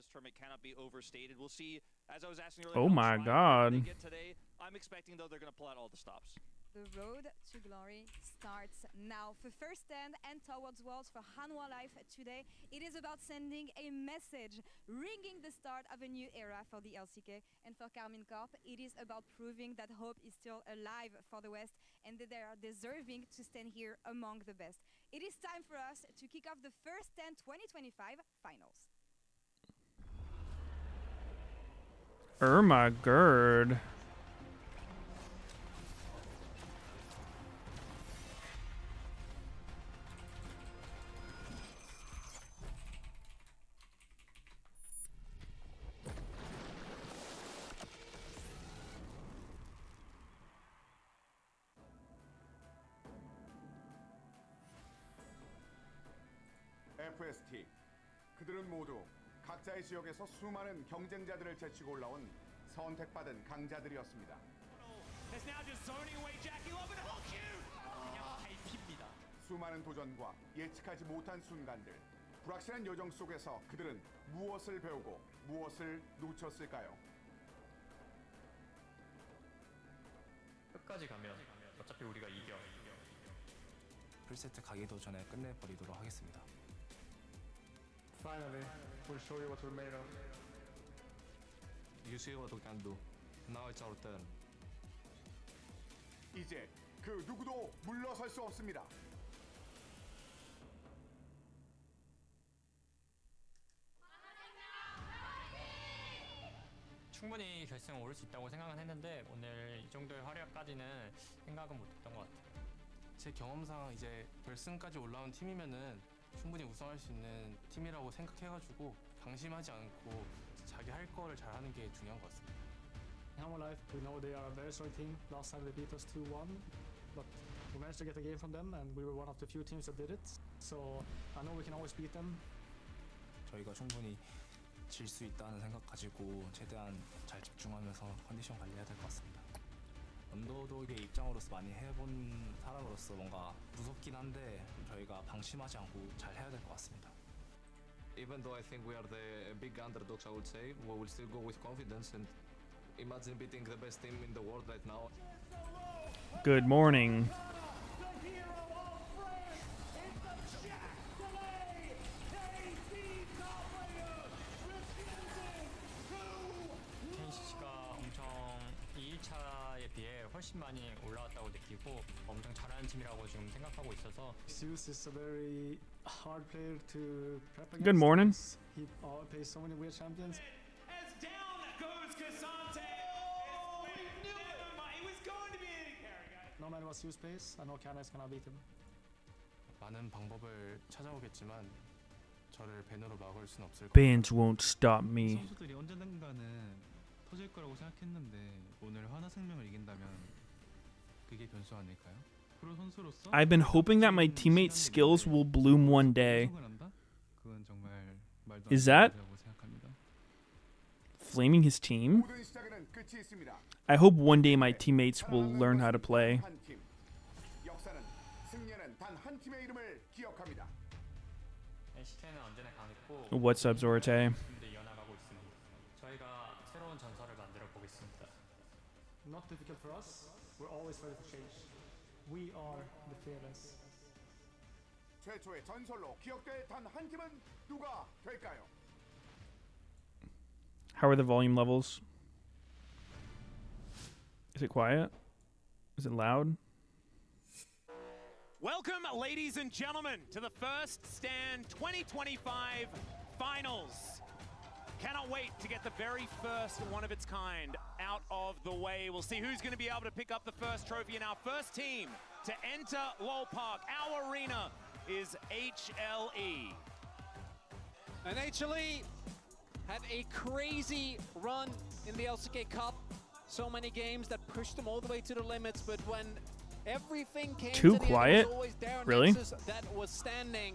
this tournament cannot be overstated. We'll see, as I was asking earlier. Oh my God. They get today. I'm expecting, though, they're going to pull out all the stops. The road to glory starts now. For First Stand and Towards Worlds for Hanwha Life today, it is about sending a message, ringing the start of a new era for the LCK. And for Karmine Corp, it is about proving that hope is still alive for the West and that they are deserving to stand here among the best. It is time for us to kick off the First Stand 2025 finals. My god. FST. 그들은 모두 각자의 지역에서 수많은 경쟁자들을 제치고 올라온 선택받은 강자들이었습니다. 수많은 도전과 예측하지 못한 순간들, 불확실한 여정 속에서 그들은 무엇을 배우고 무엇을 놓쳤을까요? 끝까지 가면 어차피 우리가 이겨. 풀세트 가기도 전에 끝내버리도록 하겠습니다. Finally, we'll show you what we're made of. You see what we can do. Now it's our turn. 이제 그 누구도 물러설 수 없습니다. 충분히 결승 오를 수 있다고 생각은 했는데 오늘 이 정도의 활약까지는 생각은 못했던 것 같아요. 제 경험상 이제 결승까지 올라온 팀이면은 충분히 우승할 수 있는 팀이라고 생각해가지고 방심하지 않고 자기 할 거를 잘하는 게 중요한 것 같습니다. Hanwha Life, we know they are a very strong team. Last time they beat us 2-1, but we managed to get a game from them, and we were one of the few teams that did it. So I know we can always beat them. 저희가 충분히 질 수 있다는 생각 가지고 최대한 잘 집중하면서 컨디션 관리해야 될 것 같습니다. 언더독의 입장으로서 많이 해본 사람으로서 뭔가 무섭긴 한데 저희가 방심하지 않고 잘 해야 될 것 같습니다. Even though I think we are the big underdogs, I would say, we will still go with confidence and imagine beating the best team in the world right now. Good morning. KCC가 엄청 2일차에 비해 훨씬 많이 올라왔다고 느끼고 엄청 잘하는 팀이라고 지금 생각하고 있어서 Zeus is a very hard player to prep against. Good morning. He plays so many weird champions. As down goes Cassante. He was going to be in carry, guys. No matter what Zeus plays, I know Canis cannot beat him. 많은 방법을 찾아오겠지만 저를 밴으로 막을 수는 없을 것 같아요. Bans won't stop me. 선수들이 언젠가는 터질 거라고 생각했는데 오늘 하나생명을 이긴다면 그게 변수 아닐까요? 프로 선수로서 I've been hoping that my teammates' skills will bloom one day. 그건 정말 말도 안 Is 되는 that 일이라고 생각합니다. flaming his team? 모든 시작에는 끝이 있습니다. I hope one day my teammates will learn how to play. 한 팀. 역사는 승리는 단 한 팀의 이름을 기억합니다. NCT는 언제나 강했고 What's up, Zorte? 팀도 이어나가고 있습니다. 저희가 새로운 전설을 만들어 보겠습니다. Not difficult for us. We're always ready for change. We are the fearless. 최초의 전설로 기억될 단 한 팀은 누가 될까요? How are the volume levels? Is it quiet? Is it loud? Welcome, ladies and gentlemen, to the First Stand 2025 finals. Cannot wait to get the very first one of its kind out of the way. We'll see who's going to be able to pick up the first trophy. And our first team to enter Lowell Park, our arena, is HLE. And HLE had a crazy run in the LCK Cup. So many games that pushed them all the way to the limits, but when everything came Too to the quiet? end, it was always Darren Really? Nexus that was standing,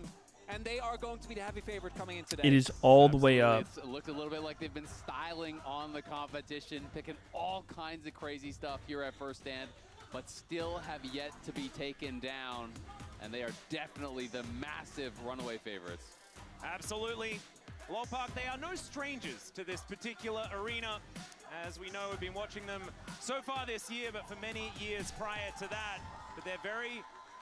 and they are going to be the heavy favorite coming in today. It is all the way up. It looked a little bit like they've been styling on the competition, picking all kinds of crazy stuff here at First Stand, but still have yet to be taken down, and they are definitely the massive runaway favorites. Absolutely. Lowpark, they are no strangers to this particular arena. As we know, we've been watching them so far this year, but for many years prior to that. But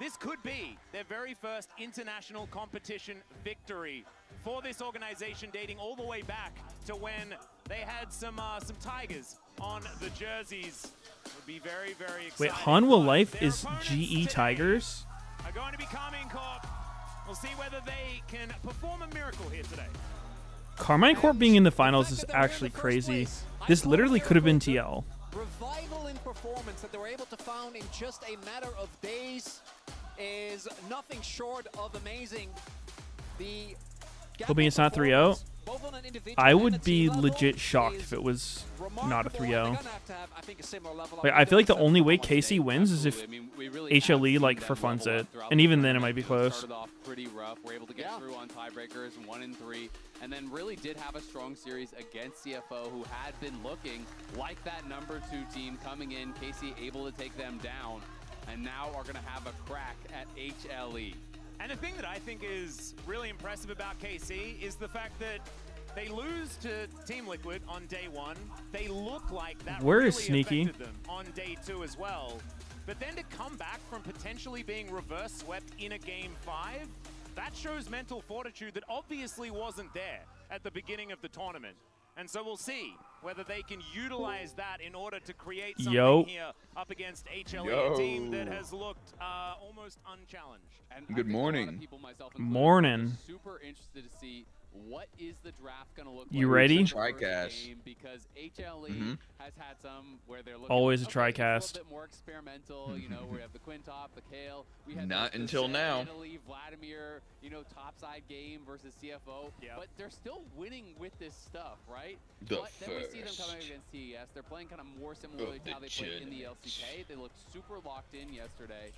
this could be their very first international competition victory for this organization, dating all the way back to when they had some tigers on the jerseys. Would be very, very exciting. Wait, Hanwha Life is GE Tigers? Are going to be Carmine Corp. We'll see whether they can perform a miracle here today. Carmine Corp being in the finals is actually crazy. This literally could have been TL. Revival in performance that they were able to found in just a matter of days is nothing short of amazing. The Hoping it's not 3-0. I would be legit shocked if it was not a 3-0. Like, I feel like the only way KC wins is if HLE like for funds it, and even then it might be close. Started off pretty rough. We're able to get through on tiebreakers 1 and 3, and then really did have a strong series against CFO, who had been looking like that number 2 team coming in. KC able to take them down, and now are going to have a crack at HLE. And the thing that I think is really impressive about KC is the fact that they lose to Team Liquid on day 1. They look like that Where really is Sneaky? affected them on day 2 as well. But then to come back from potentially being reverse swept in a game 5, that shows mental fortitude that obviously wasn't there at the beginning of the tournament. And so we'll see whether they can utilize that in order to create something here up against HLE, a team that has looked almost unchallenged. And good morning. Morning. Super interested to see what is the draft going to look like. You ready? Tricast. Because HLE has had some where they're looking Always a okay, tricast. a little bit more experimental. You know, we have the Quintop, the Kale. We had Not the until now. Italy, Vladimir, you know, topside game versus CFO. But they're still winning with this stuff, right? But then we see them coming against TES. They're playing kind of more similarly to how they played in the LCK. They looked super locked in yesterday,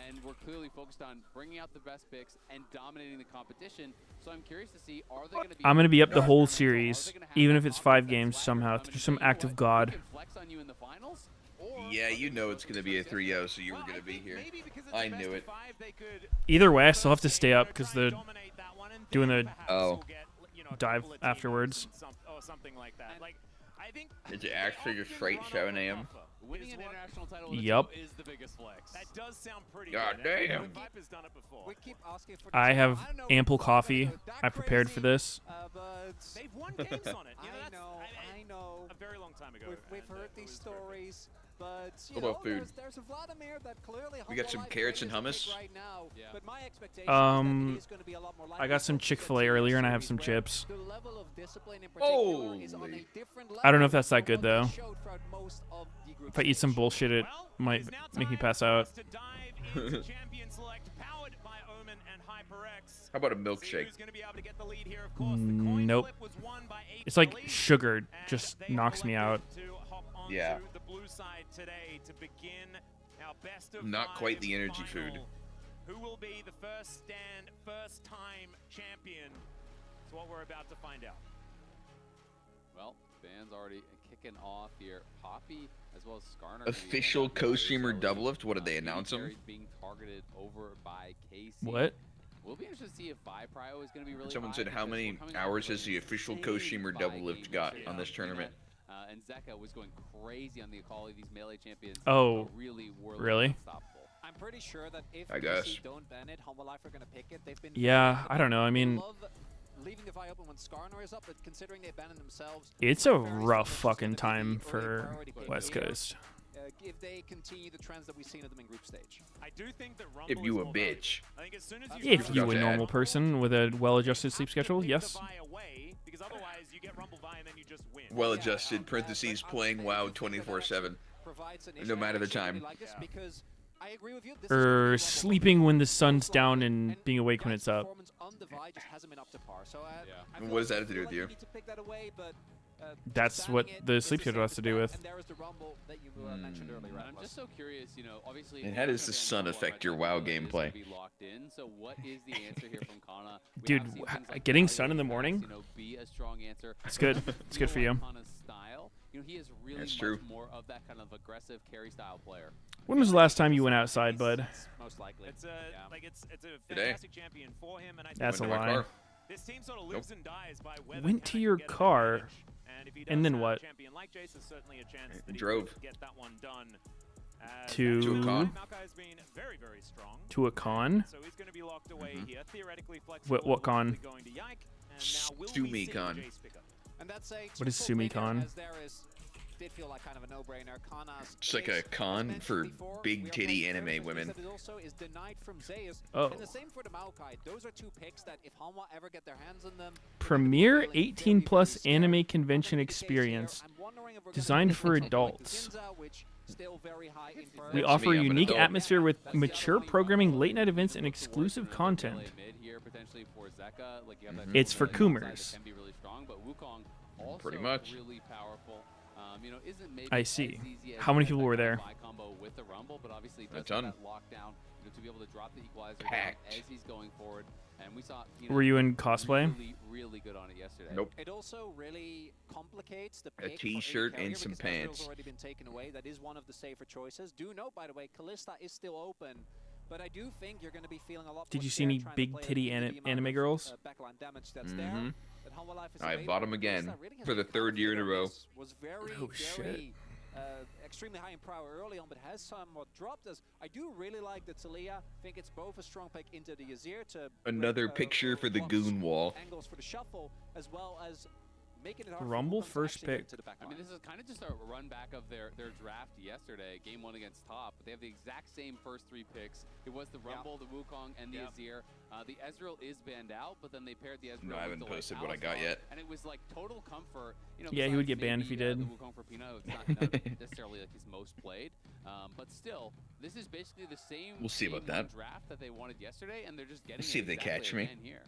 and we're clearly focused on bringing out the best picks and dominating the competition. So I'm curious to see, are they going to be... I'm going to be up the whole series, even if it's 5 games somehow, through some act of God. Yeah, you know it's going to be a 3-0, so you were going to be here. I knew it. Either way, I still have to stay up because they're doing the dive afterwards. Did you actually just straight 7 a.m.? Winning an international title Yup. is the biggest flex. That does sound pretty God good. damn. Vipe has done it before. We keep asking for I have I know ample we're not gonna coffee. go that I prepared for crazy, this. But They've won games on it. You know, I know. a very long time ago. We've heard these stories, but you What know, about food? there's a Vladimir that clearly We got some Humble carrots Life and is hummus. right now. But my expectation Um, is that it is gonna be a lot more I got some Chick-fil-A earlier, and I have some chips. the level of discipline in particular is on a different level I don't know if that's that good, from what though. they showed throughout most of the group If I eat some stage. bullshit, it might make me pass out. To dive into Champion Select, powered by Omen and HyperX. How about a milkshake? Who's going to be able to get the lead here? Of course, the coin Nope. flip was won by It's like HLE, sugar, and just they knocks me out. elected to hop onto Yeah. the blue side today to begin our best of Not quite the 5 energy food. final. Who will be the first stand, first time champion? It's what we're about to find out. Well, fans already kicking off here. Poppy as well as Skarner. Official co-streamer doublelift? What did they announce him? Being targeted over by KC. What? We'll be interested to see if Vi Prio is going to be really Someone high said how because many we're coming hours off has of the an official insane co-streamer Vi doublelift game got yesterday. on this tournament? And Zeka was going crazy on the Akali. These melee champions Oh, really were really? unstoppable. I'm pretty sure that if I guess. KC don't ban it, Humble Life are gonna pick it. They've been Yeah, I don't know. I mean, love leaving the Vi open when Skarner is up, but considering they abandoned themselves, it's a very similar rough to fucking the time early for priority pick West here, Coast. if they continue the trends that we've seen of them in group stage. I do think that Rumble If you is a more bitch. valuable. I think as soon as If you a Gotcha. normal person with a well-adjusted sleep schedule, yes. Because otherwise you get Rumble Vi and then you just win. Well-adjusted, parentheses, playing WoW 24/7. No matter the time. Because I agree with you. This is Or gonna be Rumble sleeping when the sun's down and being awake when it's up. performance on the Vi just hasn't been up to par. So I feel What does that like have to do with you? need to pick that away, but That's what the sleep schedule has to do with. And there is the Rumble that you mentioned earlier. And I'm just so curious, you know, obviously. And how does the sun affect your WoW gameplay? Be locked in. So what is the answer here from Kana? We Dude, have seen things like getting Valley sun in the Effects, morning? You know, be a strong answer. It's good. It's good for you. Kana's style. You know, he is really That's much true. more of that kind of aggressive carry style player. When was the last time you went outside, bud? Most likely. It's a Today. fantastic champion for him, and I think That's a Went to my lie. car. This team sort of lives and dies by whether Went to your car, and then what? Champion like Jace, there's certainly a chance that Drove. he could get that one done. To a con. Maokai's been very, very strong. To a con? So he's going to be locked away here. Theoretically What con? going to Yike, and now will we see SumiCon. Jace pick up? And that's a What is SumiCon? Did feel like kind of a no-brainer. It's like a con for big titty anime women. Also is denied from Zeus. Oh. And the same for the Maokai. Those are two picks that if Hanwha ever get their hands on them, Premier 18+ anime convention experience designed for adults. We offer a unique atmosphere with mature programming, late-night events, and exclusive content. It's for Coomers. Pretty much. I see. How many people were there? A ton. Packed. Were you in cosplay? Really good on it yesterday. Nope. it also really complicates the A pick t-shirt for AD and some because Ezreal's pants. already been taken away. That is one of the safer choices. Do note, by the way, Kalista is still open, but I do think you're going to be feeling a lot. Did more you see scared any trying to big play titty the amount anime of, girls? Backline damage that's there. That Hanwha Life is I available. bought 'em again Kalista really has for the been third year in a row. Was very, Oh, shit. very extremely high in power early on, but has somewhat dropped us. I do really like the Talia. Think it's both a strong pick into the Azir to Another picture for the goon wall. angles for the shuffle, as well as making it hard Rumble for Wukong to first actually get pick. to the back I mean, line. this is kind of just a run back of their draft yesterday, game 1 against Top. But they have the exact same first 3 picks. It was the Rumble, the Wukong, and the Azir. The Ezreal is banned out, but then they paired the Ezreal. No, I haven't with the, posted like, what I got Alistar, yet. And it was like total comfort. You know, Yeah, he would besides get banned if he maybe, did. The Wukong for Pino, it's not necessarily like his most played, but still, this is basically the same. We'll see about game one that. draft that they wanted yesterday, and they're just getting. We'll see it if they exactly catch me. again here.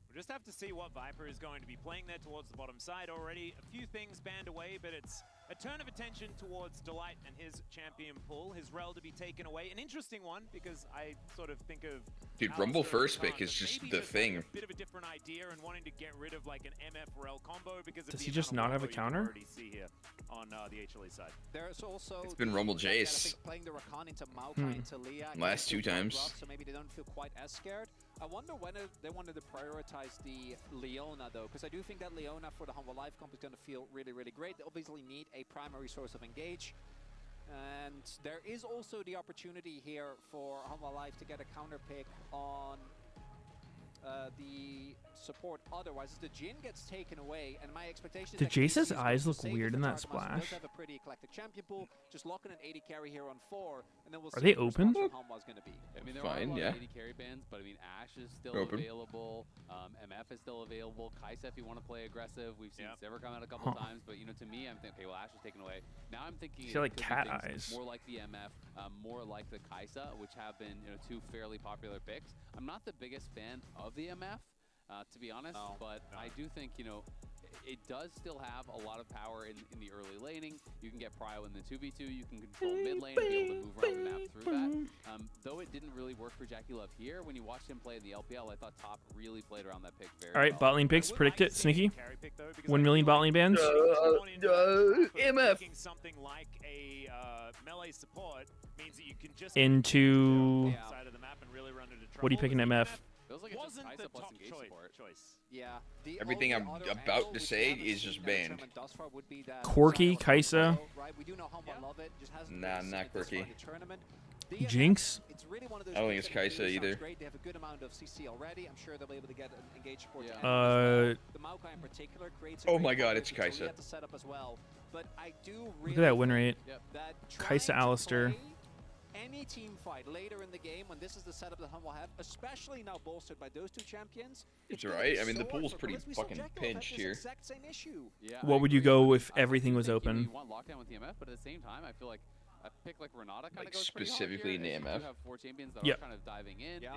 We'll just have to see what Viper is going to be playing there towards the bottom side already. A few things banned away, but it's a turn of attention towards Delight and his champion pool. His rel to be taken away. An interesting one, because I sort of think of... Dude, Rumble Alistar first and Khan, pick is but just maybe the just having thing. A bit of a different idea and wanting to get rid of like an MF rel combo because of Does the he just amount not of have a combo you can counter? already see here on the HLE side. There's also It's been the Rumble fact that I Jace. think playing the Rakan into Maokai and Talia Last gives 2 them times. drop, so maybe they don't feel quite as scared. I wonder when they wanted to prioritize the Leona though, because I do think that Leona for the Hanwha Life comp is going to feel really, really great. They obviously need a primary source of engage. And there is also the opportunity here for Hanwha Life to get a counter pick on the support. Otherwise, as the Jhin gets taken away, and my expectation is Do that KC is Jace's going eyes to look save weird it in for that Targamas. He splash? does have a pretty eclectic champion pool. Just locking an 80 carry here on 4, and then we'll Are see they what the open? response from Hanwha's going to be. I mean, there Fine, are a lot yeah. of 80 carry bans, but I mean, Ashe is still Open. available. MF is still available. Kaisa, if you want to play aggressive. We've seen Sever come out a couple times, but you know, to me, I'm thinking, okay, well, Ashe is taken away. Now I'm thinking She had, like, it could cat be things eyes. more like the MF, more like the Kaisa, which have been 2 fairly popular picks. I'm not the biggest fan of the MF. To be honest, but I do think, it does still have a lot of power in the early laning. You can get Prio in the 2v2, you can control mid lane and be able to move around the map through that. Though it didn't really work for Jackie Love here, when you watched him play in the LPL, I thought Top really played around that pick very All right, well. bot lane picks. Predict it, Sneaky. Carry pick though, because 1 million bot lane bans. MF. Picking something like a melee support means that you can just Into... side of the map and really run into trouble. What are you picking, MF? Feels like it's just Wasn't Kaisa the plus top engage support. choice. Yeah. Everything I'm about to say is just banned. Quirky, Kaisa. Nah, not quirky. Jinx. It's really one of those I don't think picks it's that Kaisa really sounds either. Great. They have a good amount of CC already. I'm sure they'll be able to get an engaged support. to end Uh, the Maokai in particular creates a Oh great my god, combo it's with Talia Kaisa. to set up as well. But I do Look really at that win rate. that Kaisa trying to Alistar. play any team fight later in the game when this is the setup that Hanwha have, especially now bolstered by those 2 champions. It's gonna alright. be I mean, the so pool's hard for pretty Blitz. We saw fucking Jackal have pinched this here. exact same issue. Yeah, What I would you agree. go I if mean, I everything do was think, open? You want lockdown with the MF, but at the same time, I feel like a pick like Renata kind of Like, goes pretty hard specifically here, in the as you MF? do have 4 champions that Yep. are kind of diving in. Yeah.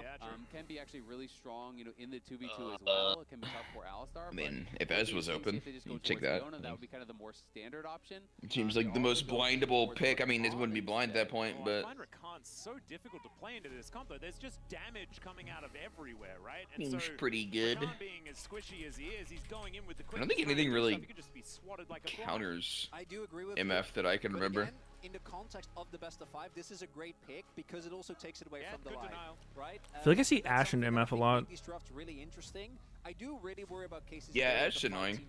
Can be actually really strong, in the 2v2 as well. It can be tough for Alistar. I mean, but if Ez was it seems open, if they just go you'd take towards that. Leona, that would be kind of the more standard option. It seems They like the are most going blindable towards pick. I mean, it Rakan wouldn't be blind at that point, Well, I but find Rakan so difficult to play into this comp though. There's just damage coming out of everywhere, right? And seems so pretty good. Rakan being as squishy as he is, he's going in with the quick. I don't think anything really He could just be swatted like a fly. counters I do agree with MF that I can But remember. again, in the context of the best of 5, this is a great pick because it also takes it away from the good line, denial. right? I feel like I see that's Ashe and something that MF a I think lot. make these drafts really interesting. I do really worry about cases. Yeah, that's annoying.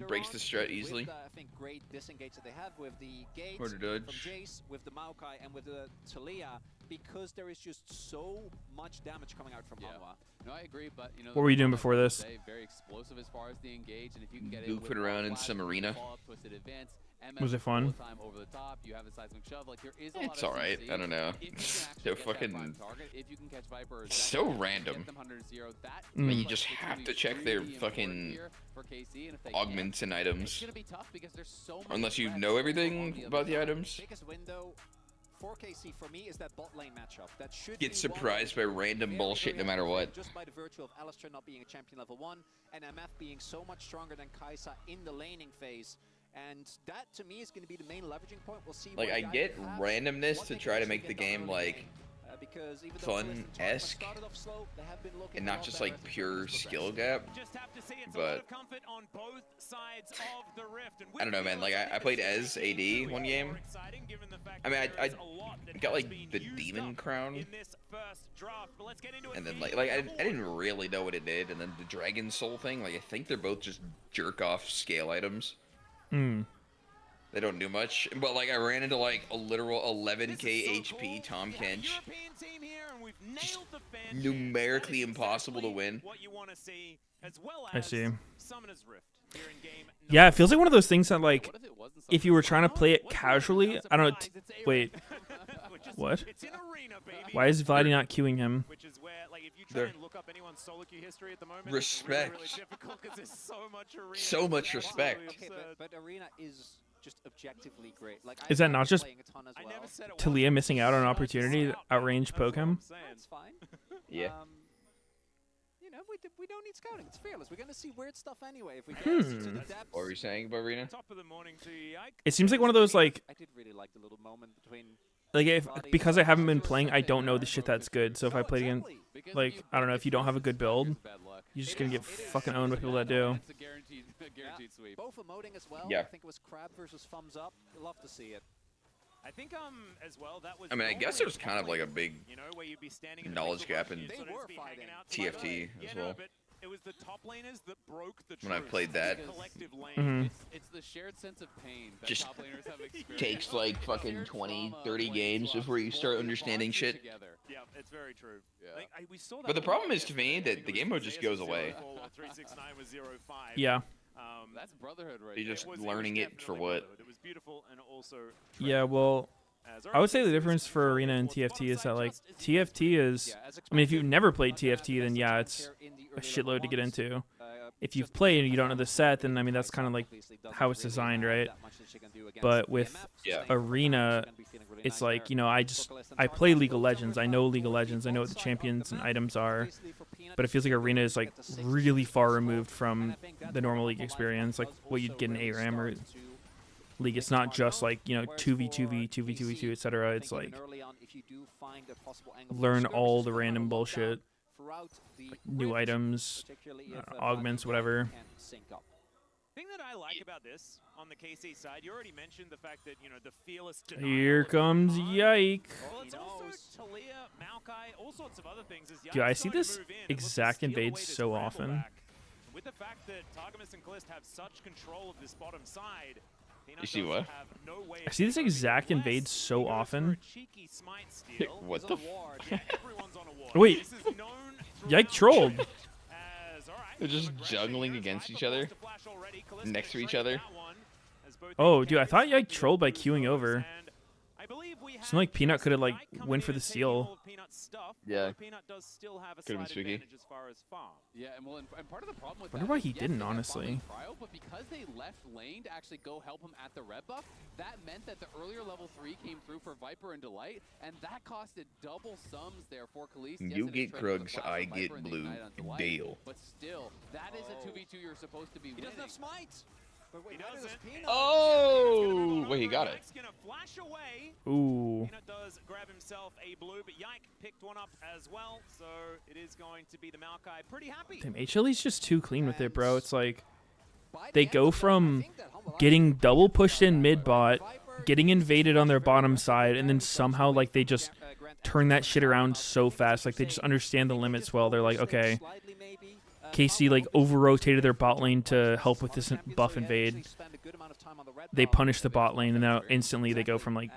Breaks the strat easily. With, I think great disengage that they have with the Gates, Or to from dodge. Jace, with the Maokai, and with the Talia, because there is just so much damage coming out from Hanwha. No, I agree, but you know. What were you doing before this? Very explosive as far as the engage, and if you can get Goofing around in some arena. Was it fun? Over the top, you have a seismic shove. Like, there is a It's lot of alright. CC. I don't know. If you can actually So get that fucking. prime target, if you can catch Viper or It's Zach, so get random. them 100-0, that Mm. Like, is, you just it's have gonna to be check their really important fucking here for KC, and if they augments and can't, items. it's gonna be tough because there's so many Unless you threats know over on everything the about other the side. items. Biggest window for KC for me is that bot lane matchup. That should Get be surprised by random very, bullshit very no matter what. just by the virtue of Alistar not being a champion level 1 and MF being so much stronger than Kai'Sa in the laning phase. And that to me is going to be the main leveraging point. We'll see. Like, what I Yike get has, randomness what to they try can to actually make the get done game early like game. Because even though Kalista and Torma fun-esque started off slow, they have been looking and a not lot just better like as the pure tournament skill progresses. gap. Just have to see it's a lot But of comfort on both sides of the rift. And I don't know, man. Like I played as AD one game. I mean, I got like the demon crown, and then like I didn't really know what it did, and then the dragon soul thing. Like I think they're both just jerk off scale items. Hmm. They don't do much, but like I ran into like a literal 11k HP Tom Kench. Just numerically impossible to win. I see. Yeah, it feels like one of those things that, like, if you were trying to play it casually, I don't know. Wait, what? Why is Vladdy not queuing him? There. Respect. So much respect. Okay, but Arena is just objectively great. Like, Is that not just well. Talia missing out on an opportunity to outrange poke him? That's fine. Yeah. You know, we don't need scouting. It's fearless. We're going to see weird stuff anyway. If we get Hmm. to the depths. What were you saying about Arena? It seems like one of those, like, I did really like the little moment between. if because I haven't been playing, I don't know the shit that's good. So if I play again, like, I don't know, if you don't have a good build, you're just gonna get fucking owned by people that do. Guaranteed sweep. Both emoting as well. Yeah. I think it was Crab versus Thumbs Up. Love to see it. I think as well that was I mean, I guess there's kind of like a big where you'd be standing in the knowledge gap in They were fighting. TFT as well. but it was the top laners that broke the When I truce. played that. The collective lane. Mhm. It's the shared sense of pain that Just top laners have experienced. takes like fucking 20, 30 games before you start understanding shit. Yeah, it's very true. Yeah. Like, we saw that But the with problem is Meteos to me yesterday. I that think the it game was mode just Zeus goes was away. 0-4, while 369 was 0-5. Yeah. That's brotherhood right You're there. just It was learning it for definitely what? brotherhood. It was beautiful and also Yeah, well, I would say the difference for Arena and TFT is that, like, TFT is, I mean, if you've never played TFT, then yeah, it's a shitload to get into. If you've played and you don't know the set, then I mean, that's kind of like how it's designed, right? But with Yeah. Arena, it's like, you know, I play League of Legends. I know League of Legends. I know what the champions and items are. But it feels like Arena is like really far removed from the normal League experience, like what you'd get in ARAM or League. It's not just like, you know, 2v2v, 2v2v2, etc. It's like learn all the random bullshit, new items, augments, whatever. thing that I like about this on the KC side, you already mentioned the fact that, you know, the fearless Here comes Yike. Well, it's also Talia, Maokai, all sorts of other things. As Dude, I Yike's see starting to this move in, it looks to exact steal invade away this so Ramble often. back. With the fact that Targamas and Kalist have such control of this bottom side, Peanut You see does what? have no way I of see this converting exact unless invade so he goes for a often. cheeky smite steal. What the? Yeah, everyone's on a ward. Wait. This is known Yike throughout trolled. as, all right, They're just juggling against each other, next to each other. Oh, dude, I thought Yike trolled by queuing over. Seemed like Peanut could have, like, went for the steal. Yeah. Could have been spooky. As far as farm. Yeah, and well, and part of the problem with Wonder that why is, he yes, didn't, they got honestly. Cryo, but because they left lane to actually go help him at the red buff, that meant that the earlier level 3 came through for Viper and Delight, and that costed double sums there for Khalees. Yes, You it is get traded for the Krugs, flash I on Viper get and the blue. Ignite on Delight, Deal. But still, that is a 2v2 you're supposed to be winning. He doesn't have smite. But wait, why does Peanut? Oh! Wait, he got it. Yike's gonna flash away. Ooh. Peanut does grab himself a blue, but Yike picked one up as well, so it is going to be the Maokai. Pretty happy. Damn, HLE's just too clean with it, bro. It's like they go from getting double pushed in mid bot, getting invaded on their bottom side, and then somehow like they just turn that shit around so fast. Like they just understand the limits well. They're like, okay, KC like over-rotated their bot lane to help with this buff invade. They punish the bot lane, and now instantly they go from like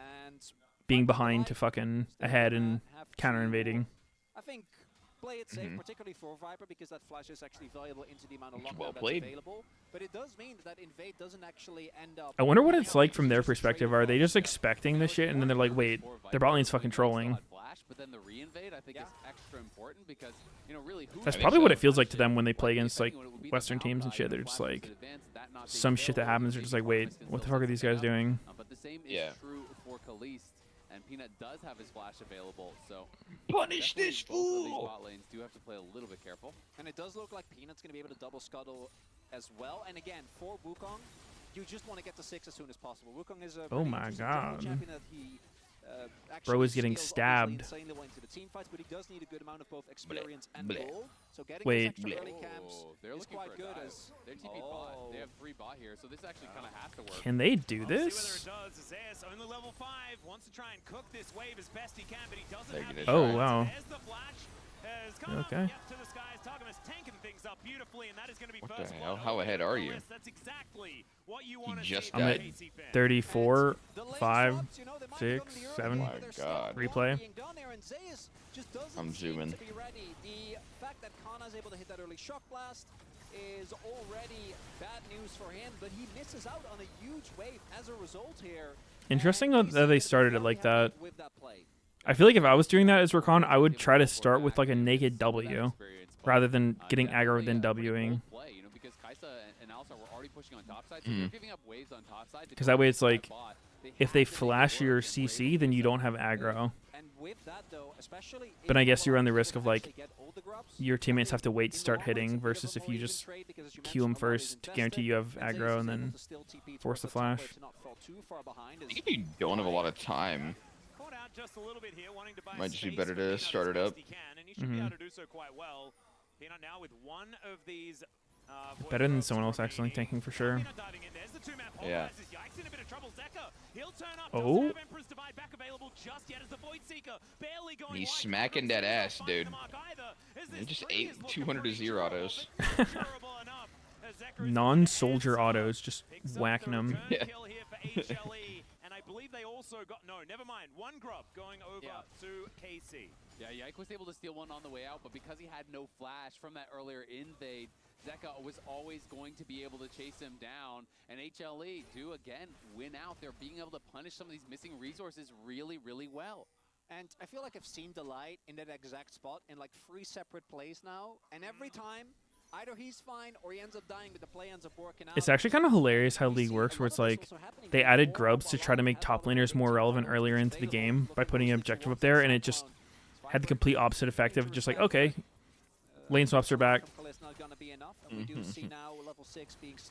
being behind to fucking ahead and counter-invading. I think play it safe, particularly for Viper, because that flash is actually valuable into the amount of lockdown that's available. But it does mean that invade doesn't actually end up... I wonder what it's like from their perspective. Are they just expecting this shit, and then they're like, wait, their bot lane's fucking trolling? But then the re-invade, I think, is extra important because, you know, really... That's probably what it feels like to them when they play against, like, Western teams and shit. They're just like, some shit that happens, they're just like, wait, what the fuck are these guys doing? But the same is true for Kalist. And Peanut does have his flash available, so punish this both of these fool. bot lanes do have to play a little bit careful. And it does look like Peanut's going to be able to double scuttle as well. And again, for Wukong, you just want to get to 6 as soon as possible. Wukong is a Oh my god. champion that he Bro is getting stabbed. insanely well into the team fights, but he does need a good amount of both experience and gold. So getting Wait. those extra early camps they're is quite good. As they're TP bot. They have 3 bot here, so this actually kind of has to work. Can they do this? Only level 5 wants to try and cook this wave as best he can, but he doesn't have Oh wow. Okay. Okay. What the hell? How ahead are you? I'm at 34, 5, 6, 7. My god. Replay. I'm zooming. The fact that Kana's able to hit that early shock blast is already bad news for him, but he misses out on a huge wave as a result here. Interesting that they started it like that. I feel like if I was doing that as Rakan, I would try to start with like a naked W rather than getting aggro then Wing. Because that way it's like, if they flash your CC, then you don't have aggro. But I guess you run the risk of like, your teammates have to wait to start hitting versus if you just Q them first to guarantee you have aggro and then force the flash. I think you don't have a lot of time. Might just be better to start it up. Better than someone else accidentally tanking for sure. Yeah. Oh. He's smacking that ass, dude. He just ate 200 to 0 autos. Non-soldier autos, just whacking them. Yeah. And I believe they also got never mind. 1 grub going over to KC. Yeah, Yike was able to steal one on the way out, but because he had no flash from that earlier invade, Zeka was always going to be able to chase him down, and HLE do again win out. They're being able to punish some of these missing resources really, really well. And I feel like I've seen Delight in that exact spot in like 3 separate plays now, and every time either he's fine or he ends up dying, but the play ends up working out. It's actually kind of hilarious how League works, where it's like they added grubs to try to make top laners more relevant earlier into the game by putting an objective up there, and it just had the complete opposite effect of just like, okay, lane swaps are back.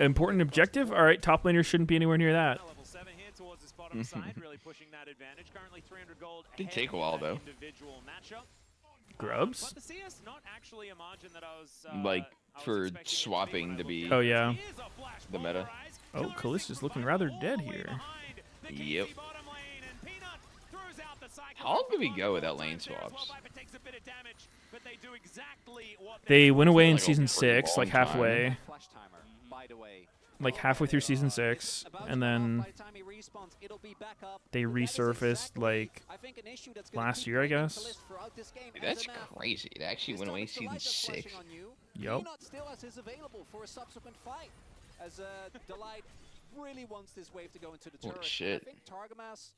Important objective? All right, top laners shouldn't be anywhere near that. Did take a while though. Grubs? Like for swapping to be. Oh yeah. The meta. Oh, Callista's looking rather dead here. Yep. How long did we go without lane swaps? They went away in Season 6, like halfway. Like halfway through Season 6, and then they resurfaced like last year, I guess. Dude, that's crazy. They actually went away in Season 6. Yup. Still has his available for a subsequent fight, as Delight really wants this wave to go into the turret. Holy shit. I think Targamas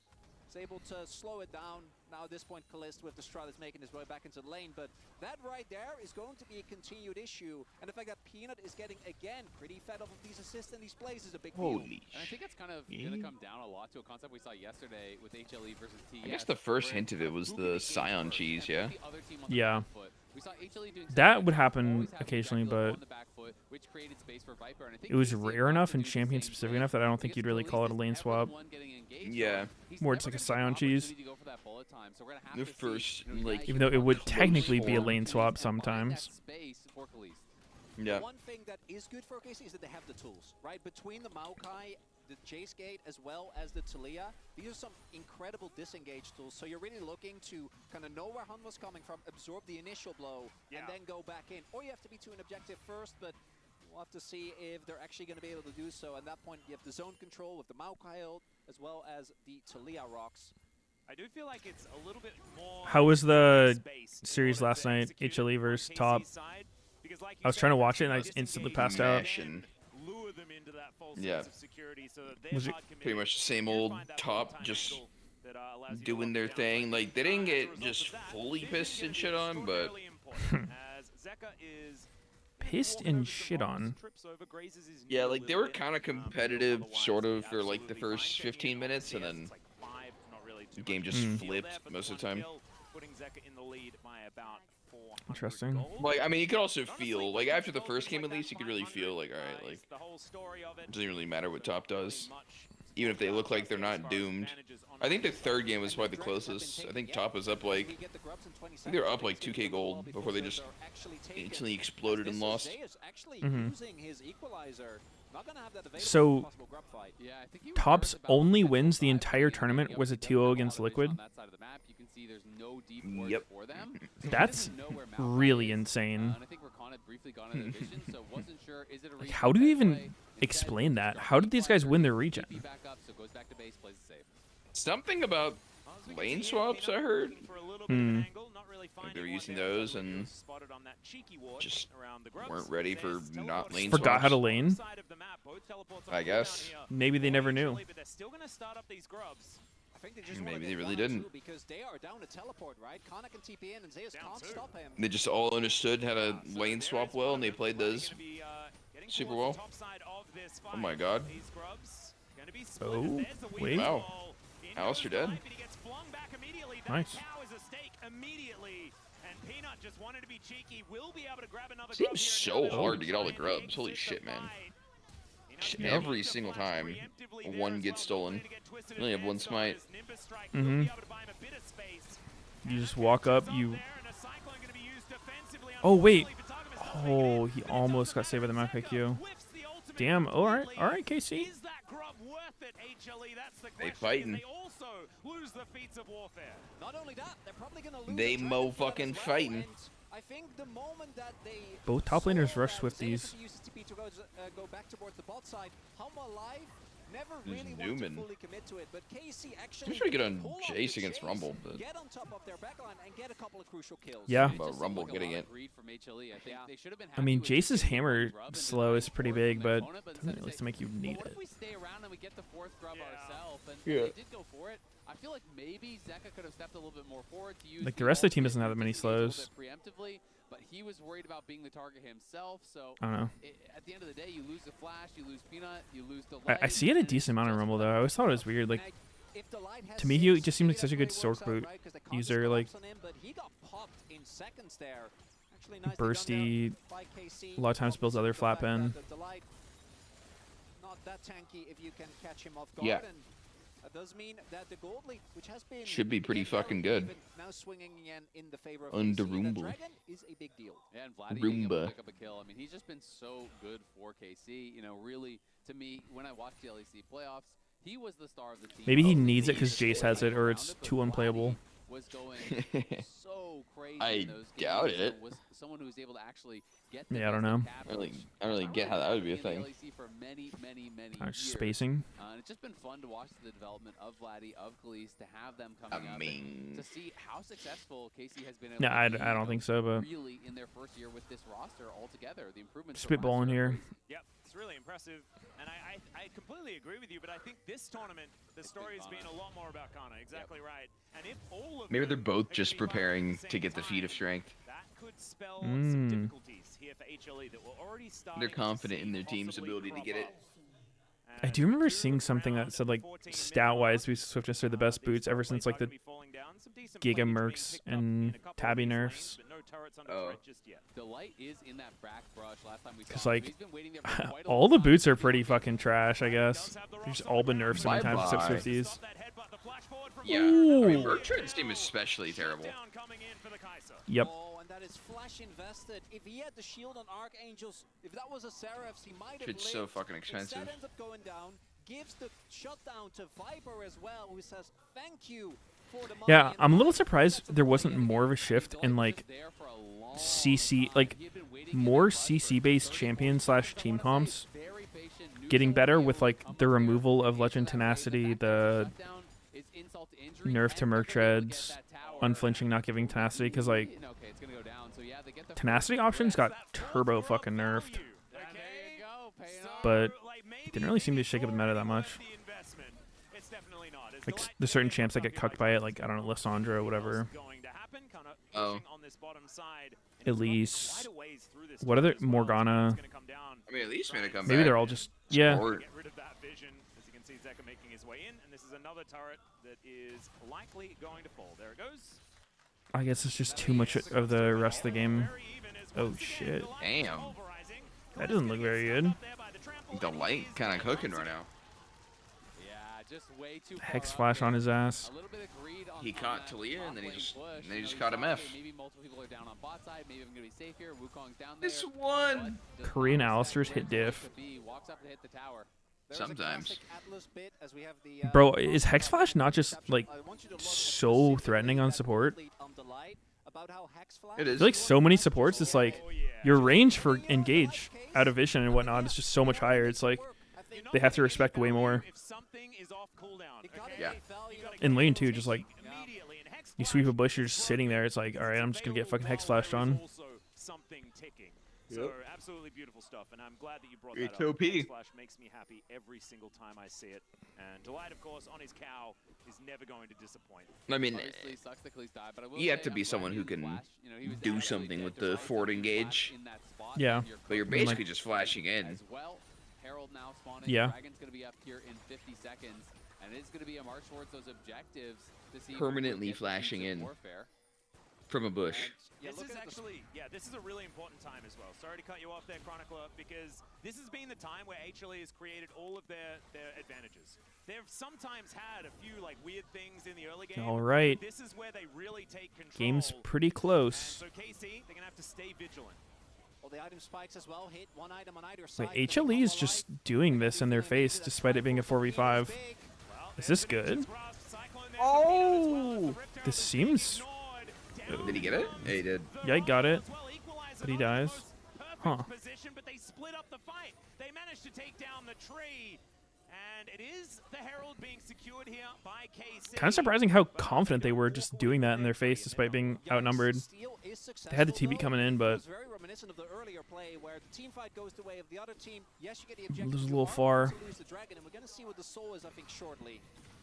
is able to slow it down. Now at this point, Kalist with the Strat is making his way back into the lane, but that right there is going to be a continued issue. And the fact that Peanut is getting, again, pretty fed up of these assists and these plays is a big deal. Holy And I think it's kind of going to come down a lot to a concept we saw yesterday with HLE versus TS. I guess the first hint of it was the Scion cheese, yeah? Yeah. That would happen occasionally, but it was rare enough and champion specific enough that I don't think you'd really call it a lane swap. Yeah. More it's like a Scion cheese. The first, like, even though it would technically be a lane swap sometimes. Yeah. One thing that is good for KC is that they have the tools, right? Between the Maokai, the Jace Gate as well as the Talia, these are some incredible disengage tools. So you're really looking to kind of know where Hun was coming from, absorb the initial blow, and then go back in. Or you have to be to an objective first, but we'll have to see if they're actually going to be able to do so. At that point, you have the zone control with the Maokai as well as the Talia rocks. I do feel like it's a little bit more. How was the series last night? HLE versus Top. I was trying to watch it and I just instantly passed out. Yeah. Was it pretty much the same old Top just doing their thing? Like, they didn't get just fully pissed and shit on, but pissed and shit on. Yeah, like they were kind of competitive, sort of, for like the first 15 minutes, and then the game just flipped most of the time. Interesting. Like, I mean, you could also feel, like, after the first game at least, you could really feel, like, alright, like, it doesn't really matter what Top does. Even if they look like they're not doomed. I think the third game was probably the closest. I think Top was up, like, I think they were up, like, 2k gold before they just instantly exploded and lost. So, Top's only wins the entire tournament was a 2-0 against Liquid? Yep. That's really insane. Like, how do you even explain that? How did these guys win their region? Something about lane swaps, I heard. Like they were using those and just weren't ready for not lane swaps. Forgot how to lane? I guess. Maybe they never knew. Maybe they really didn't. Because they are down to teleport, right? Kana can TP in and Zeus can't stop him. They just all understood how to lane swap well, and they played those super well. Oh my god. Oh, wait. Wow. Alistair dead. Nice. Seems so hard to get all the grubs. Holy shit, man. Every single time one gets stolen. You only have one smite. You just walk up, you... Oh, wait. Oh, he almost got saved by the Maokai Q. Damn, alright, KC. They fighting. Not only that, they're probably gonna lose. They mo-fucking fighting. I think the moment that they both top laners rush Swifties. Go back towards the bot side. Alive never really want to fully commit to it, but KC actually I'm trying to get on Jace against Rumble, but get on top of their backline and get a couple of crucial kills. Yeah. About Rumble getting it. I mean, Jace's hammer slow is pretty big, but it doesn't really make you need it. Yeah. I feel like maybe Zeka could have stepped a little bit more forward to use. Like the rest of the team doesn't have that many slows. Preemptively, but he was worried about being the target himself. So I don't know. At the end of the day, you lose the flash, you lose Peanut, you lose the. I see it a decent amount in Rumble though. I always thought it was weird. Like to me, he just seemed like such a good sword boot user. Like bursty. A lot of times builds other flat pen. Not that tanky if you can catch him off guard. Yeah. That does mean that the gold lead, which has been should be pretty fucking good. Now swinging again in the favor of under KC. Rumble. Dragon is a big deal. Yeah, and Vladdy being able to pick up a kill. I mean, he's just been so good for KC. You know, really, to me, when I watched the LEC playoffs, he was the star of the team. Maybe he needs it because Jace has it, or it's too unplayable. Was going so crazy. I doubt it. Was someone who was able to actually get. Yeah, I don't know. I don't really get how that would be a thing. For many just spacing. And it's just been fun to watch the development of Vladdy, of Khalees, to have them coming up and to see how successful KC has been able I to don't think so, but really in their first year with this roster altogether. The improvements. Spitballing here. Yep, it's really impressive, and I completely agree with you. But I think this tournament, the story has been a lot more about Kana. Exactly right. And if all of maybe they're both just preparing to get the feat of strength. That could spell some difficulties here for HLE that will already start. They're confident in their team's ability to get it. I do remember seeing something that said like stat-wise, we Swiftness are the best boots ever since like the Giga Mercs and Tabby nerfs. Oh. Because like all the boots are pretty fucking trash, I guess. They've just all been nerfed so many times except Swifties. Yeah, I mean, Bertrand's team is especially terrible. Yep. Oh, and that is flash invested. If he had the shield on Archangels, if that was a Seraphs, he might have It's so fucking expensive. Instead ends up going down, gives the shutdown to Viper as well, who says thank you for the money. Yeah, I'm a little surprised there wasn't more of a shift in like CC, like more CC-based champion / team comps getting better with like the removal of Legend Tenacity, the nerf to Merc Treads, unflinching not giving tenacity, because like tenacity options got turbo fucking nerfed, but it didn't really seem to shake up the meta that much. Like there's certain champs that get cucked by it, like I don't know, Lissandra or whatever. Oh. Elise. What other Morgana? I mean, at least made it come back. Maybe they're all just yeah. Sport. Get rid of that vision. As you can see, Zeka making his way in, and this is another turret that is likely going to fall. There it goes. I guess it's just too much of the rest of the game. Oh shit. Damn. That doesn't look very good. The light kind of cooking right now. Hex flash on his ass. He caught Talia and then he just caught him F. This one. Korean Alistair's hit diff. Sometimes. Bro, is Hex flash not just like so threatening on support? It is. Like so many supports, it's like your range for engage out of vision and whatnot is just so much higher. It's like they have to respect way more. Yeah. In lane too, just like you sweep a bush, you're just sitting there. It's like, all right, I'm just gonna get fucking Hex flashed on. So absolutely beautiful stuff, and I'm glad that you brought that up. OP. Hex flash makes me happy every single time I see it, and Delight, of course, on his cow is never going to disappoint. I mean, you have to be someone who can do something with the forward engage. Yeah. But you're basically just flashing in. Herald now spawning. Yeah. Dragon's going to be up here in 50 seconds, and it's going to be a march towards those objectives to see Permanently flashing in from a bush. This is actually, this is a really important time as well. Sorry to cut you off there, Chronicler, because this has been the time where HLE has created all of their advantages. They've sometimes had a few like weird things in the early game. All right. This is where they really take control. Game's pretty close. And so KC, they're going to have to stay vigilant. Well, the item spikes as well. Hit one item on either side. Wait, HLE is just doing this in their face despite it being a 4v5. Is this good? Oh! This seems... Did he get it? Yeah, he did. Yeah, he got it. But he dies. Huh. But they split up the fight. They managed to take down the tree. And it is the Herald being secured here by KC. Kind of surprising how confident they were just doing that in their face despite being outnumbered. They had the TB coming in, but... It was a little far.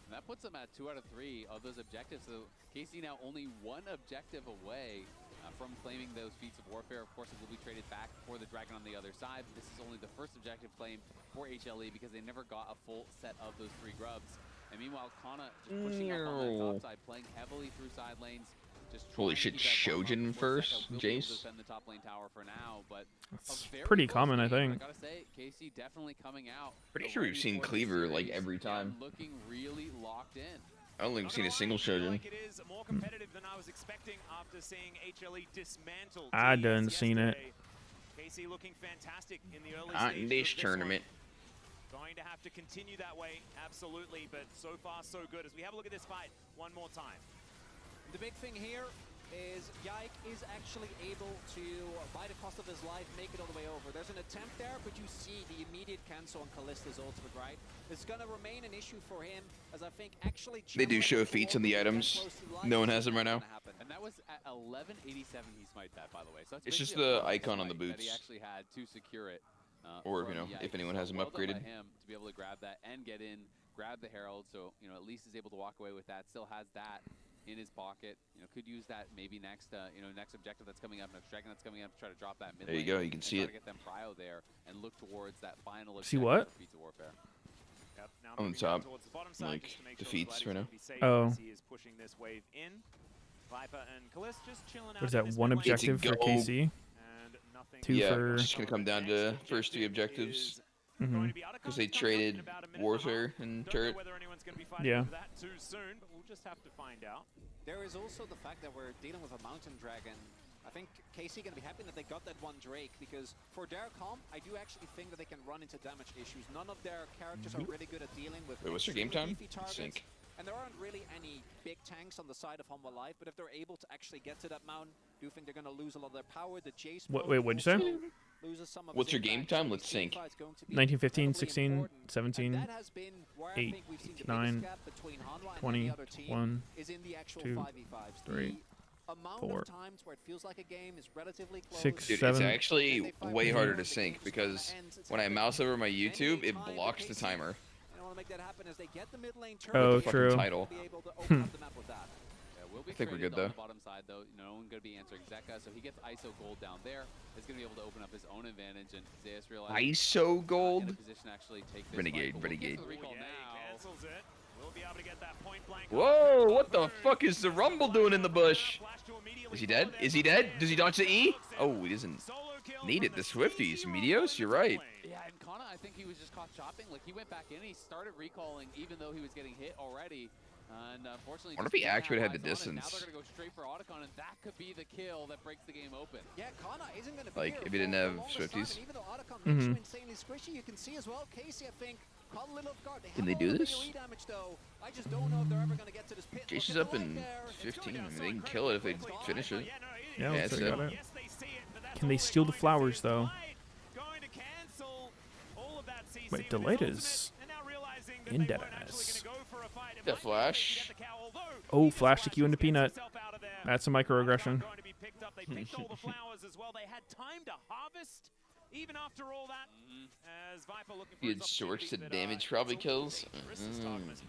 And that puts them at 2 out of 3 of those objectives. So KC now only one objective away from claiming those feats of warfare. Of course, it will be traded back for the Dragon on the other side. But this is only the first objective claim for HLE because they never got a full set of those 3 grubs. And meanwhile, Kana just pushing up on the top side, playing heavily through side lanes. Just holy shit, Shojin first, Jace. The top lane tower for now, but that's pretty common, I think. I gotta say, KC definitely coming out. Pretty sure we've seen Cleaver like every time. Looking really locked in. I don't think we've seen a single Shojin. It is more competitive than I was expecting after seeing HLE dismantle. I done seen it. KC looking fantastic in the early Not in this tournament. Going to have to continue that way, absolutely, but so far so good. As we have a look at this fight one more time. The big thing here is Yike is actually able to, by the cost of his life, make it all the way over. There's an attempt there, but you see the immediate cancel on Kallista's ultimate, right? It's going to remain an issue for him, as I think actually... They do show feats on the items. No one has them right now. And that was at 1187 he smite that, by the way. So that's it's just the icon on the that he boots. actually had to secure it. Or, you know, if anyone has them upgraded. Him to be able to grab that and get in, grab the Herald, so, you know, at least is able to walk away with that. Still has that in his pocket, you know, could use that maybe next, you know, next objective that's coming up, next dragon that's coming up, to try to drop that mid lane. There you go, you can see it. Get them prio there and look towards that final see what? Feats of warfare. Yep, on the top, side, like defeats right now. Oh. He is pushing this wave in. Viper and Kalist just chilling out. What is that? One objective for KC? Two yeah, for... it's just gonna come down to first 3 objectives. Because they traded Warfare and Turret. Yeah. That too soon, but we'll just have to find out. There is also the fact that we're dealing with a mountain dragon I think KC going to be happy that they got that one Drake, because for their comp, I do actually think that they can run into damage issues. None of their characters are really good at dealing with Wait, what's your game time? beefy targets. Sync. And there aren't really any big tanks on the side of Humble Life, but if they're able to actually get to that mountain, I do think they're going to lose a lot of their power. The Jace Wait, what'd you say? What's your game time? Let's sync. 1915, 16, 17, 8, 9, 20, 1, 2, 3, 4, 6, Dude, 7. it's actually way harder to sync because when I mouse over my YouTube, it blocks the timer. Oh, true. Title. Will be I think we're traded good, on though. the bottom side, though. No one going to be answering Zeka, so he gets ISO gold down there. He's going to be able to open up his own advantage, and Zeus realizes ISO gold? in a position to actually take this Renegade, fight. Renegade. We'll cancel the recall now. We'll be able to get that point blank. Whoa, what the fuck is the Rumble doing in the bush? Is he dead? Is he dead? Does he dodge the E? Oh, he doesn't need it. The Swifties. Meteos, you're right. Yeah, and Kana, I think he was just caught chopping. Like, he went back in, he started recalling, even though he was getting hit already. And unfortunately, I wonder if he accurate had the distance. Now they're going to go straight for Otacon, and that could be the kill that breaks the game open. Yeah, Kana isn't going to be Like, here if he didn't for have the longest Swifties. time, and even though Otacon makes you insanely squishy, you can see as well, Casey, I think, caught a little off guard. Can they do this? Damage, though. I just don't know if they're ever going to get to this pit. Jace is up in 15. I mean, they can kill it if they finish it. Yeah, Yeah, looks it's like it. they got it. Can they steal the flowers, though? Wait, Delayed is in Deadass. The Flash. Oh, Flash to Q into Peanut. That's a microaggression. They picked all the flowers as well. They had time to harvest. Even after all that, as Viper looking for He had sorts to damage probably kills.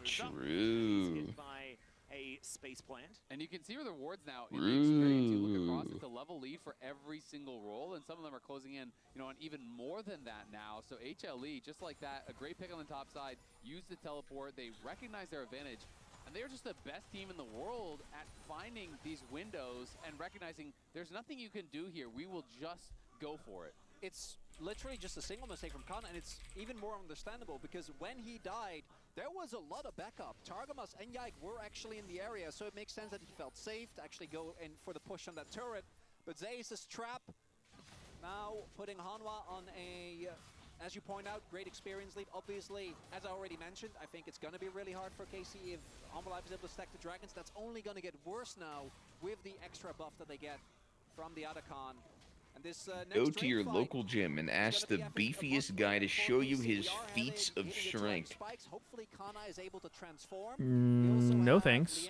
True. by a space plant. And you can see where the rewards now in the experience. You look across, it's a level lead for every single role, and some of them are closing in, on even more than that now. So HLE, just like that, a great pick on the top side, use the teleport, they recognize their advantage, and they're just the best team in the world at finding these windows and recognizing there's nothing you can do here. We will just go for it. It's literally just a single mistake from Kana, and it's even more understandable because when he died, there was a lot of backup. Targamas and Yike were actually in the area, so it makes sense that he felt safe to actually go in for the push on that turret. But Zeus' trap now putting Hanwha on a, as you point out, great experience lead. Obviously, as I already mentioned, I think it's going to be really hard for KC if Humble Life is able to stack the dragons. That's only going to get worse now with the extra buff that they get from the Otacon. And this, Go to your local gym and ask the beefiest guy to show you his feats of strength. Hopefully Kana is able to transform. No thanks.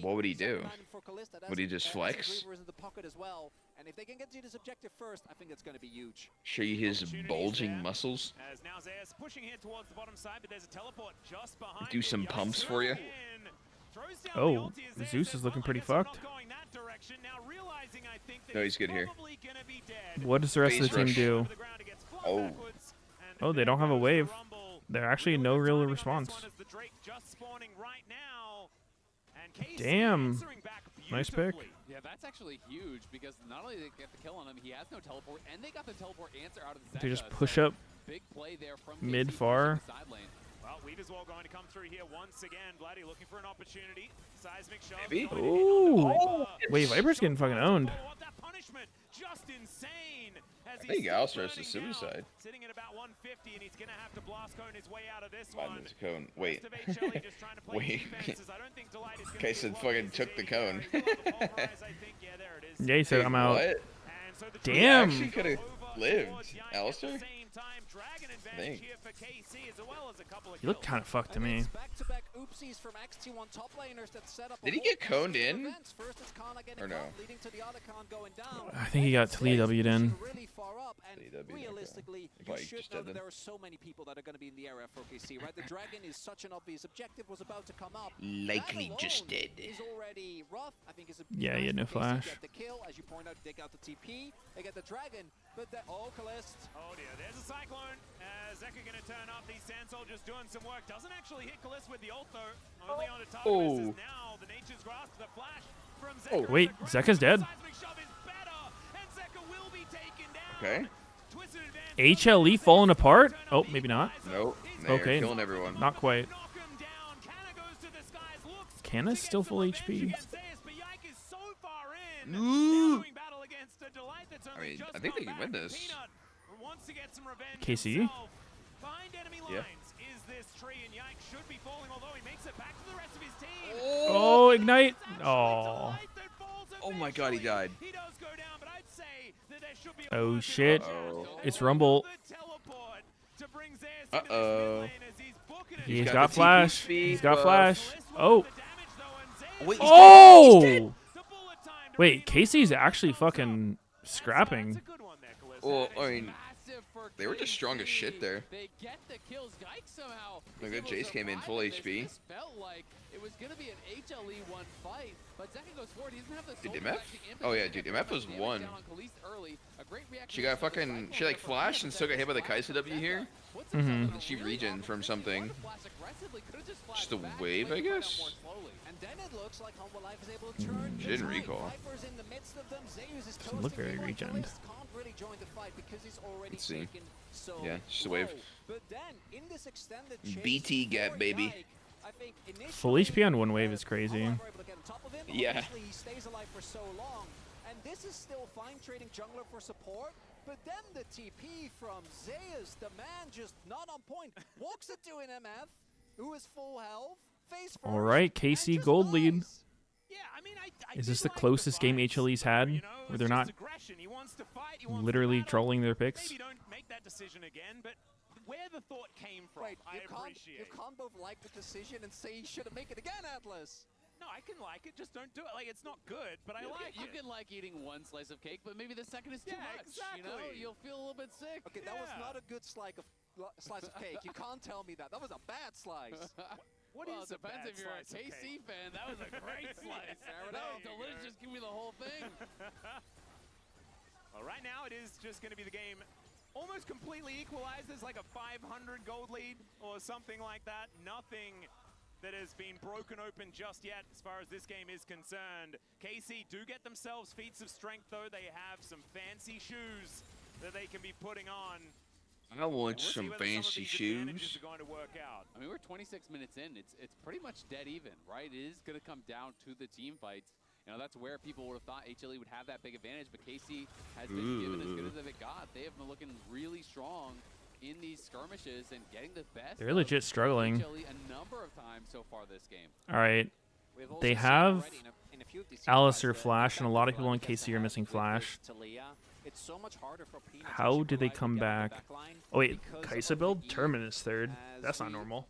What would he do? Would he just flex? And if they can get to this objective first, I think that's going to be huge. Show you his bulging muscles? As now Zeus pushing here towards the bottom side, but there's a teleport just behind. Do some pumps for you? Oh, Zeus is looking pretty fucked. No, he's good here. What does the rest of the team Phase do? Oh. Oh, they don't have a wave. They're actually no real response. Damn. Nice pick. Yeah, that's actually huge because not only did they get the kill on him, he has no teleport, and they got the teleport answer out of the Zeka. They just push up Big play there from mid KC far. pushing the side lane. Well, Weaver's Wall going to come through here once again. Bloody looking for an opportunity. Seismic shove. Maybe? Ooh. Wait, Viper's getting fucking owned. Just insane. I think Alstros is suicide. Sitting at about 150, and he's going to have to blast cone his way out of this Find one. this cone. Wait. Wait. Case said fucking took the cone. Yeah, he said I'm out. What? Damn. He actually could have lived. Alistair? I think. He looked kind of fucked to me. Back-to-back oopsies from XT1 top laners that set up. Did he get coned in? First it's Kana getting Or no? caught, leading to the Otacon going down. I think he got W'd in. Really far up, and realistically, you should know that there are so many people that are going to be in the area for KC, right? The dragon is such an obvious objective, was about to come up. Likely just dead. Is already rough. I think it's a Yeah, he had no nice for KC to flash. get the kill, as you point out, they got the TP, they get the dragon, but the Calist. Oh dear, there's a cyclone. Zeka going to turn up. These Sand Soldiers doing some work. Doesn't actually hit Calist with the ult though. Only on a target. Oh. This is now the Nature's Grasp, the flash from Zeka. Oh, wait, Zeka's dead. Seismic shove is better, and Zeka will be taken down. Okay. Twisted advance. HLE falling apart? Oh, maybe not. Nope. They're Okay, killing everyone. not quite. Knock him down. Kana goes to the skies. Looks Kanna's to get still some full revenge HP. against Zeus, but Yike is so far in. Ooh. I mean, I think they can win this. KC? Yeah. Oh, ignite! Oh. Oh my god, he died. Oh shit. Uh-oh. It's Rumble. Uh-oh. He's got got the flash. TP speed He's got buff. flash. Oh. Wait, he's Oh! dead. Wait, Casey's actually fucking scrapping. Well, I mean, they were just strong as shit there. They get the kills. Yikes somehow. Look at Jace came in full HP. This felt like it was going to be an HLE1 fight, but Zeka goes forward. He doesn't have the Dude, MF? Oh yeah, dude, MF was one. She got fucking, she like flashed and still got hit by the Kai'Sa W here. Mm-hmm. And she regen from something. Just a wave, I guess? She didn't recall. Doesn't look very regened. Let's see. Yeah, just a wave. BT gap, baby. Full HP on one wave is crazy. Yeah. He stays alive for so long, and this is still fine trading jungler for support. But then the TP from Zeus, the man just not on point, walks into an MF who is full health. All right, KC gold lead. Is this the closest game HLE's had where they're not literally trolling their picks? Maybe don't make that decision again, but where the thought came from, I appreciate. You can't both like the decision and say you shouldn't make it again, Atlas. No, I can like it, just don't do it. Like, it's not good, but I like it. You can like eating one slice of cake, but maybe the second is too much. Exactly. You know, you'll feel a little bit sick. Okay, that was not a good slice of cake. You can't tell me that. That was a bad slice. What well, is it depends if you're a KC fan. That was a great slice. That was delicious. Give me the whole thing. Well, right now it is just going to be the game almost completely equalized. There's like a 500 gold lead or something like that. Nothing that has been broken open just yet as far as this game is concerned. KC do get themselves feats of strength, though. They have some fancy shoes that they can be putting on. I want some fancy shoes. Going to work out. I mean, we're 26 minutes in. It's pretty much dead even, right? It is going to come down to the team fights. You know, that's where people would have thought HLE would have that big advantage, but KC has been given as good as they've got. They have been looking really strong in these skirmishes and getting the best. They're legit struggling. HLE a number of times so far this game. All right. They have Alistair Flash, and a lot of people in KC are missing Flash. How did they come back? Oh wait, Kai'Sa build? Terminus third. That's not normal.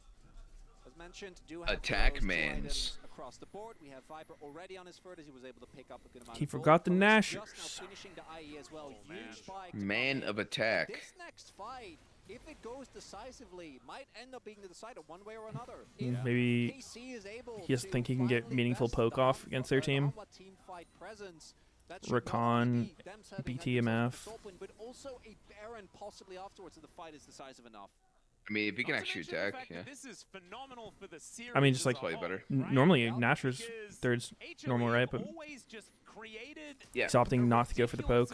Attack mans. Across the board, we have Viper already on his third as he was able to pick up a good amount He of forgot the gold. Nashers. Man of attack. This next fight, if it goes decisively, might end up being the decider one way or another. Maybe he doesn't think he can get meaningful poke off against their team. Rakan, BTMF. But also a Baron possibly afterwards if the fight is decisive enough. I mean, if he can actually attack, yeah. This is phenomenal for the series. I mean, just like play better. Normally, Nashor's third's normal, right? But yeah. he's opting not to go for the poke.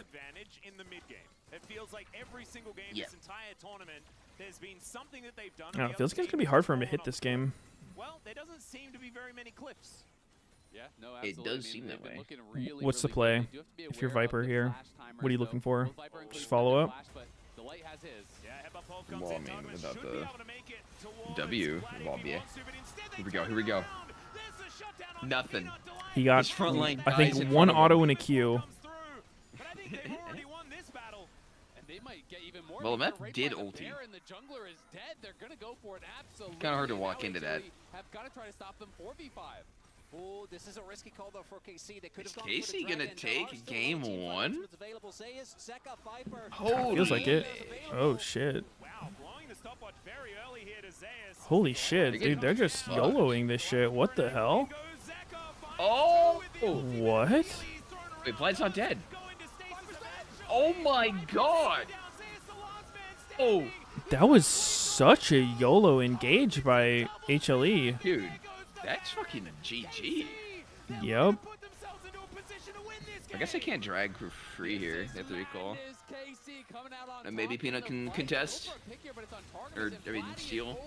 In the mid game. It feels like every single game this entire tournament, there's been something that they've done. I don't know, it feels like it's gonna be hard for him to hit this game. Well, there doesn't seem to be very many cliffs. Yeah, no, absolutely. It does seem that way. Really, What's the play? If you're Viper here, what are you looking for? Just follow up? Well, I mean, without the W, well, yeah. Here we go, here we go. Nothing. He got, front line I think, dies in one front of auto him. and a Q. Well, Meth did ulti. Kind of hard to walk into that. Have got to try to stop them 4v5. Oh, this is a risky call though for KC. They could have Is KC gonna take game one? Holy feels like it. Oh shit. Holy shit, dude, they're just YOLOing this shit. What the hell? Oh! What? Wait, Vlad's not dead. Oh my god! Oh! That was such a YOLO engage by HLE. Dude, that's fucking a GG. Yep. I guess I can't drag for free here. They have to recall. And maybe Peanut can contest. Or, I mean, steal.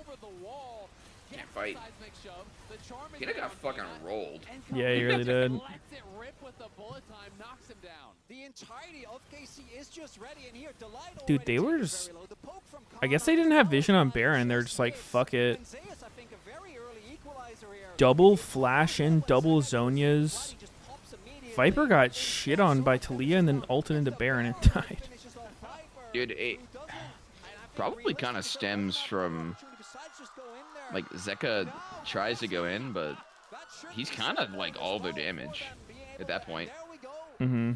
fight. Peanut got fucking rolled. Yeah, he really did. The entirety of KC is just ready, and here Delight Dude, they were just... I guess they didn't have vision on Baron. They're just like, fuck it. Double flash in, double Zonias. Viper got shit on by Talia and then ulted into Baron and died. Dude, it probably kind of stems from, like, Zeka tries to go in, but he's kind of like all their damage at that point. Mm-hmm.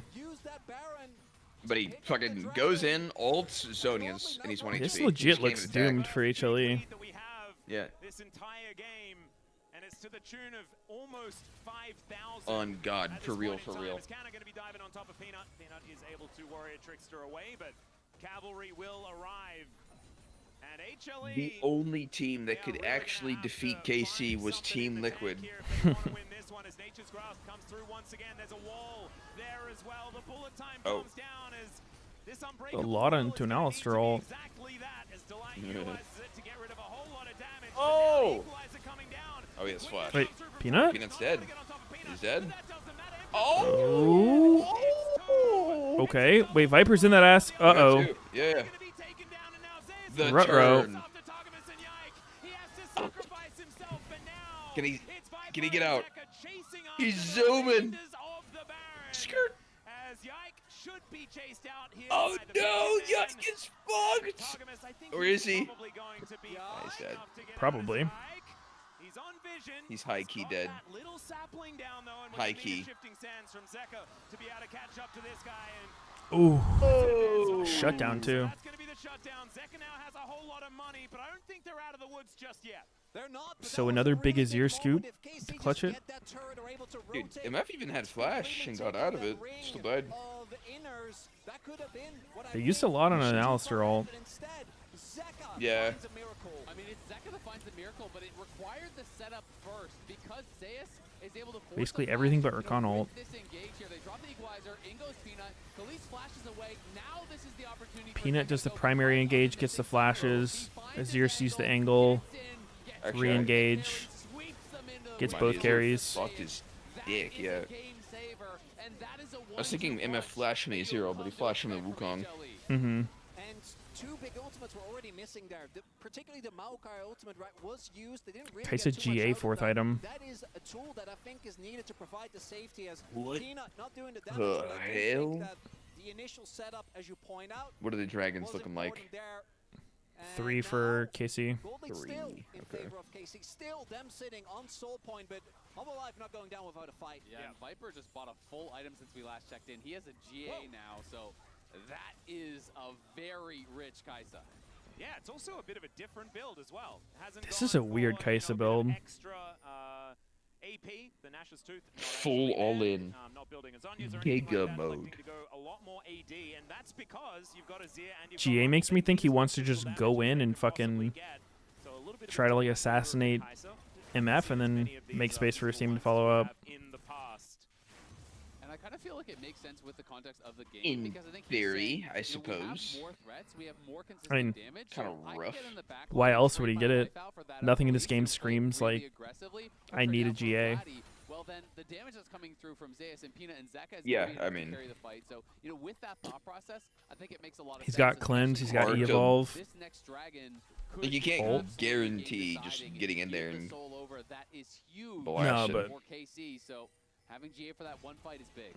But he fucking goes in, ults Zonias, and he's 1 HP. This legit looks doomed for HLE. Yeah. This entire game, and it's to the tune of almost 5,000. On God, for real, for real. Is Canna going to be diving on top of Peanut? Peanut is able to Warrior Trickster away, but Cavalry will arrive. And HLE, The only team that could actually defeat KC was Team Liquid. this one as Nature's Grasp comes through once again. There's a wall there as well. The bullet time comes down as this A lot into an Alistair ult. exactly that as Delight utilizes it to get rid of a whole lot of damage. Oh! Oh, he has flash. Wait, Peanut? Peanut's dead. He's dead. Oh! Okay, wait, Viper's in that ass. Uh-oh. Yeah. The Ruh-roh. turn. Can he get out? He's zooming. Skirt. Oh no, Yike is fucked. Or is he? Yeah, he's dead. Probably. He's high key dead. High key. Ooh. Shutdown too. That's going to be the shutdown. Zeka now has a whole lot of money, but I don't think they're out of the woods just yet. They're not. So another big Azir scoop to clutch it. Dude, MF even had flash and got out of it. Still died. They used a lot on an Alistair ult. Yeah. I mean, it's Zeka that finds the miracle, but it required the setup first because Zeus is able to Basically everything but Rakan ult. Peanut does the primary engage, gets the flashes. Azir sees the angle, re-engage, gets both carries. Fucked his dick, yeah. I was thinking MF flashed from the Azir, but he flashed from the Wukong. Mm-hmm. And two big ultimates were already missing there. Particularly the Maokai ultimate was used. They didn't really Kaisa get too much GA out of fourth that. item. That is a tool that I think is needed to provide the safety as What Peanut not doing the damage. the but I do hell? think that the initial setup, as you point out, What are the dragons was looking important like? there. 3 for KC. Golding still in Okay. favor of KC. Still them sitting on soul point, but Humble Life not going down without a fight. Yeah, Viper just bought a full item since we last checked in. He has a GA now, so that is a very rich Kaisa. Yeah, it's also a bit of a different build as well. This is a weird Kaisa build. Extra AP, the Nash's Tooth. Full all in. Not building a Zonias or anything Giga like that, mode. electing to go a lot more AD, and that's because you've got Azir and you've GA got makes me think he wants to just go in and fucking try to like assassinate MF and then make space for his team to follow up. And I kind of feel like it makes sense with the context of the game. In because I think theory, I we suppose. have more threats, we have more consistent I mean, damage. kind so I of can rough. get in the back Why line, else would trade he my get it? life out for that Nothing in this ability game to play screams really like, aggressively, I but need now a for GA. Vladdy, well, then the damage that's coming through from Zeus and Peanut and Zeka is Yeah, going to I be enough mean- to carry the fight. So, you know, with that thought process, I think it makes a lot of He's sense. got cleanse, he's got Hard to- evolve. This next dragon Like, you can't Ult. guarantee just getting in there and soul over. That is huge blast No, him. for KC. So having GA for that one fight is big.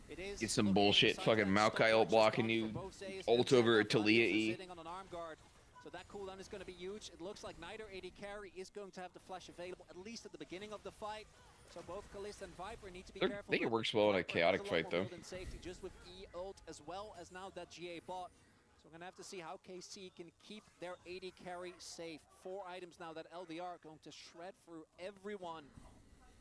It is Get some looking bullshit besides fucking that Maokai ult stopwatch blocking is you, gone for both Zeus ult and over Zeka. Talia Vladimir E. sitting on an arm guard. So that cooldown is going to be huge. It looks like neither AD carry is going to have the flash available, at least at the beginning of the fight. So both Kalista and Viper need to be I careful. think it but works well in a Viper has chaotic lot fight, more though. build-in safety just with E ult as well as now that GA bot. So we're going to have to see how KC can keep their AD carry safe. 4 items now that LDR are going to shred through everyone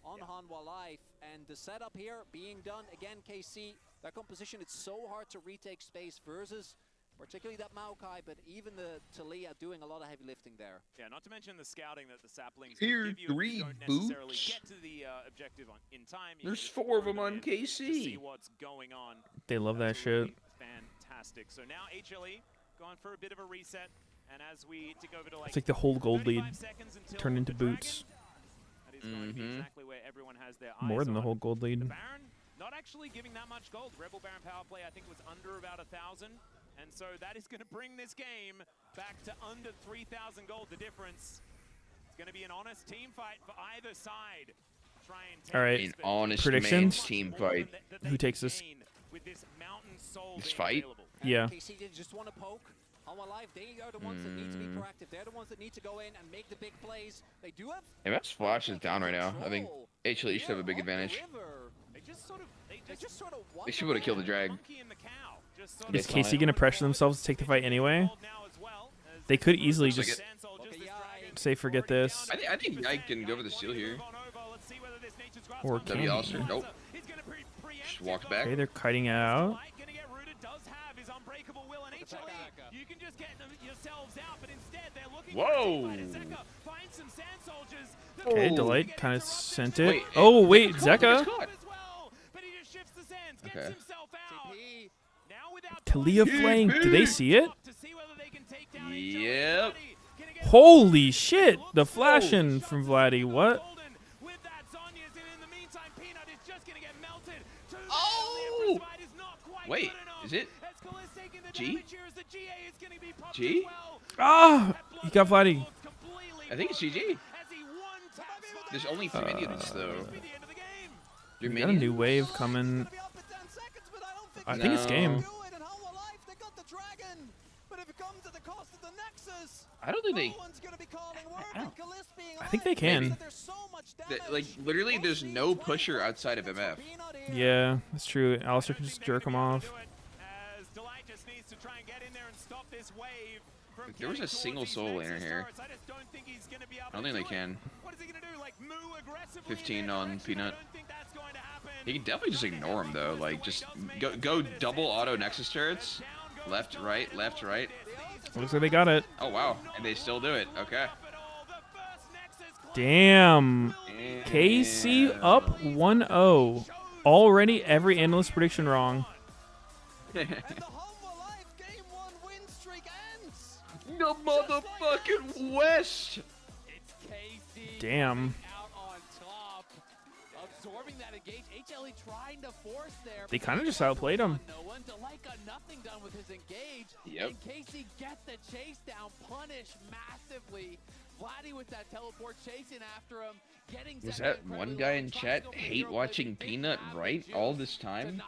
on Hanwha Life. And the setup here being done, again, KC, their composition, it's so hard to retake space versus particularly that Maokai, but even the Talia doing a lot of heavy lifting there. Yeah, not to mention the scouting that the saplings Tier give you if 3 you don't necessarily boots. get to the objective in time. You There's just 4 of throw them on in to see KC. what's going on. They love that Absolutely shit. fantastic. So now HLE going for a bit of a reset. And as we tick over to, like, It's like the whole gold lead turned into boots. that is going to be exactly where everyone has their eyes More than the on. whole gold lead. The Baron not actually giving that much gold. Rebel Baron power play, I think, was under about 1,000. And so that is going to bring this game back to under 3,000 gold. The difference. It's going to be an honest team fight for either side. Try and take All right. An honest predictions. man's team fight. Who takes this? with this mountain soul This being fight? available. Yeah. KC did just want to poke. How alive? They are the ones that need to be proactive. They're the ones that need to go in and make the big plays. They do have. MF's flash is down right now. I think HLE should have a big advantage. They just sort of, They should would have killed the drag. Is KC gonna pressure themselves to take the fight anyway? They could easily just say forget this. I think Guy can go for the steal here. Or W can Alistair. he? Nope. Just walks back. Okay, they're kiting out. Whoa! Okay, Delight kind of sent it. Wait, Oh wait, Look at Zeka. Scott. Okay. Talia flank. Do they see it? Yep. Holy shit! The flashing from Vladdy. What? Oh! Wait, is it G? G? Ah! He got Vladdy. I think it's GG. There's only 3 minions though. Your We got a new wave coming. I think it's game. I don't think they. I think they can. Like literally, there's no pusher outside of MF. Yeah, that's true. Alistair can just jerk him off. If there was a single soul laner here. I don't think they can. 15 on Peanut. He can definitely just ignore him though. Like just go double auto Nexus turrets. Left, right, left, right. Looks like they got it. Oh wow, and they still do it. Okay. Damn. KC up 1-0. Already every analyst prediction wrong. The motherfucking West. Damn. They kind of just outplayed him. Yep. And Casey get the chase down, punish massively. Vladdy with that teleport chasing after him, getting. Was that one guy in chat hate watching Peanut right all this time?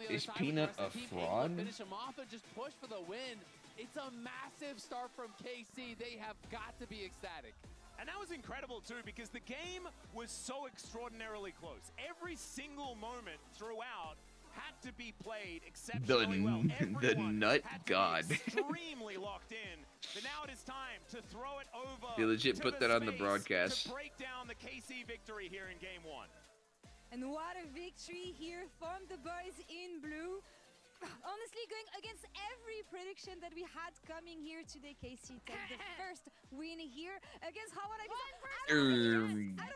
Is Peanut a fraud? Finish him off and just push for the win. It's a massive start from KC. They have got to be ecstatic. And that was incredible too, because the game was so extraordinarily close. Every single moment throughout had to be played exceptionally well. The nut god. Extremely locked in. But now it is time to throw it over. They legit put that on the broadcast. To break down the KC victory here in game 1. And what a victory here from the boys in blue. Honestly, going against every prediction that we had coming here today, KC take the first win here against Howard.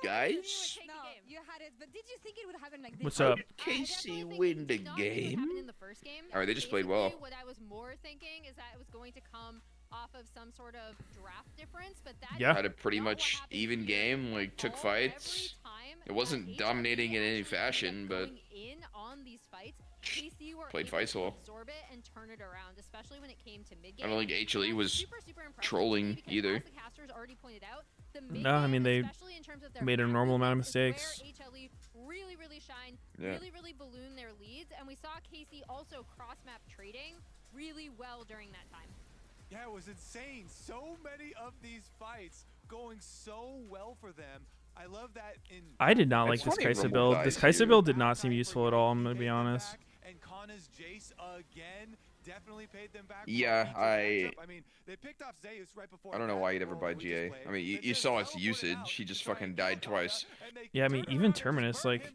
Guys? No, you had it, but did you think it would happen like this? What's up? KC win the game. In the first game. Alright, they just played well. What I was more thinking is that it was going to come off of some sort of draft difference, but that Had a pretty much even game, like took fights. It wasn't dominating in any fashion, but in on these fights, KC were played able fights to well. absorb it and turn it around, especially when it came to mid I game. don't think HLE was Super impressive trolling because either. as the casters already pointed out, the No, I mean they especially in terms of their made a normal amount of is where mistakes. HLE really shine, Yeah. really balloon their leads, and we saw KC also cross-map trading really well during that time. Yeah, it was insane. So many of these fights going so well for them. I love that in I did not like It's this funny Kaisa Rumble build. dies This Kaisa here. build did not seem useful at all, I'm gonna be honest. and Kana's Jace again definitely paid them back. Yeah, I mean, they picked off Zeus right before. I don't know why you'd ever buy GA. I mean, you saw its usage. He just fucking died twice. Yeah, I mean even Terminus, like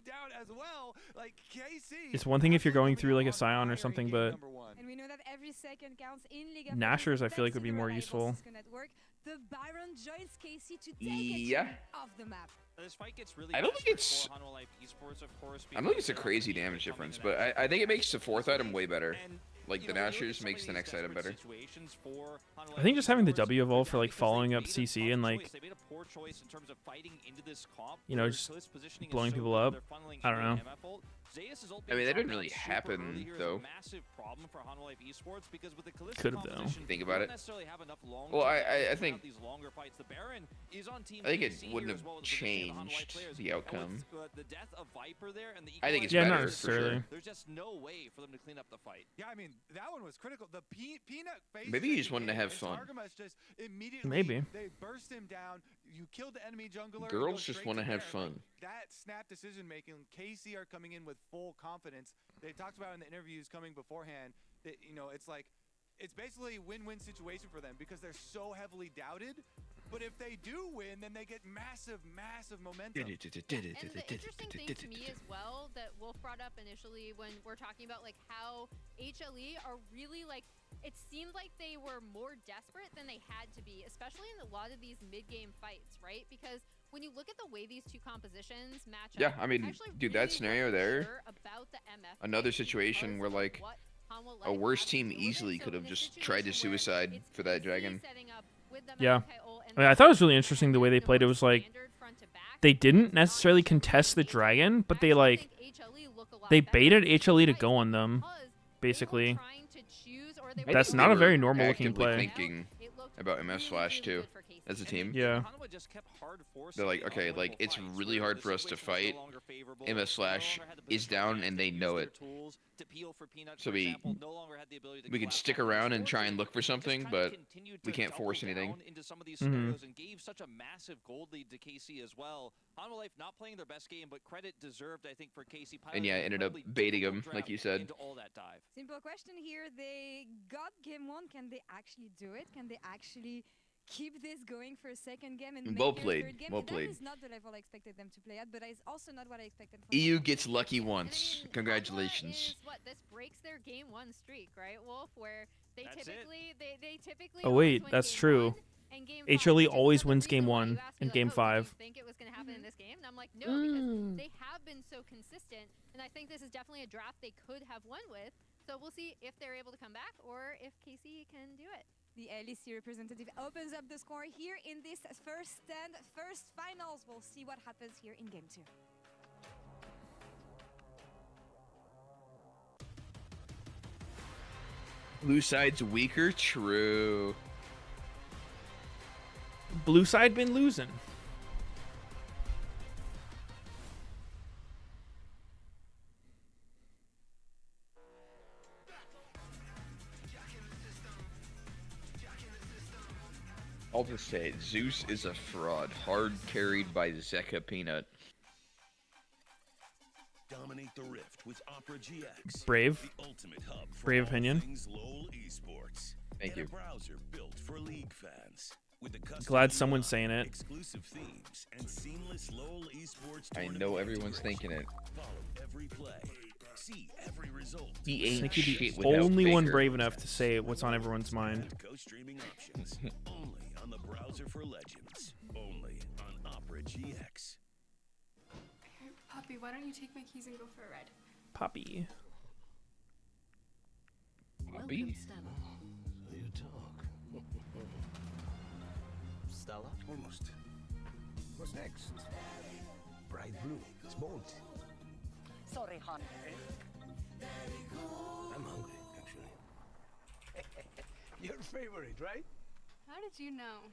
it's one thing if you're going through like a Scion or something, but And we know that every second counts in League of Nashers I Legends. feel like would be Thanks to more the useful. reliable Cisco network. The Byron joins KC to take Yeah. it off the map. This fight gets really I don't think it's. desperate for Hanwha Life Esports, of course, I don't think it's a crazy damage difference, but I think it makes the 4th item way better. like the Nashers makes the next item better. I think just having the W evolve for like following up CC and like, you know, just blowing people up. I don't know. I mean, that didn't really happen though. Could have though. Think about it. Well, I think it wouldn't have changed the outcome. I think it's better not necessarily. for sure. There's just no way for them to clean up the fight. Yeah, I mean, that one was critical. The peanut face. Maybe you just wanted to have fun. Just immediately, Maybe. they burst him down. You killed the enemy jungler. Girls just want to have fun. That snap decision making. KC are coming in with full confidence. They talked about in the interviews coming beforehand that, you know, it's like, it's basically a win-win situation for them because they're so heavily doubted. But if they do win, then they get massive momentum. And the interesting thing to me as well that Wolf brought up initially when we're talking about like how HLE are really like, it seemed like they were more desperate than they had to be, especially in a lot of these mid-game fights, right? Because when you look at the way these two compositions match up, Yeah, I mean, dude, that scenario there, another situation where like a worse team easily could have just tried to suicide for that dragon. Yeah. I mean, I thought it was really interesting the way they played. It was like they didn't necessarily contest the dragon, but they like they baited HLE to go on them, basically. That's not a very normal looking play. Thinking about MS Flash too, as a team. Yeah. They're like, okay, like it's really hard for us to fight. MS Flash is down and they know it. So we can stick around and try and look for something, but we can't force anything. Mm-hmm. And gave such a massive gold lead to KC as well. Hanwha Life not playing their best game, but credit deserved, I think, for KC. And yeah, ended up baiting him, like you said. Simple question here. They got game one. Can they actually do it? Can they actually keep this going for a second game and Well make played. their third game? Well That played. is not the level I expected them to play at, but it's also not what I expected from EU gets lucky once. Congratulations. This breaks their game one streak, right, Wolf? Where they typically they typically Oh wait, that's true. HLE always wins game 1 and game 5. Think it was going to happen in this game? And I'm like, no, because they have been so consistent, and I think this is definitely a draft they could have won with. So we'll see if they're able to come back or if KC can do it. The LEC representative opens up the score here in this first finals. We'll see what happens here in game 2. Blue side's weaker? True. Blue side been losing. I'll just say it. Zeus is a fraud. Hard carried by Zeka Peanut. Dominate the rift with Opera GX. Brave. The ultimate hub for Brave all opinion. things LoL esports. Thank you. A browser built for League fans. With the custom Glad someone's saying it. exclusive themes and seamless LoL esports I tournament know everyone's integration. thinking it. Follow every play. See every result. He ain't Sneaky shit the without only one Faker. brave enough to say what's on everyone's mind. Co-streaming options. Only on the browser for Legends. Only on Opera GX. Poppy, why don't you take my keys and go for a ride? Poppy. Poppy? So you talk. Stella? Almost. What's next? Bright blue. It's bold. Sorry, hon. I'm hungry, actually. Your favorite, right? How did you know?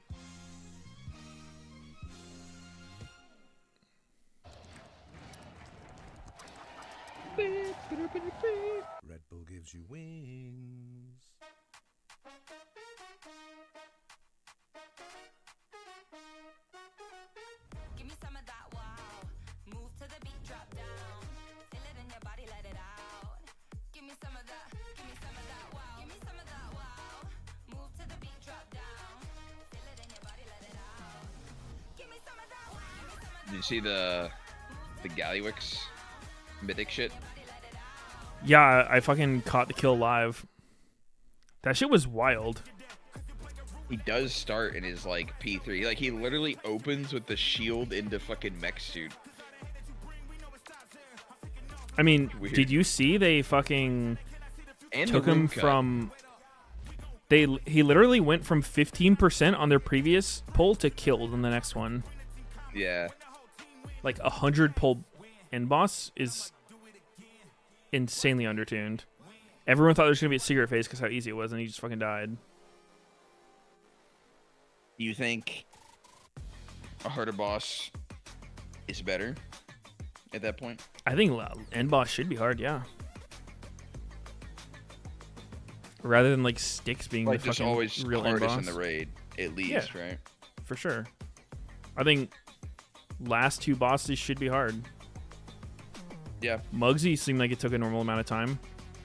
Red Bull gives you wings. Give me some of that wow. Move to the beat, drop down. Feel it in your body, let it out. Give me some of that, give me some of that wow. Give me some of that wow. Move to the beat, drop down. Feel it in your body, let it out. Give me some of that wow. Did you see the Gallywix mythic shit? Yeah, I fucking caught the kill live. That shit was wild. He does start in his like P3. Like he literally opens with the shield into fucking mech suit. I mean, Weird. did you see they fucking And took the room him cut. from. He literally went from 15% on their previous pull to killed in the next one. Yeah. Like 100 pull end boss is insanely undertuned. Everyone thought there was gonna be a secret phase because how easy it was, and he just fucking died. Do you think a harder boss is better at that point? I think end boss should be hard, yeah. Rather than like sticks being Like the just fucking always real end hardest boss. in the raid, at least, Yeah, right? for sure. I think last two bosses should be hard. Yeah. Muggsy seemed like it took a normal amount of time,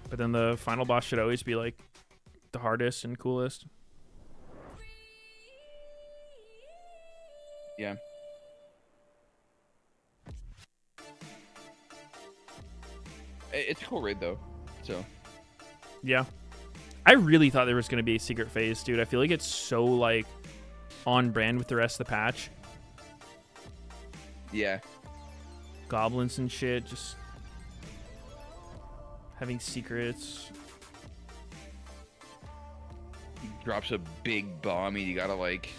but then the final boss should always be like the hardest and coolest. Yeah. It's a cool raid though, so. Yeah. I really thought there was going to be a secret phase, dude. I feel like it's so like on brand with the rest of the patch. Yeah. Goblins and shit, just having secrets. He drops a big bomb and you gotta like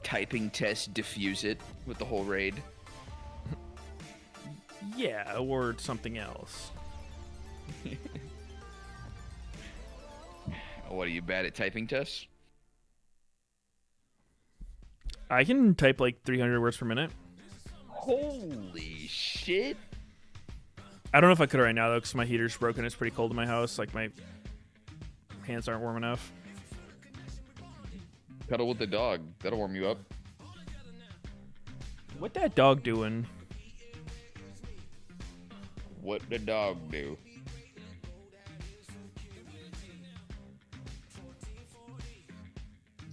typing test defuse it with the whole raid. Yeah, or something else. What, are you bad at typing tests? I can type like 300 words per minute. Holy shit. I don't know if I could right now though, because my heater's broken. It's pretty cold in my house. Like my hands aren't warm enough. Cuddle with the dog. That'll warm you up. What that dog doing? What the dog do?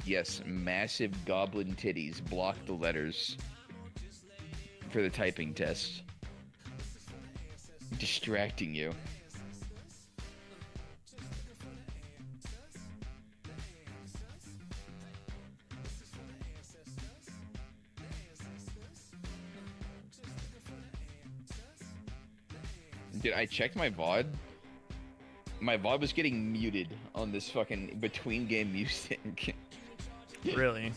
Yes, massive goblin titties block the letters for the typing test. Distracting you. Dude, I checked my VOD. My VOD was getting muted on this fucking between game music. Really?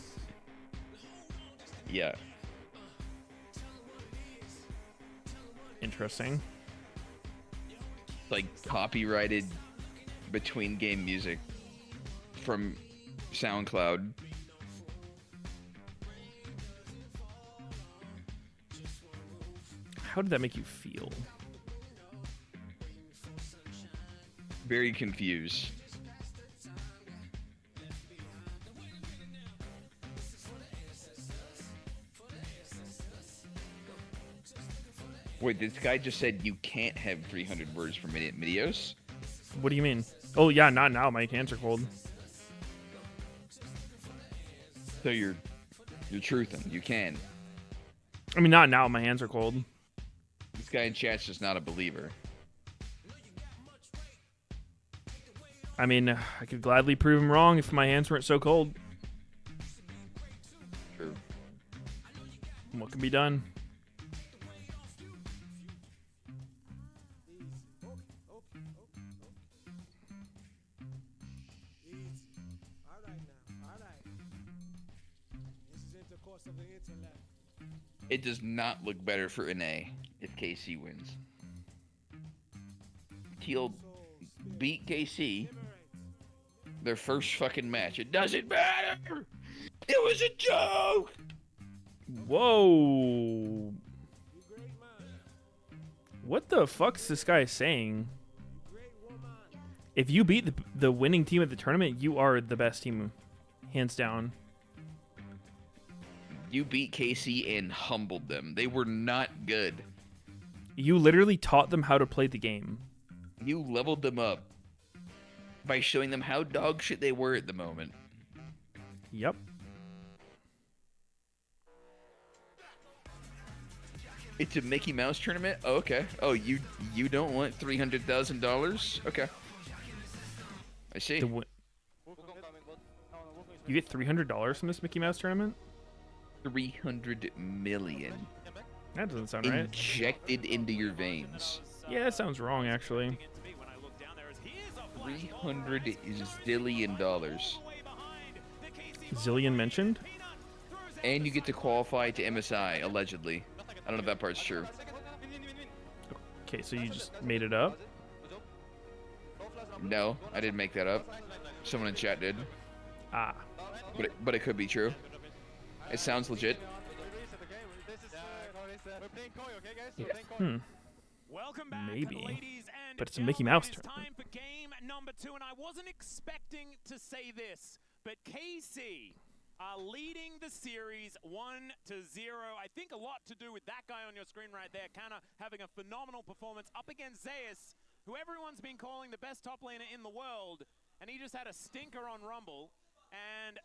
Yeah. Interesting. Like copyrighted between game music from SoundCloud. How did that make you feel? Very confused. Wait, this guy just said you can't have 300 words per minute, Meteos? What do you mean? Oh yeah, not now. My hands are cold. So you're truthing. You can. I mean, not now. My hands are cold. This guy in chat's just not a believer. I mean, I could gladly prove him wrong if my hands weren't so cold. True. What can be done? It does not look better for NA if KC wins. Teal beat KC their first fucking match. It doesn't matter! It was a joke! Whoa. What the fuck's this guy saying? If you beat the winning team at the tournament, you are the best team. Hands down. You beat KC and humbled them. They were not good. You literally taught them how to play the game. You leveled them up by showing them how dog shit they were at the moment. Yep. It's a Mickey Mouse tournament? Oh, okay. Oh, you don't want $300,000? Okay. I see. You get $300 from this Mickey Mouse tournament? 300 million. That doesn't sound right. Injected into your veins. Yeah, that sounds wrong, actually. $300 zillion. Zillion mentioned? And you get to qualify to MSI, allegedly. I don't know if that part's true. Okay, so you just made it up? No, I didn't make that up. Someone in chat did. Ah. But it could be true. It sounds legit. Hmm. Maybe. But it's a Mickey Mouse turn. Time for game number 2, and I wasn't expecting to say this, but KC are leading the series 1-0. I think a lot to do with that guy on your screen right there, kind of having a phenomenal performance up against Zeus, who everyone's been calling the best top laner in the world, and he just had a stinker on Rumble, and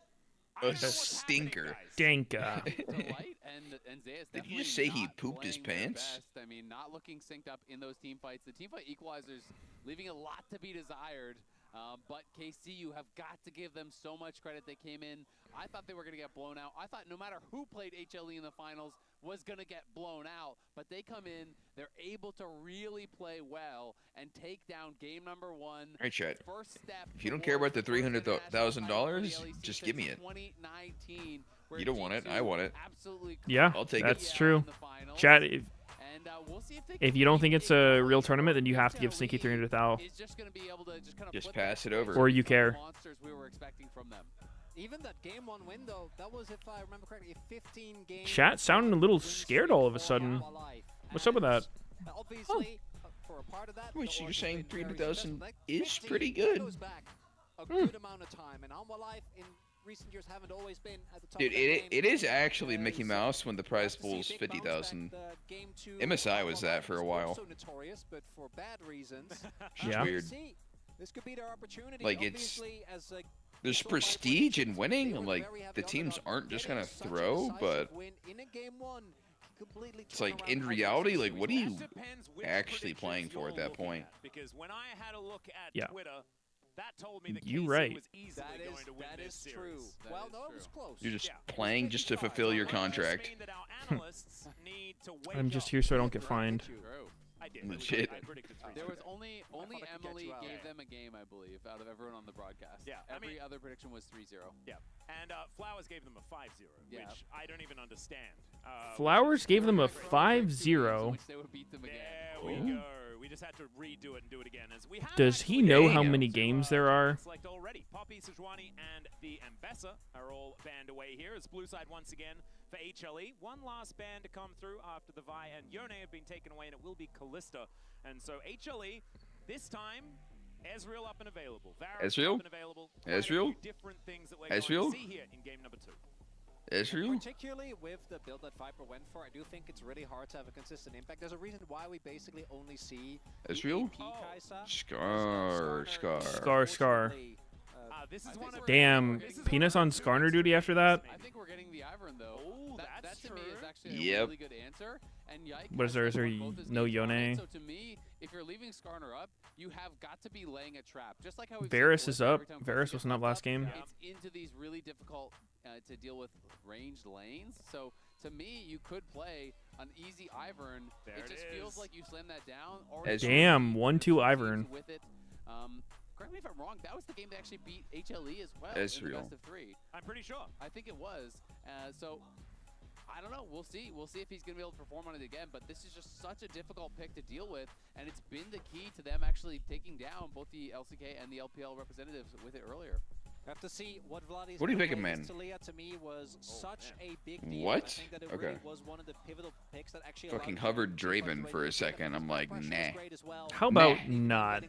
A stinker. Stinker. and Zeus Did you just say he pooped his pants? best. I mean, not looking synced up in those team fights. The team fight equalizers leaving a lot to be desired. But KC, you have got to give them so much credit. They came in. I thought they were going to get blown out. I thought no matter who played HLE in the finals was going to get blown out. But they come in. They're able to really play well and take down game number 1. All right, chat. First step. If you don't care about the $300,000, just give me it. You don't want it. I want it. Yeah, I'll take that's it. true. Chat, if you don't think it's a real tournament, then you have to give Sneaky 300,000. Just pass it over. Or you care. Even that game 1 win, though, that was, if I remember correctly, a 15-game... Chat sounding a little scared all of a sudden. What's up with that? Obviously, for a part of that... Wait, so you're saying 300,000 is pretty good? A good amount of time, and Alma Life in recent years haven't always been at the top. Dude, it is actually Mickey Mouse when the prize pool's 50,000. MSI was that for a while. Notorious, but for bad reasons. Yeah. Weird. This could be their opportunity. Like, it's... There's prestige in winning. Like, the teams aren't just gonna throw, but... It's like, in reality, like, what are you actually playing for at that point? Because when I had a look at Yeah. Twitter, that told me that You KC right. was easily going to win this series. True. Well, no, it was close. You're just playing just to fulfill your contract. I'm just here so I don't get fined. I did. Legit. I predicted 3-0. There was only Emily gave them a game, I believe, out of everyone on the broadcast. Yeah, Every other prediction was 3-0. Yeah, and Flowers gave them a 5-0, Yeah. which I don't even understand. Flowers gave them a 5-0. Which they would beat them again. There we go. We just had to redo it and do it again. As we have Does he know how many games there are? Select already. Poppy, Sejuani, and the Ambessa are all banned away here. As blue side once again for HLE. One last ban to come through after the Vi and Yone have been taken away, and it will be Callista. And so HLE, this time, Ezreal up and available. Varus Ezreal? up and available. Ezreal? Different things that we're Ezreal? going to see here in game number 2. Ezreal? Particularly with the build that Viper went for, I do think it's really hard to have a consistent impact. There's a reason why we basically only see Ezreal? Scar. Scar. This is one of Damn, Penis on Skarner duty after that? I think we're getting the Ivern, though. That to me is actually a Yep. really good answer. And Yike What is there? Is there no Yone? So to me, if you're leaving Skarner up, you have got to be laying a trap. Just like how we've Varus seen is up. every time Varus Clemson wasn't up gets last game. It's into these really difficult to deal with ranged lanes. So to me, you could play an easy Ivern. It just feels like you slam that down. Damn, 1-2 Ivern. With it. Correct me if I'm wrong, that was the game that actually beat HLE as well. Ezreal. In the best of 3. I'm pretty sure. I think it was. So, I don't know. We'll see. We'll see if he's going to be able to perform on it again. But this is just such a difficult pick to deal with. And it's been the key to them actually taking down both the LCK and the LPL representatives with it earlier. Have to see what Vladi's What do you think, man? Talia to me was such a big deal. What? I think that it Okay. really was one of the pivotal picks that actually Fucking allowed hovered Draven for a second. I'm like, nah. How about not?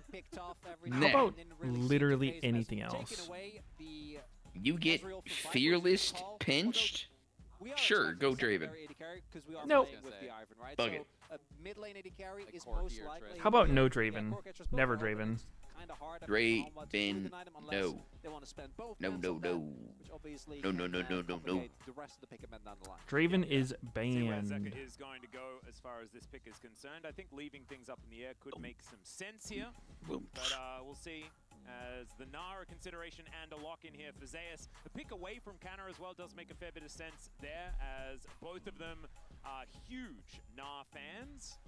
Nah. How about literally anything else? You get fearless pinched? Sure, go Draven. Nope. Bug it. Mid lane AD carry is most likely. How about no Draven? Never Draven. Draven, no. They want to spend both No, lands no, on that, no. which obviously No, can, no, no, no, no, no. complicate the rest of the pick down the line. Draven is See where banned. Zeka is going to go as far as this pick is concerned. I think leaving things up in the air could make some sense here. But we'll see. As the Nara consideration and a lock in here for Zeus. A pick away from Canna as well does make a fair bit of sense there, as both of them are huge Nara fans.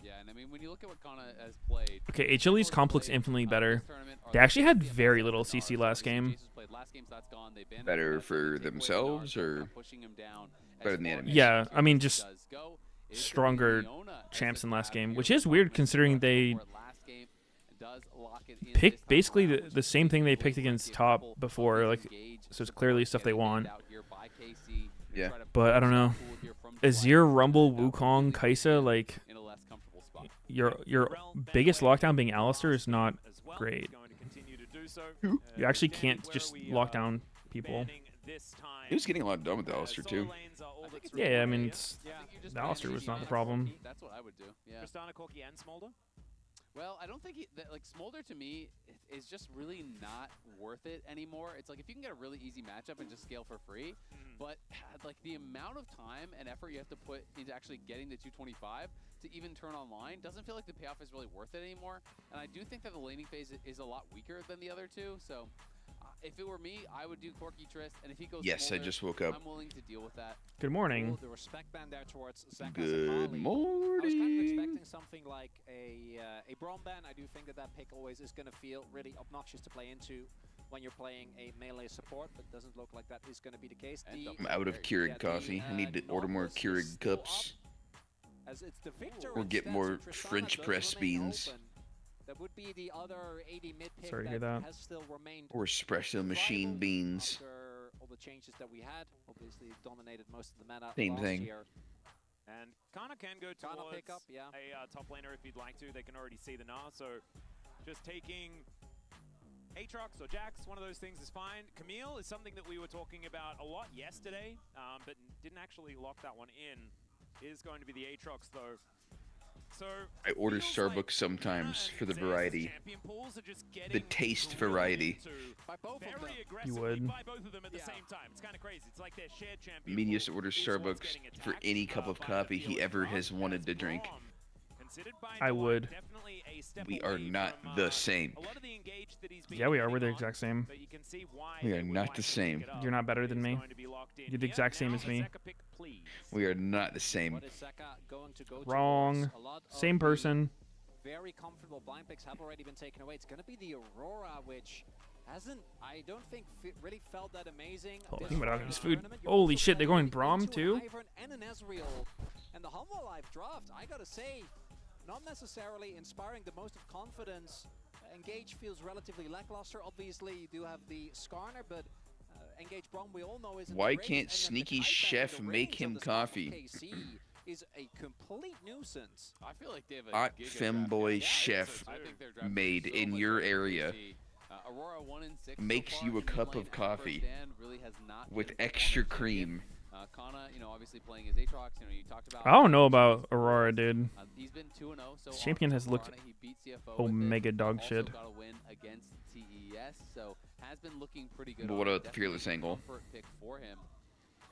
Yeah, and I mean, when you look at what Kana has played... Okay, HLE's comp looks infinitely better. They actually had very little CC last game. Better for themselves or better than the enemies? Yeah, I mean, just stronger champs than last game, which is weird considering they picked basically the same thing they picked against top before, like, so it's clearly stuff they want. Yeah. But I don't know. Azir, Rumble, Wukong, Kaisa, like, your biggest lockdown being Alistar is not great. You actually can't just lock down people. He was getting a lot done with Alistar too. Yeah, I mean, the Alistar was not the problem. That's what I would do. Yeah. Tristana, Corki, and Smolder? Well, I don't think like Smolder to me is just really not worth it anymore. It's like if you can get a really easy matchup and just scale for free, but like the amount of time and effort you have to put into actually getting the 225 to even turn online doesn't feel like the payoff is really worth it anymore. And I do think that the laning phase is a lot weaker than the other two. So if it were me, I would do Corki Trist, and if he goes Yes, Smolder, I just woke up. I'm willing to deal with that. Good morning. The respect band there towards Zeka Good Zakali. morning. I was kind of expecting something like a Braum ban. I do think that pick always is going to feel really obnoxious to play into when you're playing a melee support, but doesn't look like that is going to be the case. I'm out of Keurig coffee. I need to order more Keurig cups. As it's the Victor Or get more French press beans. That would be the other AD mid pick Sorry to hear that. has still remained Or espresso machine beans. after all the changes that we had. Obviously dominated most of the meta Same last thing. year. And Kana can go Kana towards pick up, yeah. a top laner if he'd like to. They can already see the Gnar, so just taking Aatrox or Jax, one of those things is fine. Camille is something that we were talking about a lot yesterday, but didn't actually lock that one in. Is going to be the Aatrox, though. So I order Starbucks sometimes for the variety. The taste variety. You would. By both of them at the same time. It's kind of crazy. It's like their shared champion. Medius orders Starbucks for any cup of coffee he ever has wanted to drink. I would. We are not the same. Yeah, we are. We're the exact same. We are not the same. You're not better than me. You're the exact same as me. We are not the same. Wrong. Same person. Very comfortable blind picks have already been taken away. It's going to be the Aurora, which hasn't, I don't think, really felt that amazing. Oh, think about his food. Holy shit, they're going Braum too? And an Ezreal. And the Humble Life draft, I gotta say, not necessarily inspiring the most of confidence. Engage feels relatively lackluster. Obviously, you do have the Skarner, but Engage Braum, we all know, isn't Why great. can't And then the Sneaky Titan, Chef the make range him of the start of coffee? KC is a complete nuisance. I feel like they have a Hot giga femboy draft. chef I think they're drafting made so in much your better area KC. Aurora 1 and 6 makes so far you a in cup mid of lane at coffee first stand, really has not with been extra performance cream. Kana, you know, obviously playing his Aatrox, you know, you talked about. I don't know about Aurora, dude. He's been 2-0 so This champion has looked He beat CFO with omega it. dog Also shit. got a win against TES, so has been looking pretty good. But what about the Definitely fearless a angle? comfort pick for him.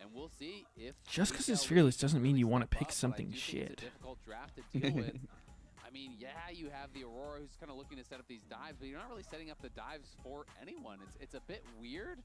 And we'll see if Just because it's HLE fearless doesn't can mean really you want to step pick up, but I something do think shit. It's a difficult draft to deal with. I mean, yeah, you have the Aurora who's kind of looking to set up these dives, but you're not really setting up the dives for anyone. It's a bit weird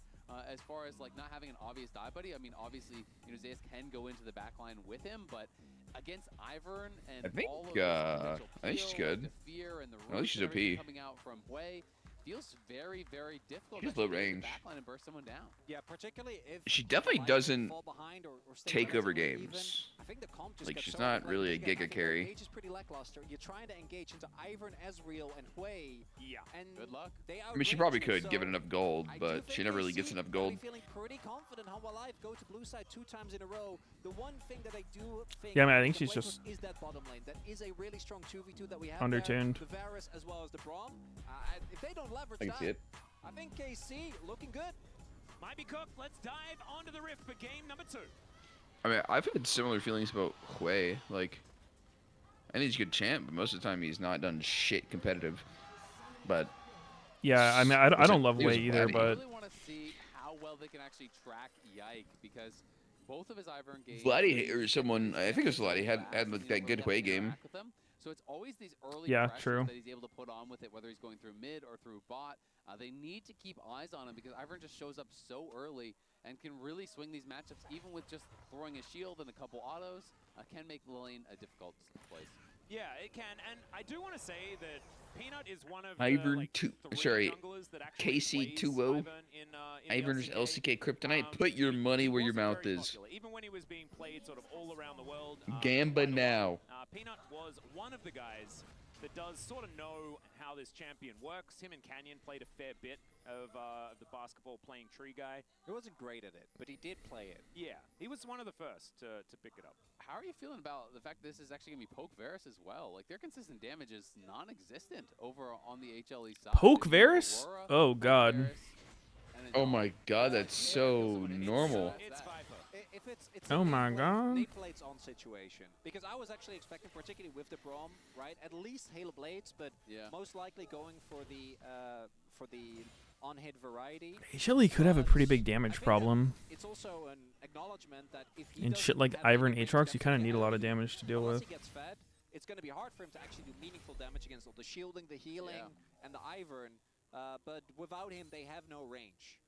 as far as like not having an obvious dive buddy. I mean, obviously, you know, Zeus can go into the backline with him, but against Ivern and I think, all of the potential I think she's kill, good. the fear and the At least she's roots and everything OP. coming out from Hwei, feels very, very difficult. She's to low actually get to range. the backline and burst someone down. Yeah, particularly if She definitely Lions doesn't fall behind or stay take over relatively even. games. I think the comp just Like, gets she's so not inflated. really a Again, I giga think carry. Engage is pretty lackluster. You're trying to engage into Ivern, Ezreal, and Hwei. Yeah. And good luck. They I mean, she outrange probably you, could, so given enough gold, I do but think she never really KC gets enough probably gold. feeling pretty confident. Humble Life go to blue side 2 times in a row. The one thing that I do think Yeah, I mean, I we think can she's play just with is that bottom lane. That is a really strong 2v2 that we have undertuned. there. The Varus as well as the Braum. If they don't leverage I can that, see it. I think KC looking good. Might be cooked. Let's dive onto the rift for game number 2. I mean, I've had similar feelings about Hwei. Like, I think he's a good champ, but most of the time he's not done shit competitive. But Yeah, I mean, I don't love he was Wei either, Vladdy. I but really want to see how well they can actually track Yike because both of his Ivern games. Vladdy or someone, I think it was Vladdy, had like that good Hwei game. With them. So it's always these early Yeah, pressures true. that he's able to put on with it, whether he's going through mid or through bot. They need to keep eyes on him because Ivern just shows up so early and can really swing these matchups, even with just throwing a shield and a couple autos, can make the lane a difficult place. Yeah, it can, and I do want to say that Peanut is one of Ivern the, like, 2, three sorry, junglers that actually KC plays 2-0. in Ivern's the LCK Kryptonite. Put your he money where your wasn't mouth very is. popular. Even when he was being played sort of all around the world. Gamba now. Peanut was one of the guys that does sort of know how this champion works. Him and Canyon played a fair bit of the basketball playing tree guy. He wasn't great at it, but he did play it. Yeah, he was one of the first to pick it up. How are you feeling about the fact that this is actually going to be Poke Varus as well? Like, their consistent damage is non-existent over on the HLE side. Poke Varus? Oh, God. Oh, my God. That's so normal. If it's oh my God. Nate Blade's on situation. Because I was actually expecting, particularly with the Braum, right, at least Halo Blades, but most likely going for the on-hit variety. HLE could have a pretty big damage problem. It's also an acknowledgement that if he And shit like Ivern Aatrox, you kind of need a lot of damage to deal with. he gets fed, it's going to be hard for him to actually do meaningful damage against all the shielding, the healing, and the Ivern. But without him, they have no range.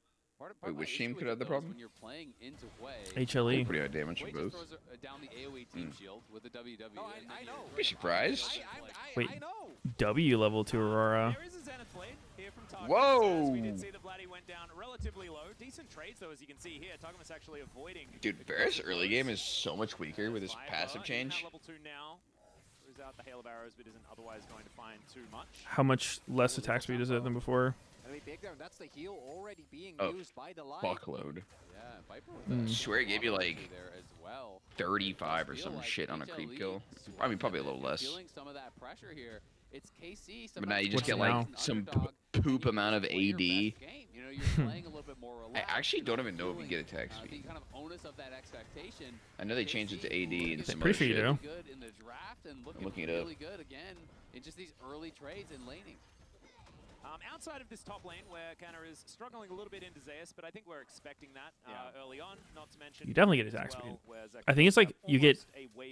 Wait, which team could have the problem? When you're playing into Way, HLE. Pretty high damage from both. Throws down the AoE team shield with the WW. No, I know. Be surprised. Wait, W level 2 Aurora. There is a Zenith Blade here from Targus. Whoa! We did see the Bloody went down relatively low. Decent trades, though, as you can see here. Targus actually avoiding. Dude, Varus early game is so much weaker with his passive change. Level 2 now. Throws out the Hail of Arrows, but isn't otherwise going to find too much. How much less attack speed is it than before? Big there, and that's the heal already being used by the line. Fuckload. Yeah, Viper I swear it gave you like there as well. 35 or some shit on a creep kill. I mean, probably a little less. Feeling some of that pressure here. It's KC. But now you just get like some poop amount of AD. You know, you're playing a little bit more relaxed. I actually don't even know if you get attack speed. The kind of onus of that expectation. I know they changed it to AD and some pretty other sure you shit. do. Good in the draft and looking it really up. good again in just these early trades and laning. Outside of this top lane, where Canna is struggling a little bit into Zeus, but I think we're expecting that early on, not to mention... You definitely get attack speed. I think it's like you get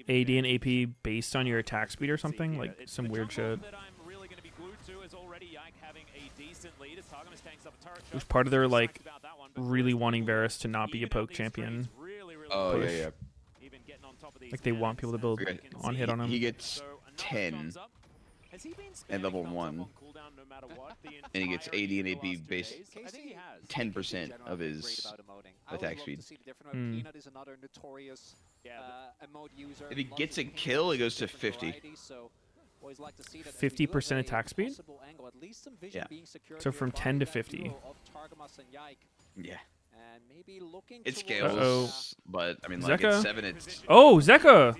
AD and AP based on your attack speed or something, like some weird shit. That I'm really going to be glued to is already Yike having a decent lead as Targamas tanks up a turret. It was part of their, like, really wanting Varus to not be a poke champion. Oh, push. yeah. Like, they want people to build on hit on him. He gets 10 at level 1. And he gets AD and AP base 10% of his attack speed. If he gets a kill, it goes to 50. 50% attack speed? Yeah. So from 10 to 50. Yeah. It scales, but I mean, like Zeka? it's 7. It's oh, Zeka!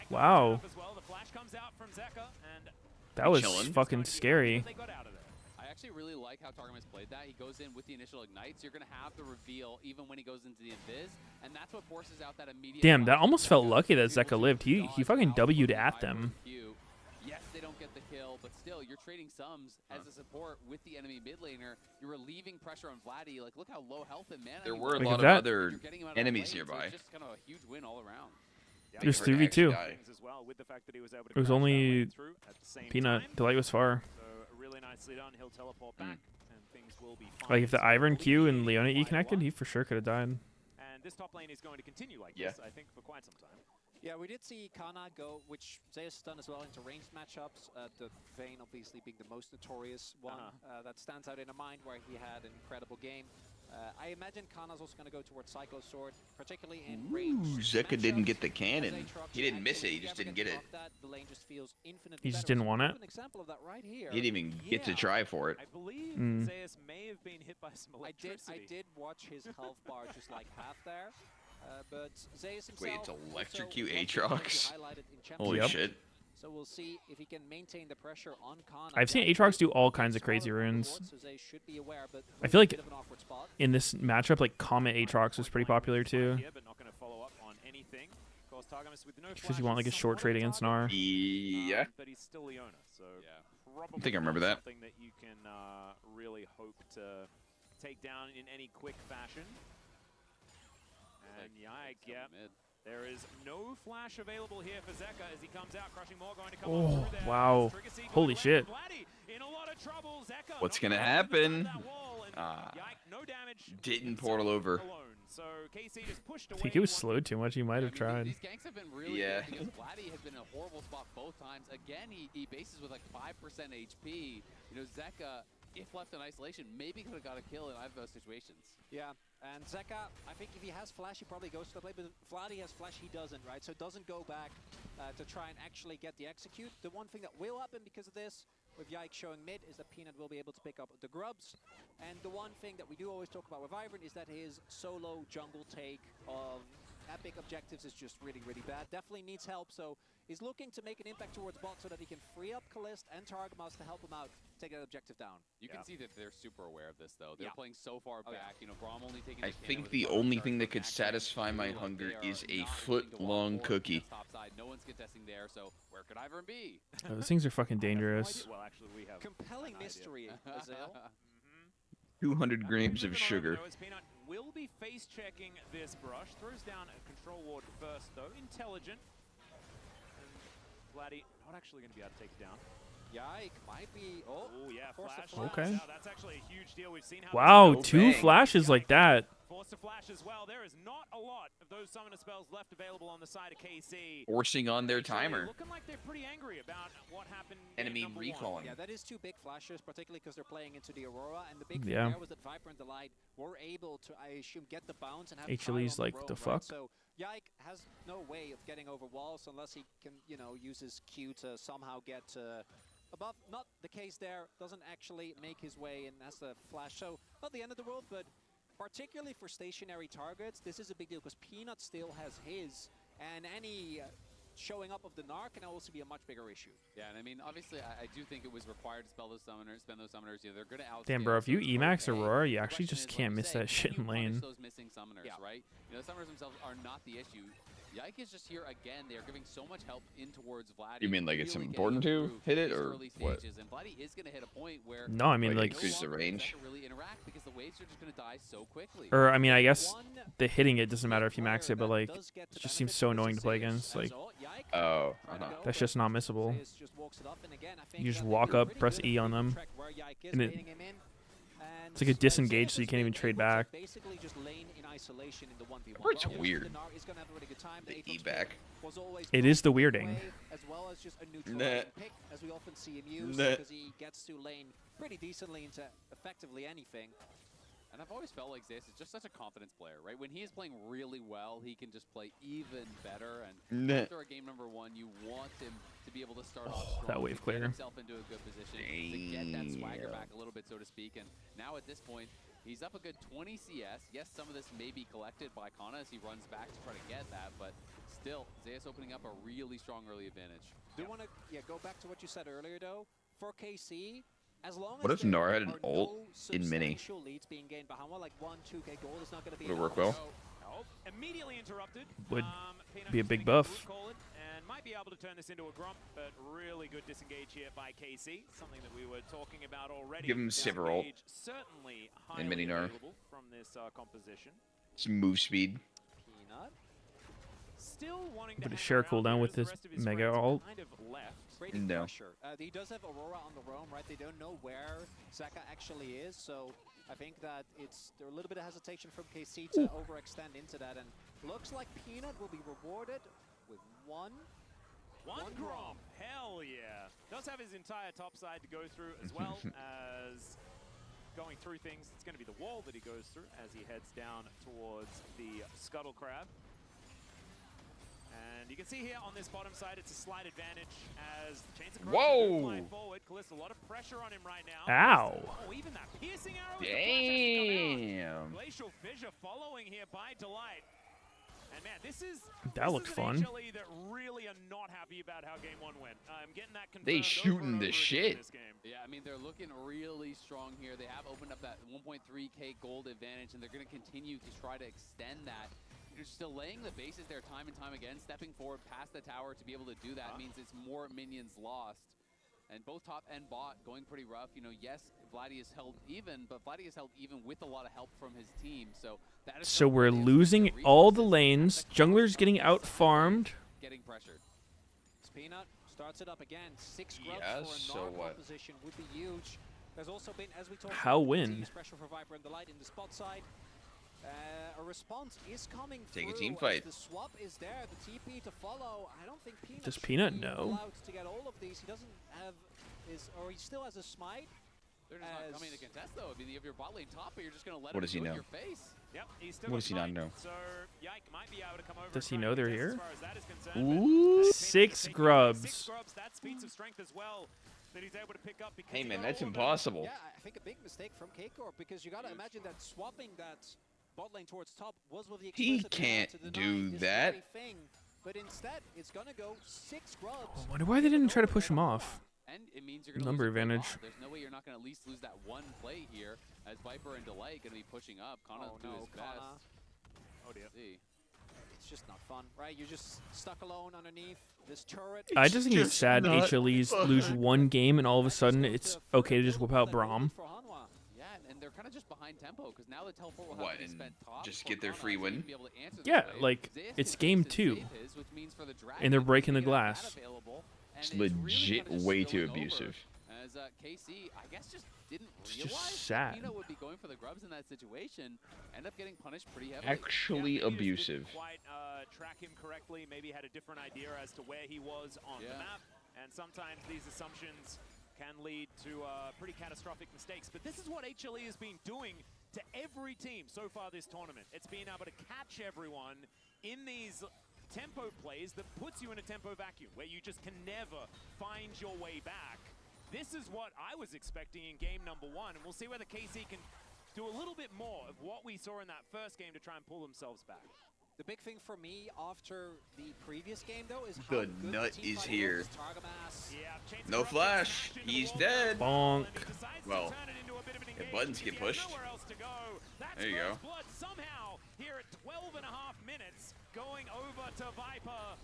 Wow. That was fucking scary. I actually really like how Targamas played that. He goes in with the initial ignites. You're going to have the reveal even when he goes into the invis, and that's what forces out that immediate... Damn, that almost felt lucky that Zeka lived. He fucking W'd at them. Yes, they don't get the kill, but still, you're trading sums as a support with the enemy mid laner. You're relieving pressure on Vladdy. Like, look how low health and mana. There were a lot of other enemies nearby. It's just kind of a huge win all around. It was 3v2. It was only Peanut. Delight was far. Like, if the Ivern Q and Leona E connected, he for sure could have died. And this top lane is going to continue like this, I think, for quite some time. Yeah, we did see Kana go, which Zeus has done as well, into ranged matchups. The Vayne obviously being the most notorious one that stands out in a mind where he had an incredible game. I imagine Kana's also going to go towards Cyclo Sword, particularly in range. Zeka didn't get the cannon. He didn't miss it. He just didn't get it. He just didn't want it. He didn't even get to try for it. I believe Zeus may have been hit by some electricity. I did watch his health bar just like half there. But Zeus himself... Wait, it's electrocute Aatrox? Holy shit. So we'll see if he can maintain the pressure on Kana. I've seen Aatrox do all kinds of crazy runes. I feel like in this matchup, like Comet Aatrox was pretty popular too. Because you want like a short trade against Gnar. Yeah. But he's still Leona, so I think I remember that. Something that you can really hope to take down in any quick fashion. And Yike, there is no flash available here for Zeka as he comes out, crushing more, going to come oh, wow. Holy shit. In a lot of trouble. Zeka what's going to happen? Didn't portal over. I think he was slowed too much. He might have tried. These ganks have been really Yeah. good because Vladdy has been in a horrible spot both times. Again, he bases with like 5% HP. You know, Zeka, if left in isolation, maybe could have got a kill in either of those situations. Yeah, and Zeka, I think if he has flash, he probably goes to the play, but Vladdy has flash, he doesn't, right? So doesn't go back to try and actually get the execute. The one thing that will happen because of this, with Yike showing mid, is that Peanut will be able to pick up the grubs. And the one thing that we do always talk about with Ivern is that his solo jungle take of epic objectives is just really, really bad. Definitely needs help, so he's looking to make an impact towards bot so that he can free up Kalist and Targamas to help him out, take that objective down. You can see that they're super aware of this, though. They're playing so far back. You know, Braum only taking I think the only thing that could satisfy my hunger is a foot-long cookie. Top side. No one's contesting there, so where could Ivern be? Oh, those things are fucking dangerous. Well, actually, we have compelling mystery, Azale. 200 grams of sugar. Peanut will be face checking this brush. Throws down a control ward first, though. Intelligent. And Vladdy not actually going to be able to take it down. Yike might be. Oh, yeah, flash. Okay. Now, that's actually a huge deal. We've seen how Wow, 2 flashes like that. Forced to flash as well. There is not a lot of those summoner spells left available on the side of KC. Forcing on their timer. Looking like they're pretty angry about what happened. Enemy recalling. Yeah, that is 2 big flashes, particularly because they're playing into the Aurora. And the big thing Yeah. there was that Viper and Delight were able to, I assume, get the bounce and have HLE's like, the fuck? So Yike has no way of getting over walls unless he can, you know, use his Q to somehow get above. Not the case there. Doesn't actually make his way and has the flash. So not the end of the world, but particularly for stationary targets, this is a big deal because Peanut still has his, and any showing up of the Gnar can also be a much bigger issue. Yeah, and I mean, obviously, I do think it was required to spend those summoners. You know, they're going to out. Damn, bro, if you Emax Aurora, you actually just can't miss that shit in lane. Those missing summoners, right? You know, the summoners themselves are not the issue. Yike is just here again. They are giving so much help in towards Vladdy. You mean like it's important to hit it, or what? And Vladdy is going to hit a point where No, I mean like increase the range. Really interact because the waves are just going to die so quickly. Or I mean, I guess the hitting it doesn't matter if you max it, but like it just seems so annoying to play against. Like, that's just not missable. You just walk up, press E on them, and it's like a disengage, so you can't even trade back. Basically, just lane in isolation in the 1v1. It's weird. The E back. It is the weirding. As well as just a neutral pick, as we often see him use, because he gets to lane pretty decently into effectively anything. And I've always felt like Zeus is just such a confidence player, right? When he is playing really well, he can just play even better. And after a game number 1, you want him to be able to start off strong, that wave clear. Get himself into a good position, to get that swagger back a little bit, so to speak. And now at this point, he's up a good 20 CS. Yes, some of this may be collected by Kana as he runs back to try to get that, but still, Zeus opening up a really strong early advantage. Do want to go back to what you said earlier, though. For KC, as long what as if Gnar had an ult in mini? Leads being gained behind one, like 1-2k gold is not going to be. Would it work well? Immediately interrupted. Would be a big buff. And might be able to turn this into a grump, but really good disengage here by KC. Something that we were talking about already. Give him Sivir ult. Certainly and mini Gnar. From this composition. Some move speed. Peanut. Still wanting But a share cooldown with this mega ult. No. He does have Aurora on the roam, right? They don't know where Zeka actually is, so I think that there's a little bit of hesitation from KC to overextend into that, and looks like Peanut will be rewarded with one Grom. Hell yeah. Does have his entire top side to go through as well as going through things. It's going to be the wall that he goes through as he heads down towards the Scuttle Crab. And you can see here on this bottom side, it's a slight advantage as the Chains of Corruption fly forward. Kalista, a lot of pressure on him right now. Ow. Oh, even that piercing arrow. Damn. Glacial Fissure following here by Delight. And man, this is fun. HLE that really are not happy about how game 1 went. I'm getting that confirmed. They shooting the shit. Yeah, I mean, they're looking really strong here. They have opened up that 1.3k gold advantage, and they're going to continue to try to extend that. You're still laying the bases there time and time again, stepping forward past the tower to be able to do that means it's more minions lost. And both top and bot going pretty rough. You know, yes, Vladdy is held even, but Vladdy is held even with a lot of help from his team. So that is so we're losing all the lanes. Jungler's getting out farmed. Getting pressured. Peanut starts it up again. 6 grubs for a normal position would be huge. There's also been, as we talked How about, win? continuous pressure for Viper and the Light in the spot side. A response is coming Take a through team as fight. the swap is there, the TP to follow. I don't think Peanut Does should Peanut be know? allowed to get all of these. He doesn't have his, or he still has a smite. They're just not coming to contest though. I mean, you have your bot lane top, but you're just gonna let What him does he go in know? your face. Yep, he's still What does he not know? So Yike might be able to come over. Does he know they're here? As far as that is concerned, Ooh, 6 grubs. 6 grubs. That's feats of strength as well that he's able to pick up. Because Hey man, he that's got all of impossible. Yeah, I think a big mistake from K-Corp because you gotta imagine that swapping that bot lane towards top was with the He explicit plan can't to deny do this that. very thing, but instead it's gonna go 6 grubs. I wonder why they didn't try to push him off. And it means you're gonna Number lose a play advantage. off. There's no way you're not gonna at least lose that one play here, as Viper and Delight gonna be pushing up. Kana do his best. Oh dear. See. It's just not fun, right? You're just stuck alone underneath this turret. I just think it's sad HLEs lose one game and all of a sudden it's okay to just whip out Braum. Yeah, and they're kind of just behind tempo because now the teleport will have What, to be and spent top. just for get their Kana free to win? be able to answer this Yeah, wave. like Zeus it's can game fix 2, his save his, which means for the and they're Dragon, breaking the they get that glass. available, and It's really legit kinda just way too spilling over, abusive. As KC, I guess, just didn't It's realize just sad. Peanut would be going for the grubs in that situation, end up getting punished pretty heavily. Actually abusive. Didn't quite track him correctly. Maybe had a different idea as to where he was on the map. And sometimes these assumptions can lead to pretty catastrophic mistakes. But this is what HLE has been doing to every team so far this tournament. It's being able to catch everyone in these tempo plays that puts you in a tempo vacuum where you just can never find your way back. This is what I was expecting in game number 1, and we'll see whether KC can do a little bit more of what we saw in that first game to try and pull themselves back. The big thing for me after the previous game, though, is how The good nut the team is fight here. was. Targamas. No flash. He's dead. Bonk. Well, if buttons get pushed. There you go. Blood somehow here at 12.5 minutes going over to Viper.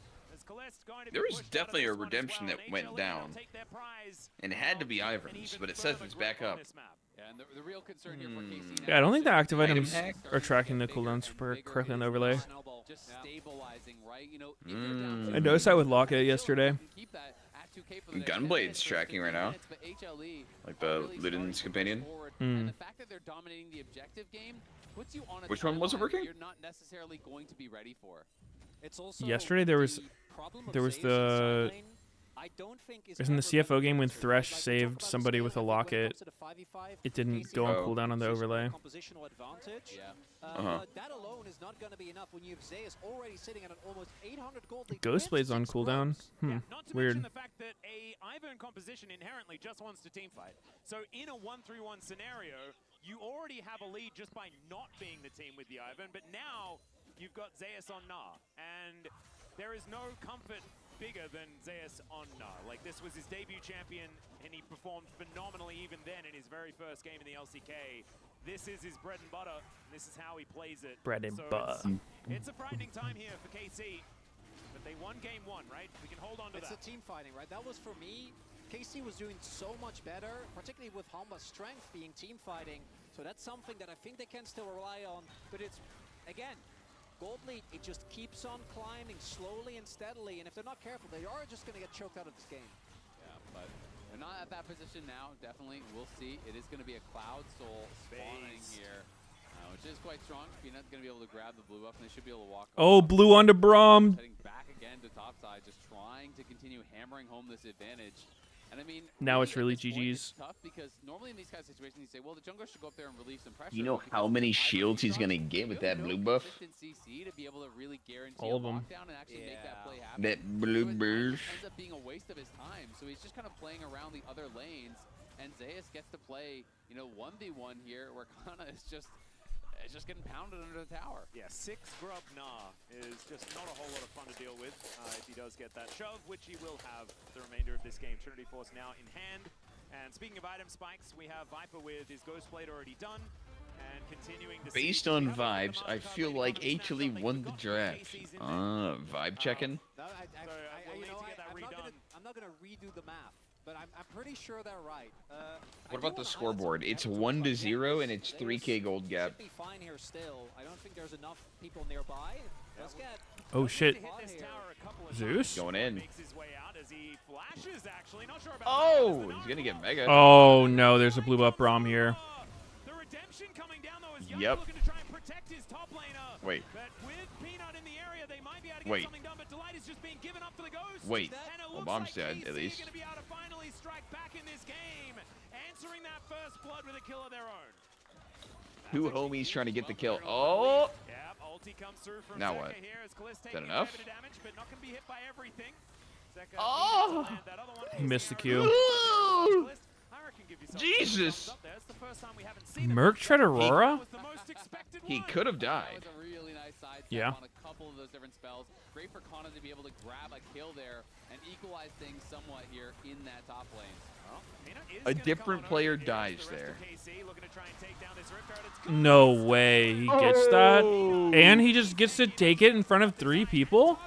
There was definitely a redemption that went down. And it had to be Ivern's, but it says it's back up. Yeah, and the real concern here for KC Yeah, I don't think the active Item items hack? are tracking the cooldowns correctly on the overlay. just stabilizing, right? You know, if they're down I noticed that with Locket yesterday. keep that at 2K for the next 10 Gunblade's minutes, tracking right 15 now. minutes, but HLE Like the are really Luden's starting to push companion. forward. Mm. And the fact that they're dominating the objective game puts you on a Which one wasn't timeline working? You're not necessarily going to be ready for. It's also Yesterday there was the in the CFO game when Thresh saved somebody with a locket. It didn't go on cooldown on the overlay. Compositional advantage. Uh-huh. That alone is not going to be enough when you have Zeus already sitting at an almost 800 gold lead. Ghostblade's on cooldown. Not to Weird. mention the fact that a Ivern composition inherently just wants to team fight. So in a 1-3-1 scenario, you already have a lead just by not being the team with the Ivern, but now you've got Zeus on Gnar, and there is no comfort bigger than Zeus on Gnar. Like, this was his debut champion, and he performed phenomenally even then in his very first game in the LCK. This is his bread and butter. This is how he plays it. Bread and So butter. It's a frightening time here for KC, but they won game 1, right? We can hold on to It's that. the team fighting, right? That was, for me, KC was doing so much better, particularly with Hanwha's strength being team fighting. So that's something that I think they can still rely on. But it's, again, gold lead, it just keeps on climbing slowly and steadily. And if they're not careful, they are just going to get choked out of this game. Yeah, but they're not at that position now, definitely. We'll see. It is going to be a Cloud Soul spawning here, which is quite strong. Peanut's going to be able to grab the blue buff, and they should be able to walk. Oh, blue onto Braum. Heading back again to top side, just trying to continue hammering home this advantage. And I mean, Now it's really at this point, GG's. it's tough because normally in these kind of situations, you say, well, the jungler should go up there and relieve some pressure. You know because how many Ivern shields he's strong. gonna get with You have that no blue buff? consistent CC to be able to really guarantee All of a 'em. lockdown and actually make that play happen. That blue So it buff. ends up being a waste of his time. So he's just kind of playing around the other lanes, and Zeus gets to play, you know, 1v1 here, where Kana is just getting pounded under the tower. Yeah, 6 grub Gnar is just not a whole lot of fun to deal with if he does get that shove, which he will have the remainder of this game. Trinity Force now in hand. And speaking of item spikes, we have Viper with his Ghostblade already done. And continuing to Based on vibes, I feel like HLE won the draft. Vibe checking? I'm not going to redo the math, but I'm pretty sure they're right. What about the scoreboard? It's 1-0 and it's 3K gold gap. Should be fine here still. I don't think there's enough people nearby. Let's get... Oh shit. Zeus? Going in. KC flashes actually. Not sure about Oh, he's gonna get mega. Oh no, there's a blue buff Braum here. the redemption coming down though is Yike Yep. looking to try and protect his top laner. Wait. But with Peanut in the area, they might be able to get Wait. something done, but Delight is just being given up for the ghost. Wait. And it Well, looks Bomb's like dead, KC at least. are going to be able to finally strike back in this game, answering that first blood with a kill of their own. Two homies trying to get the kill. Oh! Yep, ulti comes through from Now Zeka what? here as Kalist Is that taking enough? a fair bit of damage, but not going to be hit by everything. Zeka Oh! needs to land that other one. He missed the Q. Kalist, I reckon give yourself Jesus! up there. It's the first time we haven't seen it. Merc tried Aurora? Was the most expected He one. could have died. That was a really nice side step Yeah. on a couple of those different spells. Great for Kana to be able to grab a kill there and equalize things somewhat here in that top lane. A different player dies there. No way he gets that. And he just gets to take it in front of 3 people?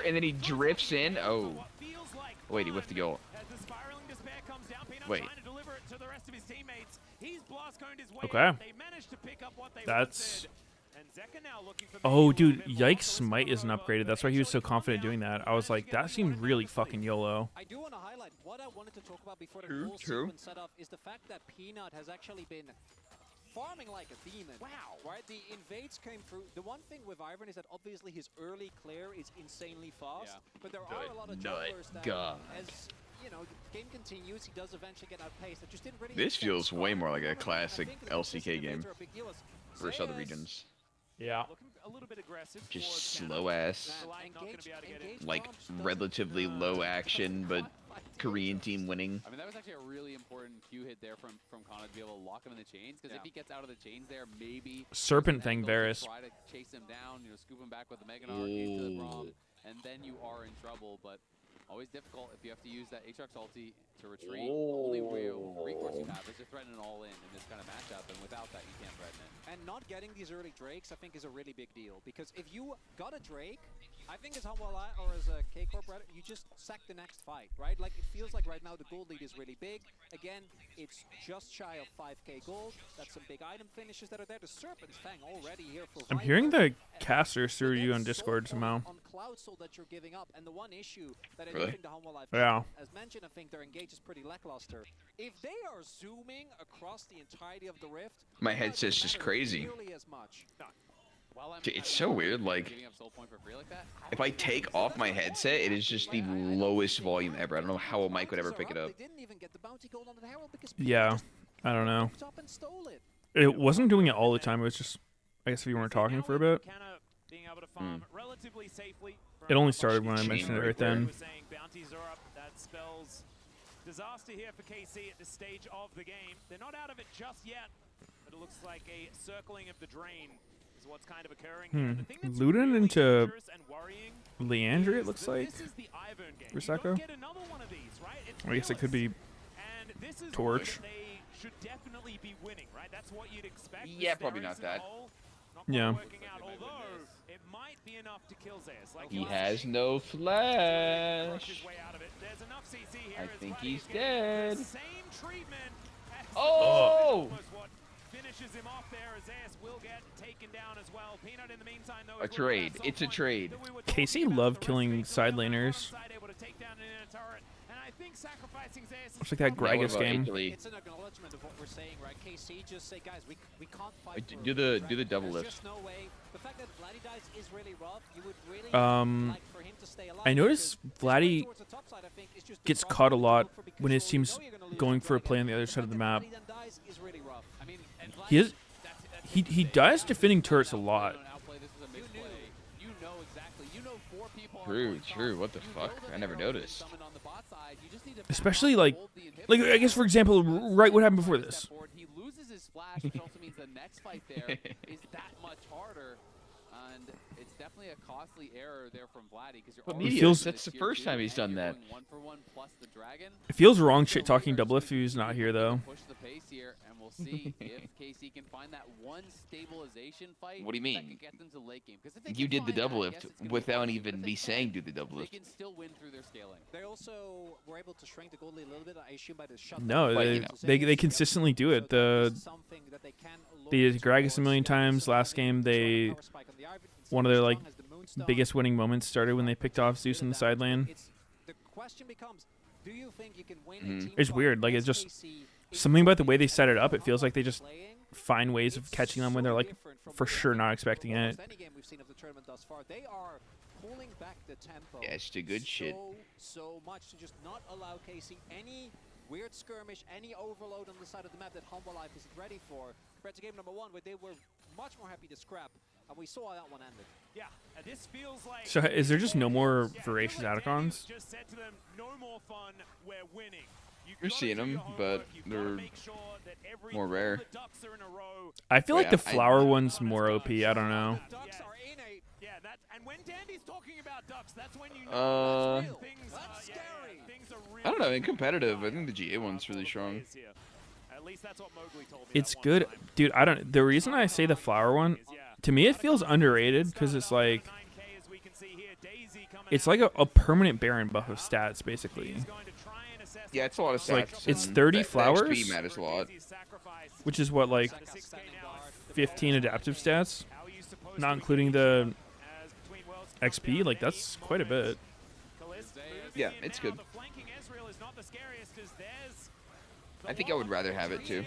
And then he drifts in. Oh. Wait, he whiffed the goal. Wait. Okay. That's... Oh, dude, Yike's Smite isn't upgraded. That's why he was so confident doing that. I was like, that seemed really fucking YOLO. I do want to highlight what I wanted to talk about before the True, whole true. sequence set up is the fact that Peanut has actually been farming like a demon. Wow. Right? The invades came through. The one thing with Ivan is that obviously his early clear is insanely fast, but there are a lot of junglers that as you know, the game continues, he does eventually get outpaced. It just didn't really This feels way more like a classic LCK game versus other regions. Yeah. A little bit aggressive. Just slow ass, like relatively low action, but Korean team winning. I mean, that was actually a really important Q hit there from Kana to be able to lock him in the chains, because if he gets out of the chains there, maybe Serpent Fang Varus. try to chase him down, you know, scoop him back with the Meganarch into the Braum, and then you are in trouble. But always difficult if you have to use that Aatrox ulti to retreat. Only real recourse you have is to threaten an all-in this kind of matchup, and without that, you can't threaten it. And not getting these early Drakes, I think, is a really big deal. Because if you got a Drake, I think as Humwala or as a K-Corp, you just sack the next fight, right? Like, it feels like right now the gold lead is really big. Again, it's just shy of 5k gold. That's some big item finishes that are there. The Serpent's Fang already here for I'm Viper. hearing the casters through you on Discord somehow. On Cloud Soul that you're giving up. And the one issue that I Really? do think the Humwala Yeah. as mentioned, I think their engage is pretty lackluster. If they are zooming across the entirety of the Rift, My headset's just crazy. nearly as much. Dude, it's so weird. Like, if I take off my headset, it is just the lowest volume ever. I don't know how a mic would ever pick it up. Yeah. I don't know. It wasn't doing it all the time. It was just, I guess if you weren't talking for a bit. Being able to farm relatively safely. It only started when I mentioned it right then. Saying bounties are up. That spells disaster here for KC at this stage of the game. They're not out of it just yet, but it looks like a circling of the drain is what's kind of occurring here. The thing that's Luden really into dangerous and worrying Leandry, it looks is that like. this is the Ivern game. For You don't Sacco. get another one of these, right? It's I guess it could be and this is Torch. one that they should definitely be winning, right? That's what you'd expect. Yeah, The probably Steros not in the that. hole, not Yeah. quite working out, although it might be enough to kill Zeus. Like He has no flash. his way out of it. There's enough CC here I as think Vladimir he's getting dead. the same treatment as Oh! almost what finishes him off there as Zeus will get taken down as well. Peanut in the meantime though A trade. It's a trade. Casey loved killing side laners. able to take down an inner turret, and I think sacrificing Zeus It's like that Gragas game. It's an acknowledgement of what we're saying, right? KC just say, guys, we can't fight. for Do the double There's lift. just no way. The fact that Vladdy dies is really rough. You would really like for him to stay alive. I noticed Vladdy towards the top side, I think, is just gets caught a lot when his team's going for a play on the other side of the map. then dies is really rough. I mean, and He is, he dies defending turrets a lot. True. What the fuck? I never noticed. Especially like I guess for example, right what happened before this. He loses his flash, which also means the next fight there is that much harder. And it's definitely a costly error there from Vladdy because But He feels- that's the first time he's done that. 1-for-1 plus the dragon. It feels wrong shit talking double if he's not here though. Push the pace here, and we'll see if KC can find that one stabilization fight. What do you That mean? can get them to late game. Because if they You can did the find that, double yes, lift it's gonna be without fun, but even if me they saying can't, do the double they lift. can still win through their scaling. They also were able to shrink the goal lead a little bit, I assume, by the shot. No, they consistently do it. The they did Gragas a million times. Last game they one of their like biggest winning moments started when they picked off Zeus in the side lane. question becomes, do you think you can win a team It's fight weird. Like, it's against just KC something about the way they set it up. It feels like they just find ways of catching them when they're like for sure not expecting it. any game we've seen of the tournament thus far? They are pulling back the tempo. Yeah, it's the good shit. So much to just not allow KC any weird skirmish, any overload on the side of the map that Humble Life isn't ready for, compared to game number 1, where they were much more happy to scrap, and we saw how that one ended. Yeah, this feels like. So is there just no more voracious Atacons? Just said to them, no more fun. We're winning. You're seeing them, but they're more rare. I feel like the flower one's more OP. I don't know. Yeah, and when Dandy's talking about ducks, that's when you know things are really. Uh, I don't know. In competitive, I think the GA one's really strong. At least that's what Mowgli told me. It's good, dude. I don't. The reason I say the flower one, to me, it feels underrated because it's like a permanent Baron buff of stats, basically. Yeah, it's a lot of stats. Like it's 30 that flowers, XP matters a lot. which is what, like 15 adaptive stats, not including the XP. Like that's quite a bit. Yeah, it's good. I think I would rather have it too.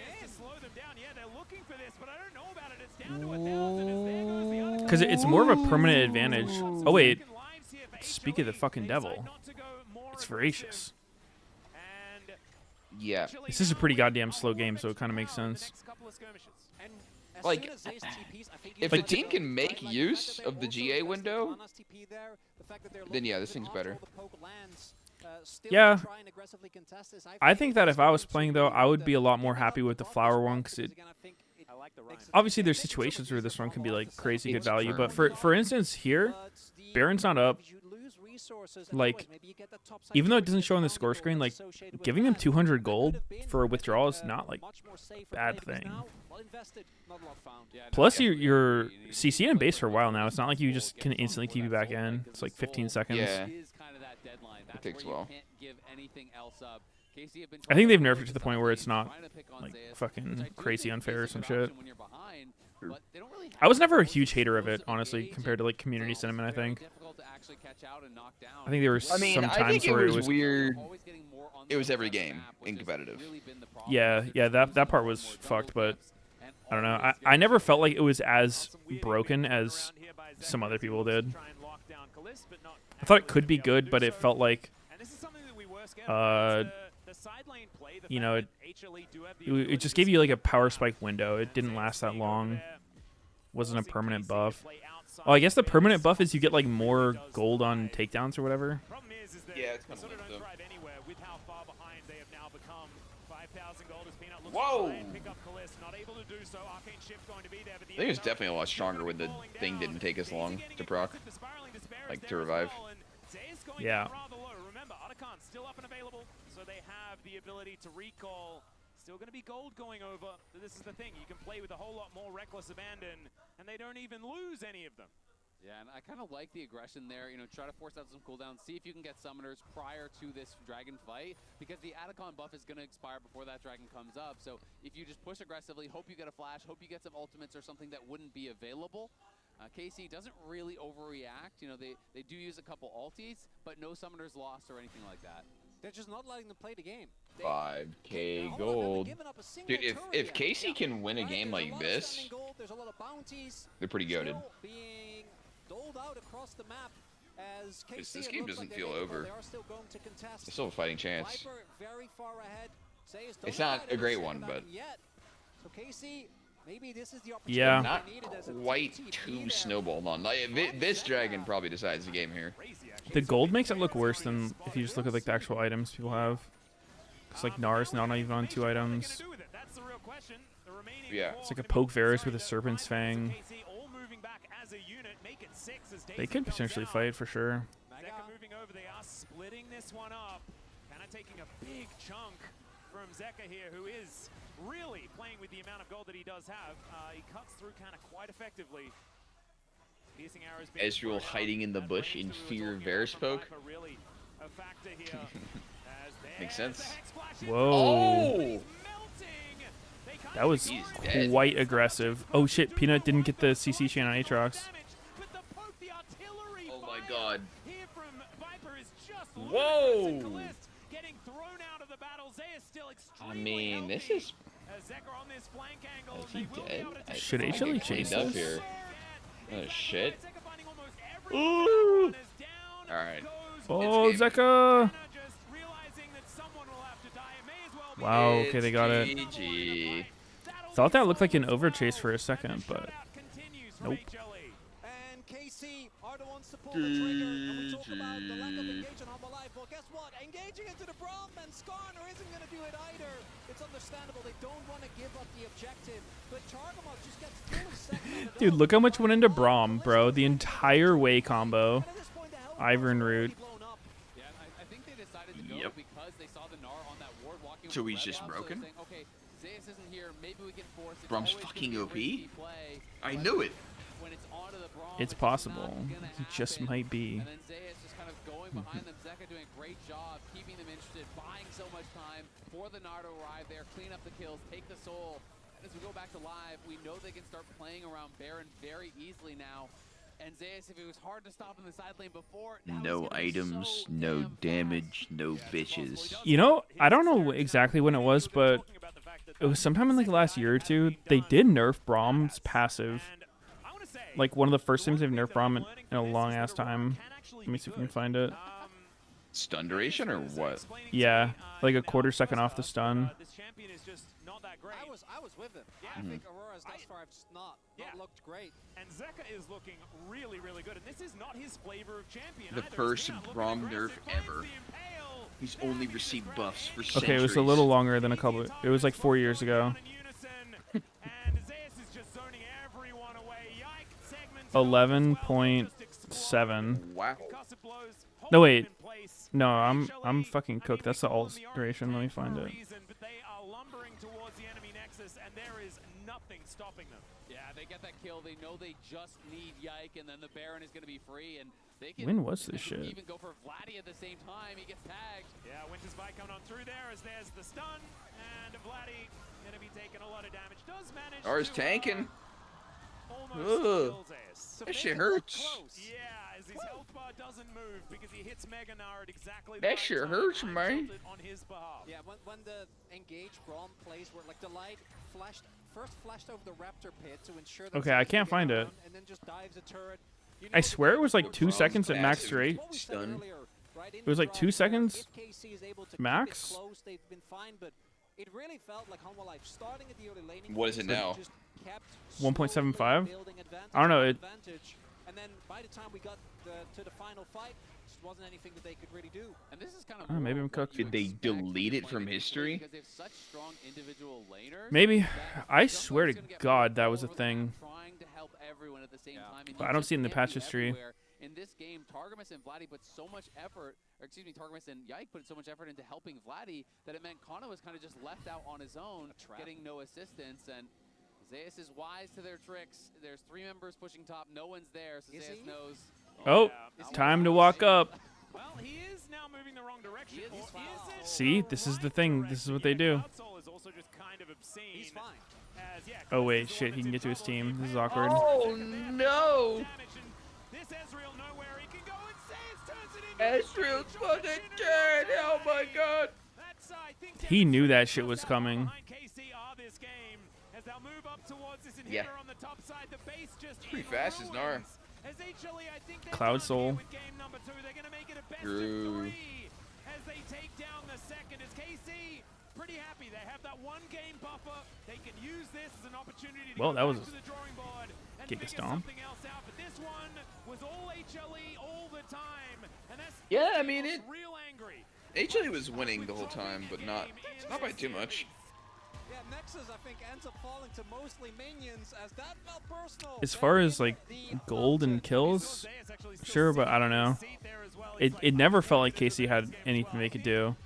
Because it's more of a permanent advantage. Oh wait, speak of the fucking devil, it's voracious. Yeah. This is a pretty goddamn slow game, so it kind of makes sense. Like, if a team can make use of the GA window, then yeah, this thing's better. Yeah. I think that if I was playing, though, I would be a lot more happy with the flower one, because it... Obviously, there's situations where this one can be, like, crazy good value, but for instance, here, Baron's not up. Like, even though it doesn't show on the score screen, like, giving them 200 gold for a withdrawal is not, like, a bad thing. Plus, you're CC'd in base for a while now. It's not like you just can instantly TP back in. It's like 15 seconds. Yeah. It takes a while. I think they've nerfed it to the point where it's not, like, fucking crazy unfair or some shit. I was never a huge hater of it, honestly, compared to, like, community sentiment, I think. I think there were some times where it was weird. It was every game in competitive. Yeah, that part was fucked, but I don't know. I never felt like it was as broken as some other people did. I thought it could be good, but it felt like, you know, it just gave you like a power spike window. It didn't last that long. Wasn't a permanent buff. Oh, I guess the permanent buff is you get like more gold on takedowns or whatever. Yeah, it's kind of weird, though. Whoa! I think it was definitely a lot stronger when the thing didn't take as long to proc, like to revive. Yeah. Remember, Otacon still up and available, so they have the ability to recall. Still going to be gold going over. So this is the thing. You can play with a whole lot more reckless abandon, and they don't even lose any of them. Yeah, and I kind of like the aggression there. You know, try to force out some cooldowns. See if you can get summoners prior to this dragon fight, because the Atacon buff is going to expire before that dragon comes up. So if you just push aggressively, hope you get a flash, hope you get some ultimates or something that wouldn't be available. KC doesn't really overreact. You know, they do use a couple ultis, but no summoners lost or anything like that. They're just not letting them play the game. 5K gold. Dude, if KC can win a game like this, they're pretty goated. This game doesn't feel over. They still have a fighting chance. It's not a great one, but yeah, not quite too snowballed on. Like, this dragon probably decides the game here. The gold makes it look worse than if you just look at like the actual items people have. It's like Nars not even on 2 items. Yeah, it's like a poke Varus with a Serpent's Fang. They could potentially fight for sure. Zeka moving over, they are splitting this one up. Kind of taking a big chunk from Zeka here, who is really playing with the amount of gold that he does have. He cuts through kind of quite effectively. Piercing arrows being Ezreal hiding in the bush in fear of Varus poke. Makes sense. Whoa. Oh! That was quite aggressive. Oh shit, Peanut didn't get the CC chain on Aatrox. Oh my god. here from Viper is just Whoa! getting thrown out of the battle. Zay is still I mean, this is. on this flank angle, Is he dead? Should HLE chase up this? here. Oh shit! Ooh! All right. Oh, Zeka! Wow. Okay, they got it. GG. Thought that looked like an overchase for a second, but nope. And KC are the ones to pull the trigger. And we talk about the lack of engagement on Life. Well, guess what? Engaging into the Braum, and Skarner isn't going to do it either. It's understandable. They don't want to give up the objective. But Targamov just gets fully second. Dude, look how much went into Braum, bro. The entire way combo. Iron Root. Yeah, I think they decided to go because they saw the Gnar on that ward walking. So he's just broken? Saying, okay, Zeus isn't here. Maybe we can force it. Braum's fucking OP? I knew it. When it's onto the Braum, It's possible. He just might be. And then Zeus just kind of going behind them. Zeka doing a great job, keeping them interested, buying so much time for the Gnar to arrive there, clean up the kills, take the soul. And as we go back to live, we know they can start playing around Baron very easily now. And Zeus, if it was hard to stop in the side lane before, No items, no damage, no bitches. You know, I don't know exactly when it was, but it was sometime in like the last year or two. They did nerf Braum's passive. Like one of the first times they've nerfed Braum in a long ass time. Let me see if we can find it. Stun duration or what? Yeah, like a quarter second off the stun. I was with him. I think Aurora's thus far have not looked great. And Zeka is looking really, really good. And this is not his flavor of champion. The first Braum nerf ever. He's only received buffs for centuries. Okay, it was a little longer than a couple. It was like 4 years ago. 11.7. Wow. No wait. No, I'm fucking cooked. That's the ult duration. Let me find it. But they are lumbering towards the enemy nexus, and there is nothing stopping them. Yeah, they get that kill. They know they just need Yike, and then the Baron is going to be free, and they can When was this shit? even go for Vladdy at the same time. He gets tagged. Yeah, Winter's Bite coming on through there as there's the stun, and Vladdy going to be taking a lot of damage. Does manage Ours to, tanking. almost kills Ace. That shit hurts. Yeah, as his health bar doesn't move because he hits Mega Gnar at exactly the That right shit time hurts, and man. tilted on his behalf. Yeah, when the engaged Braum plays where like the light first flashed over the Raptor pit to ensure that Okay, I can't find it. and then just dives a turret. You I know, swear it was like 2 Braum's seconds at max passive rate. what we said Stun. earlier, right, in It was the like Braum 2 turret, seconds if KC is able to keep max. it close, they've been fine, but it really felt like Hanwha Life starting at the early laning. What is it phase, now? just kept 1.75? slowly building advantage I don't know, on it- advantage, and then by the time we got to the final fight, just wasn't anything that they could really do. And this is kind of Oh, maybe I'm cooked. Did they delete it from history? because they have such strong individual laners. Maybe. that I Jungkook's swear to gonna get God that more was a over the map thing. Trying to help everyone at the same time. And But you I don't just see it in the can't patch be history. everywhere. In this game, Targamas and Vladdy put so much effort, or excuse me, Targamas and Yike put so much effort into helping Vladdy that it meant Kana was kind of just left out on his own, getting no assistance. And Zeus is wise to their tricks. There's 3 members pushing top. No one's there, so Zeus knows. Oh, time to walk up. Well, he is now moving the wrong direction. Or is it? See, this is the thing. This is what they do. Soul is also just kind of obscene. He's fine. As, yeah, Oh wait, shit. He can get to his team. This is awkward. Oh no! This Ezreal nowhere. He can go and Zeus turns it into Ezreal's fucking dead! Oh my god! That's, I think He knew that shit was coming. KCR this game as they'll move up towards this inhibitor Yeah. on the top side. The base just Pretty fast as Gnar. As HLE, I think Cloud Soul. with game number 2, they're going to make it a best True. of 3 as they take down the second. As KC pretty happy they have that 1 game buffer. They can use this as an opportunity to Well, go that back was to the drawing board and kick a figure stomp. something else out. But this one was all HLE all the time, and that's Yeah, I mean it. real angry. HLE was winning the whole time, but not by too much. Yeah, Nexus, I think, ends up falling to mostly minions as that felt personal. As far as like gold and kills, sure, but I don't know. It never felt like KC had anything they could do.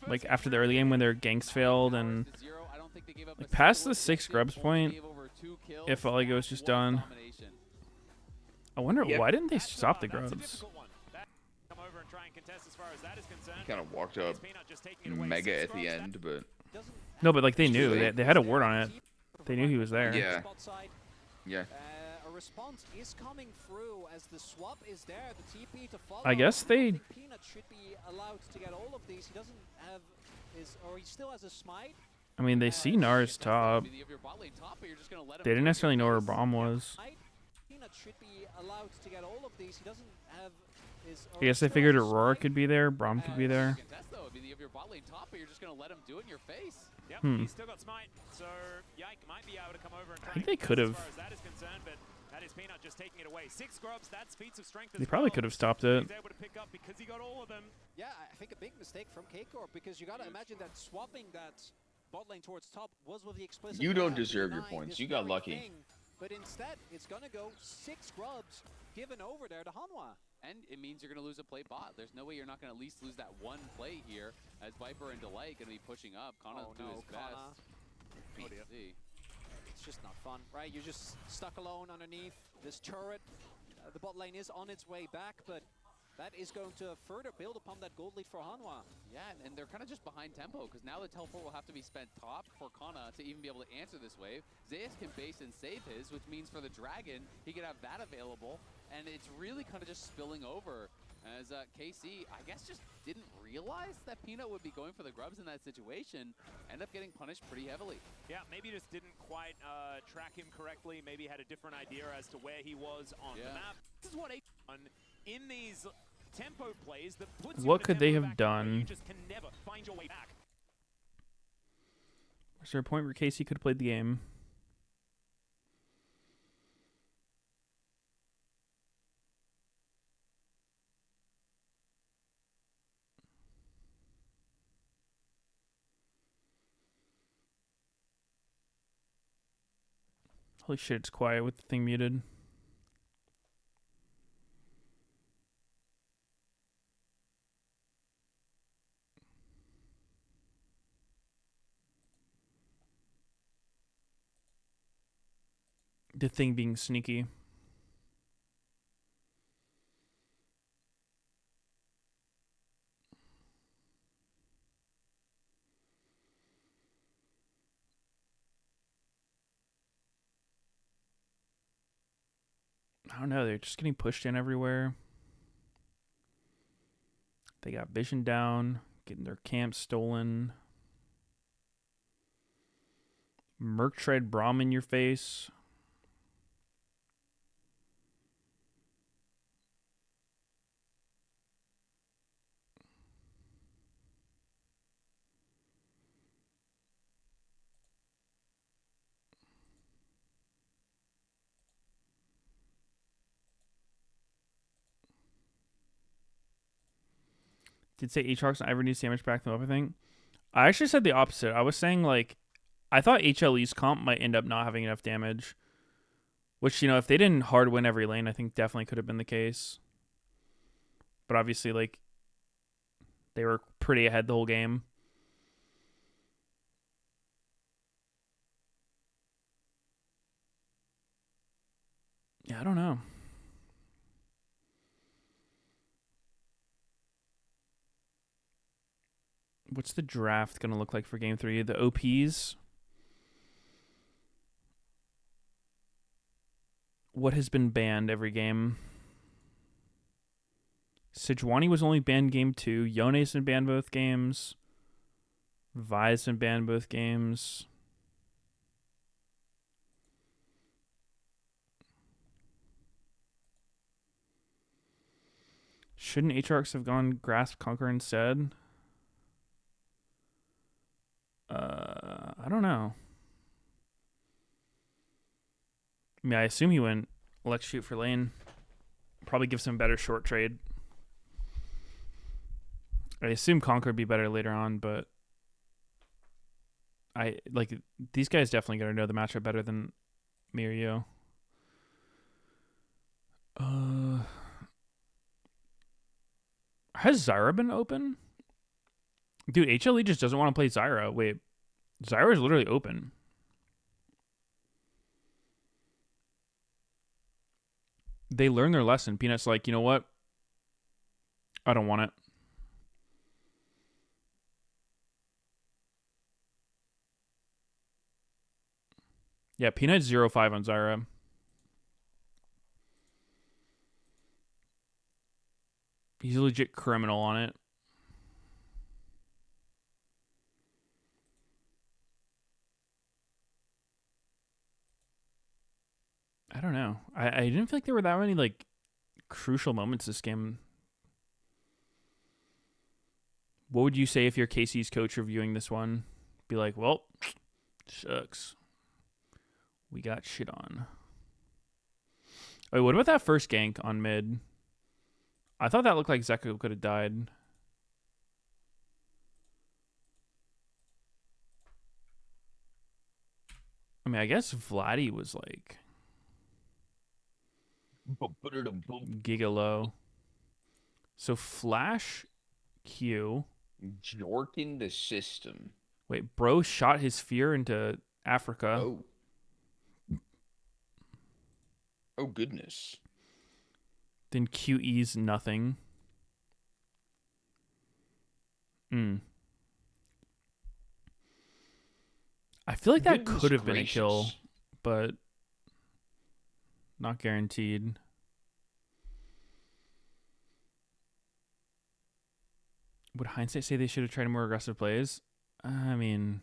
Like after the early game when their ganks failed and like past the 6 grubs point, it felt like it was just done. I wonder why didn't they stop the grubs? Kind of walked up mega at the end, but No, but like they knew they had a word on it. They knew he was there. yeah, yeah. response is coming through as the swap is there, the TP to follow. I guess they... I think Peanut should be allowed to get all of these. He doesn't have his, or he still has a smite. I mean, they see Nars top. They didn't necessarily know where Braum was. Peanut should be allowed to get all of these. He doesn't have his, I guess they figured Aurora could be there, Braum could be there. Yep, he's still got smite, so Yike might be able to come over and I think they could have. as far as that is concerned, but that is Peanut just taking it away. 6 grubs, that's feats of strength as They probably could have stopped it. He's able to pick up because he got all of them. Yeah, I think a big mistake from K-Corp because you gotta imagine that swapping that bot lane towards top was with the explicit. You don't deserve your points. You got lucky. But instead, it's gonna go 6 grubs given over there to Hanwha. And it means you're going to lose a play bot. There's no way you're not going to at least lose that one play here, as Viper and Delay going to be pushing up. Kana do his best. BC. It's just not fun, right? You're just stuck alone underneath this turret. The bot lane is on its way back, but that is going to further build upon that gold lead for Hanwha. Yeah, and they're kind of just behind tempo, because now the teleport will have to be spent top for Kana to even be able to answer this wave. Zeus can base and save his, which means for the Dragon, he can have that available. And it's really kind of just spilling over as KC, I guess, just didn't realize that Peanut would be going for the grubs in that situation. End up getting punished pretty heavily. Yeah, maybe just didn't quite track him correctly. Maybe had a different idea as to where he was on the map. This is what in these tempo plays that puts what could they have done? You just can never find your way back. Was there a point where KC could have played the game? Holy shit, it's quiet with the thing muted. The thing being sneaky. I don't know, they're just getting pushed in everywhere. They got vision down, getting their camp stolen. Merc tried Braum in your face. Did say Aatrox and Ivern needs damage back them up, I think. I actually said the opposite. I was saying, like, I thought HLE's comp might end up not having enough damage. Which, you know, if they didn't hard win every lane, I think definitely could have been the case. But obviously, like, they were pretty ahead the whole game. Yeah, I don't know. What's the draft going to look like for Game 3? The OPs? What has been banned every game? Sejuani was only banned Game 2. Yone's been banned both games. Vi's been banned both games. Shouldn't Aatrox have gone Grasp Conquer instead? I don't know. I mean, I assume he went Electrocute for lane. Probably gives him better short trade. I assume Conquer would be better later on, but these guys definitely gotta know the matchup better than me or you. Has Zyra been open? Dude, HLE just doesn't want to play Zyra. Wait, Zyra is literally open. They learned their lesson. Peanut's like, you know what? I don't want it. Yeah, Peanut's 0-5 on Zyra. He's a legit criminal on it. I don't know. I didn't feel like there were that many like crucial moments this game. What would you say if you're Casey's coach reviewing this one? Be like, well, shucks. We got shit on. Wait, what about that first gank on mid? I thought that looked like Zeko could have died. I mean, I guess Vladdy was like giga low. So Flash Q. Jorking the system. Wait, bro shot his fear into Africa. Oh. Oh, goodness. Then QE's nothing. I feel like that could have been a kill, but not guaranteed. Would hindsight say they should have tried more aggressive plays? I mean,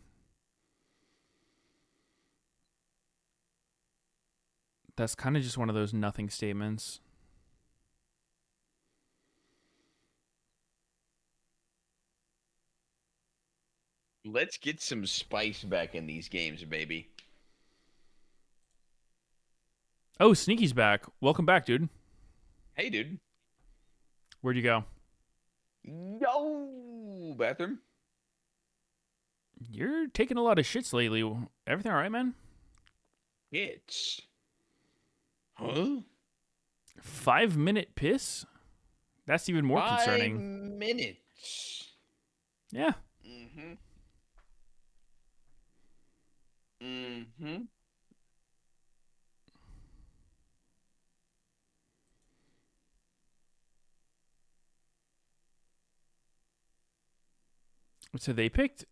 that's kind of just one of those nothing statements. Let's get some spice back in these games, baby. Oh, Sneaky's back. Welcome back, dude. Hey, dude. Where'd you go? Yo, bathroom. You're taking a lot of shits lately. Everything all right, man? It's... Huh? 5-minute piss? That's even more concerning. 5 minutes. Yeah. Mm-hmm. Mm-hmm. So they picked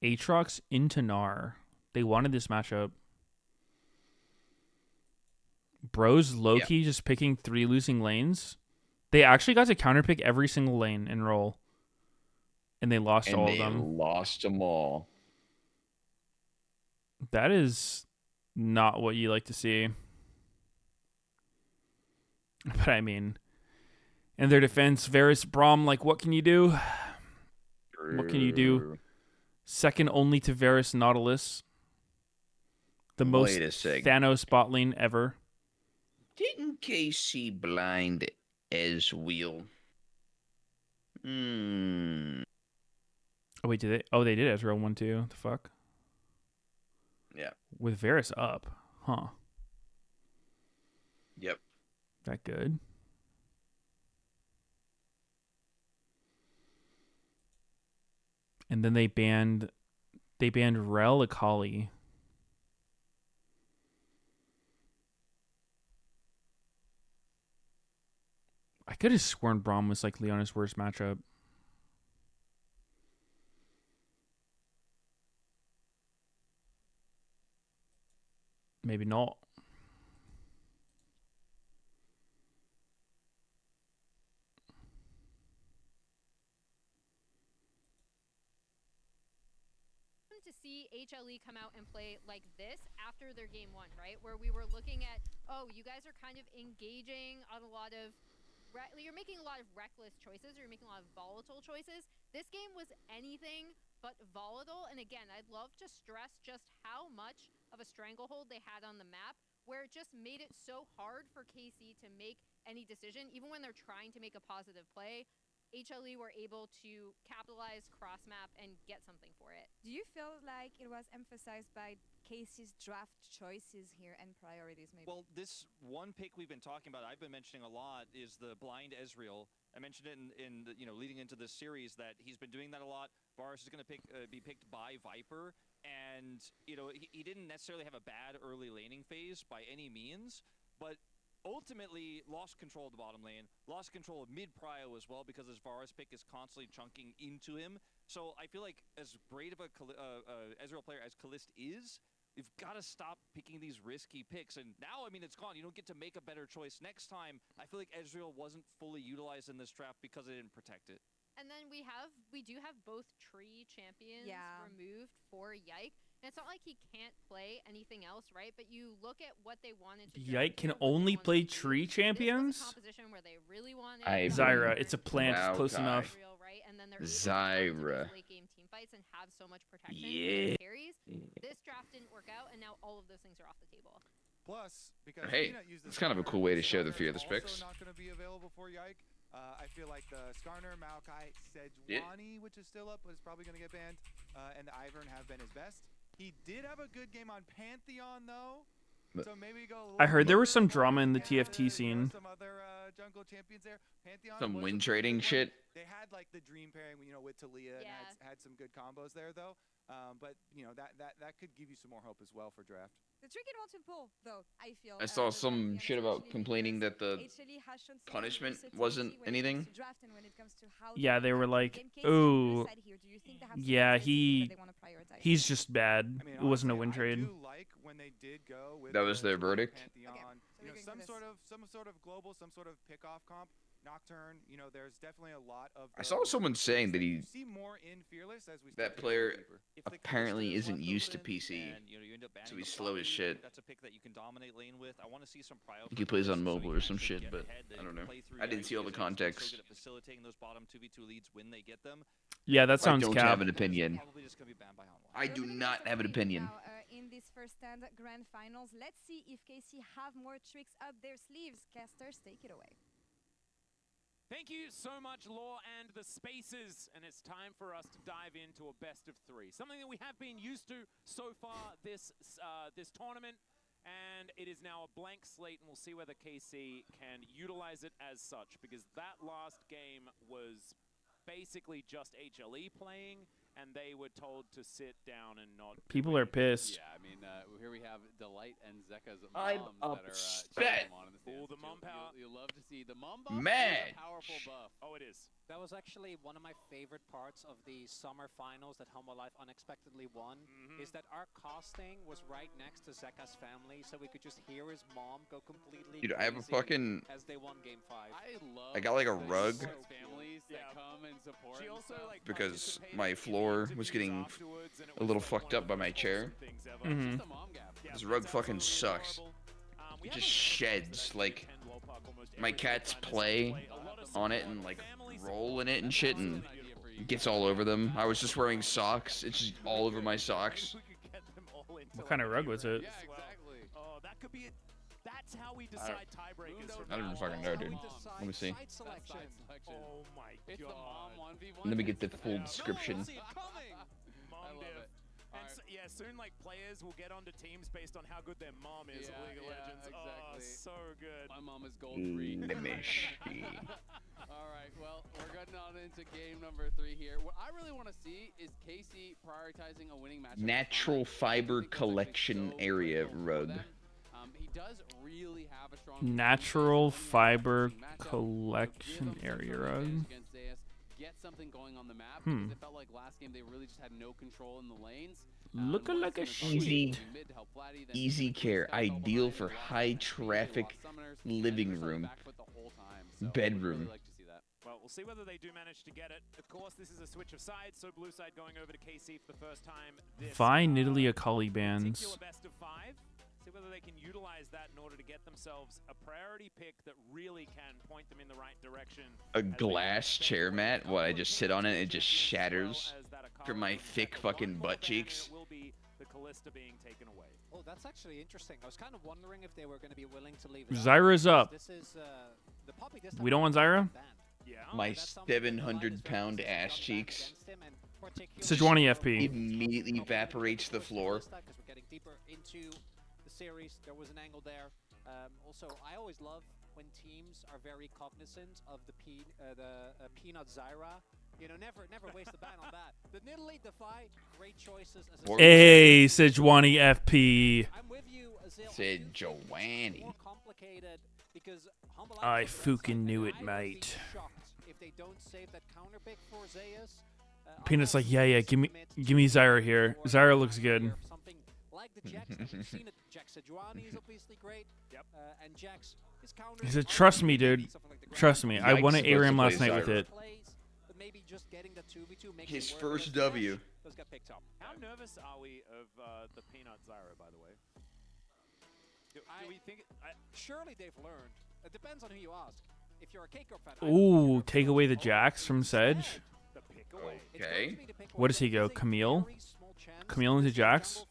Aatrox into Gnar. They wanted this matchup. Bros low-key just picking 3 losing lanes. They actually got to counterpick every single lane and roll. And they lost all of them. And they lost them all. That is not what you like to see. But I mean, in their defense, Varus, Braum, like, what can you do? What can you do? Second only to Varus Nautilus. The most Thanos bot lane ever. Didn't KC blind Ezreal? Oh, wait, did they? Oh, they did Ezreal 1-2. The fuck? Yeah. With Varus up. Huh. Yep. That good? And then they banned Rel Akali. I could have sworn Braum was like Leona's worst matchup. Maybe not. To see HLE come out and play like this after their game 1, right? Where we were looking at, oh, you guys are kind of engaging on a lot of, you're making a lot of reckless choices, or you're making a lot of volatile choices. This game was anything but volatile, and again, I'd love to stress just how much of a stranglehold they had on the map, where it just made it so hard for KC to make any decision, even when they're trying to make a positive play. HLE were able to capitalize cross map and get something for it. Do you feel like it was emphasized by Casey's draft choices here and priorities maybe? Well, this one pick we've been talking about, I've been mentioning a lot, is the blind Ezreal. I mentioned it in the, leading into this series that he's been doing that a lot. Varus is going to be picked by Viper, and he didn't necessarily have a bad early laning phase by any means, but ultimately lost control of the bottom lane, lost control of mid prio as well, because his Varus pick is constantly chunking into him. So I feel like as great of a Ezreal player as Kalist is, you've got to stop picking these risky picks. And now, I mean, it's gone. You don't get to make a better choice next time. I feel like Ezreal wasn't fully utilized in this draft because they didn't protect it. And then we do have both tree champions removed for Yike. And it's not like he can't play anything else, right? But you look at what they wanted to do. Yike can only play tree champions? Composition where they really wanted Zyra, it's a plant, it's close enough. Right? And then they're Zyra. late game team fights and have so much protection Yeah. carries. This draft didn't work out, and now all of those things are off the table. Plus, because Hey, it's kind of a cool way to show the fearless picks. Not going to be available for Yike. I feel like the Skarner, Maokai, Sejuani, which is still up, but is probably going to get banned, and the Ivern have been his best. He did have a good game on Pantheon, though. So maybe go. I heard there was some drama in the TFT scene. Some other jungle champions there. Pantheon Some win trading shit. They had like the dream pairing, with Talia, and had some good combos there, though. But that could give you some more hope as well for draft. The tricky one to pull, though, I feel. I saw some shit about complaining that the punishment wasn't anything. Yeah, they were like, "Oh, yeah, he's just bad. It wasn't a win trade." That was their verdict. Some sort of global, some sort of pickoff comp. Nocturne, there's definitely a lot of. I saw someone saying that see more in Fearless as we that player apparently isn't used to PC, so he's slow as shit. That's a pick that you can dominate lane with. I want to see some I think he plays on mobile or some shit, but I don't know. I didn't see all the context. Facilitating those bottom 2v2 leads when they get them. Yeah, that sounds I don't cap. have an opinion. I do not have an opinion. In this first stand grand finals, let's see if KC have more tricks up their sleeves. Casters, take it away. Thank you so much, Law and the Spaces, and it's time for us to dive into a best of three. Something that we have been used to so far this tournament, and it is now a blank slate, and we'll see whether KC can utilize it as such, because that last game was basically just HLE playing, and they were told to sit down and not. People are pissed. Yeah, I mean, here we have Delight and Zeka's moms I'm that are upset. on in the stands. Oh, the mom power. You love to see the mom buff. Man. A powerful buff. Oh, it is. That was actually one of my favorite parts of the summer finals that Humble Life unexpectedly won, is that our casting was right next to Zeka's family, so we could just hear his mom go completely Dude, I have a crazy fucking. as they won game 5. I got like a rug families that come and support. She also, like, because my floor was getting a little fucked up by my chair. This rug fucking sucks. It just sheds. Like, my cats play on it and like roll in it and shit, and it gets all over them. I was just wearing socks. It's just all over my socks. What kind of rug was it? Yeah, exactly. Oh, that could be it. That's how we decide tiebreakers. I don't even fucking know, dude. Let me see. Oh my It's god. the mom 1v1. Let me get the full description. Mom div. And so, yeah, soon like players will get onto teams based on how good their mom is of League of Legends. Oh, Exactly. so good. My mom is gold free. Let me see. All right, well, we're getting on into game number 3 here. What I really want to see is KC prioritizing a winning match. Natural fiber collection area rug. He does really have a strong Natural fiber collection area rug. against Zeus. Get something going on the map because it felt like last game they really just had no control in the lanes. Looking like a easy care, ideal for high traffic living room, bedroom. Well, we'll see whether they do manage to get it. Of course, this is a switch of sides, so blue side going over to KC for the first time. This Fine Nidalee Akali bans. particular best of 5. See whether they can utilize that in order to get themselves a priority pick that really can point them in the right direction. A glass chair mat, what, I just sit on it and it just shatters from my thick fucking butt cheeks. Will be the Callista being taken away. Oh, that's actually interesting. I was kind of wondering if they were going to be willing to leave. Zyra's up. This is, the Poppy this We don't want Zyra? My 700-pound ass cheeks. Sejuani FP. Immediately evaporates the floor. Because we're getting deeper into the series. There was an angle there. Also, I always love when teams are very cognizant of the peanut Zyra. You know, never waste the ban on that. The Nidalee Defy, great choices. As Hey, Sejuani FP. I'm with you, Azil. Sejuani. More complicated because I fucking knew it, mate. If they don't save that counter pick for Zeus, Peanut's like, yeah, give me Zyra here. Zyra looks good. something like the Jax that we've seen it. Jax Sejuani is obviously great. Yep. And Jax, his counters. He said, "Trust me, dude. Trust me. I won an ARAM last night with it." But maybe just getting the 2v2 makes His it work first against W. Nash. Does get picked up. How nervous are we of the Peanut Zyro, by the way? Do we think? Surely they've learned. It depends on who you ask. If you're a K-Corp fan, Ooh, take away the Jax from Sedge. The pick away. Okay. What does he go? Camille? Camille into Jax?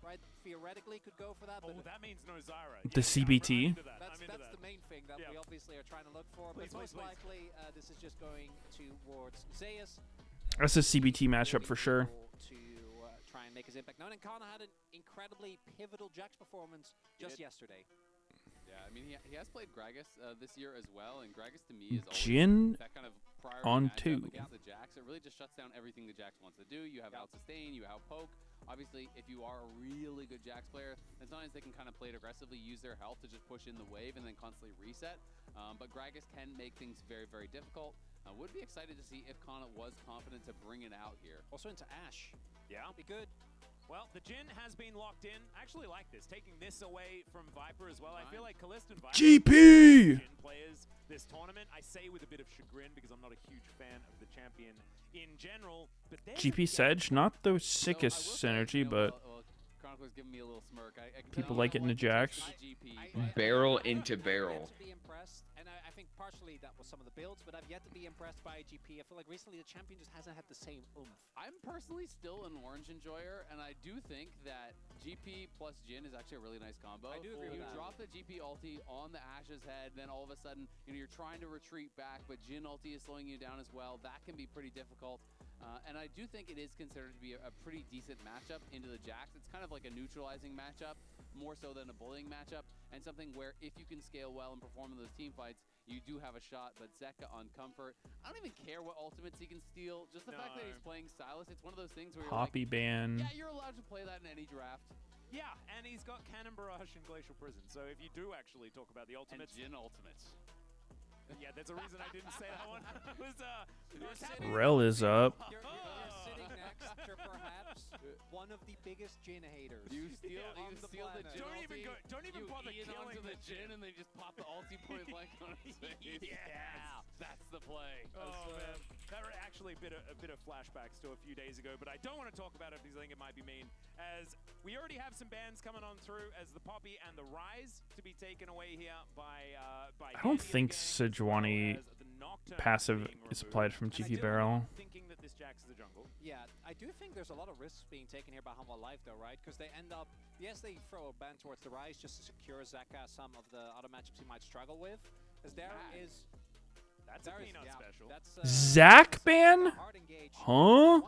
Right? Theoretically could go for that. Oh, But that means no Zyra. The CBT? that's the main thing that we obviously are trying to look for. But most likely, this is just going towards Zeus. That's a CBT matchup for sure. To try and make his impact. Now, Nkana had an incredibly pivotal Jax performance just yesterday. Yeah, I mean, he has played Gragas this year as well, and Gragas to me is always Jin that kind of priority on matchup 2. against the Jax. It really just shuts down everything the Jax wants to do. You have out sustain, you have poke. Obviously, if you are a really good Jax player, then sometimes they can kind of play it aggressively, use their health to just push in the wave and then constantly reset. But Gragas can make things very, very difficult. Would be excited to see if Kana was confident to bring it out here. Also into Ashe. Yeah. Be good. Well, the Jin has been locked in. I actually like this, taking this away from Viper as well. I feel like Kalista and Viper GP! Jin players this tournament. I say with a bit of chagrin because I'm not a huge fan of the champion in general. But GP Sedge, not the sickest synergy, but Chronicler's giving me a little smirk. I people like it into Jax. Barrel into barrel. To be impressed, and I think partially that was some of the builds, but I've yet to be impressed by GP. I feel like recently the champion just hasn't had the same oomph. I'm personally still an orange enjoyer, and I do think that GP plus Jin is actually a really nice combo. I do agree with that. You drop the GP ulti on the Ashe's head, then all of a sudden, you're trying to retreat back, but Jin ulti is slowing you down as well. That can be pretty difficult. And I do think it is considered to be a pretty decent matchup into the Jax. It's kind of like a neutralizing matchup, more so than a bullying matchup, and something where if you can scale well and perform in those team fights, you do have a shot. But Zeka on Comfort, I don't even care what ultimates he can steal. Just the fact that he's playing Silas, it's one of those things where you're Poppy like, ban. yeah, you're allowed to play that in any draft. Yeah, and he's got Cannon Barrage and Glacial Prison. So if you do actually talk about the ultimates, and Jin ultimates. Yeah, there's a reason I didn't say that one. Rel is up. You're sitting next to perhaps one of the biggest Jin haters. You steal the Jin Don't even bother killing the Jin and they just pop the ulti point blank on his face. Yeah, that's the play. Oh man, that were actually a bit of flashbacks to a few days ago, but I don't want to talk about it because I think it might be mean. As we already have some bans coming on through, as the Poppy and the Rise to be taken away here by. I don't think Sejuani passive is applied from GP Barrel. Thinking that this Jax is a jungle. Yeah, I do think there's a lot of risks being taken here by Humble Life though, right? Because they end up, yes, they throw a ban towards the Rise just to secure Zeka some of the other matchups he might struggle with. As there is... That's a Peanut special. Zac ban? Huh?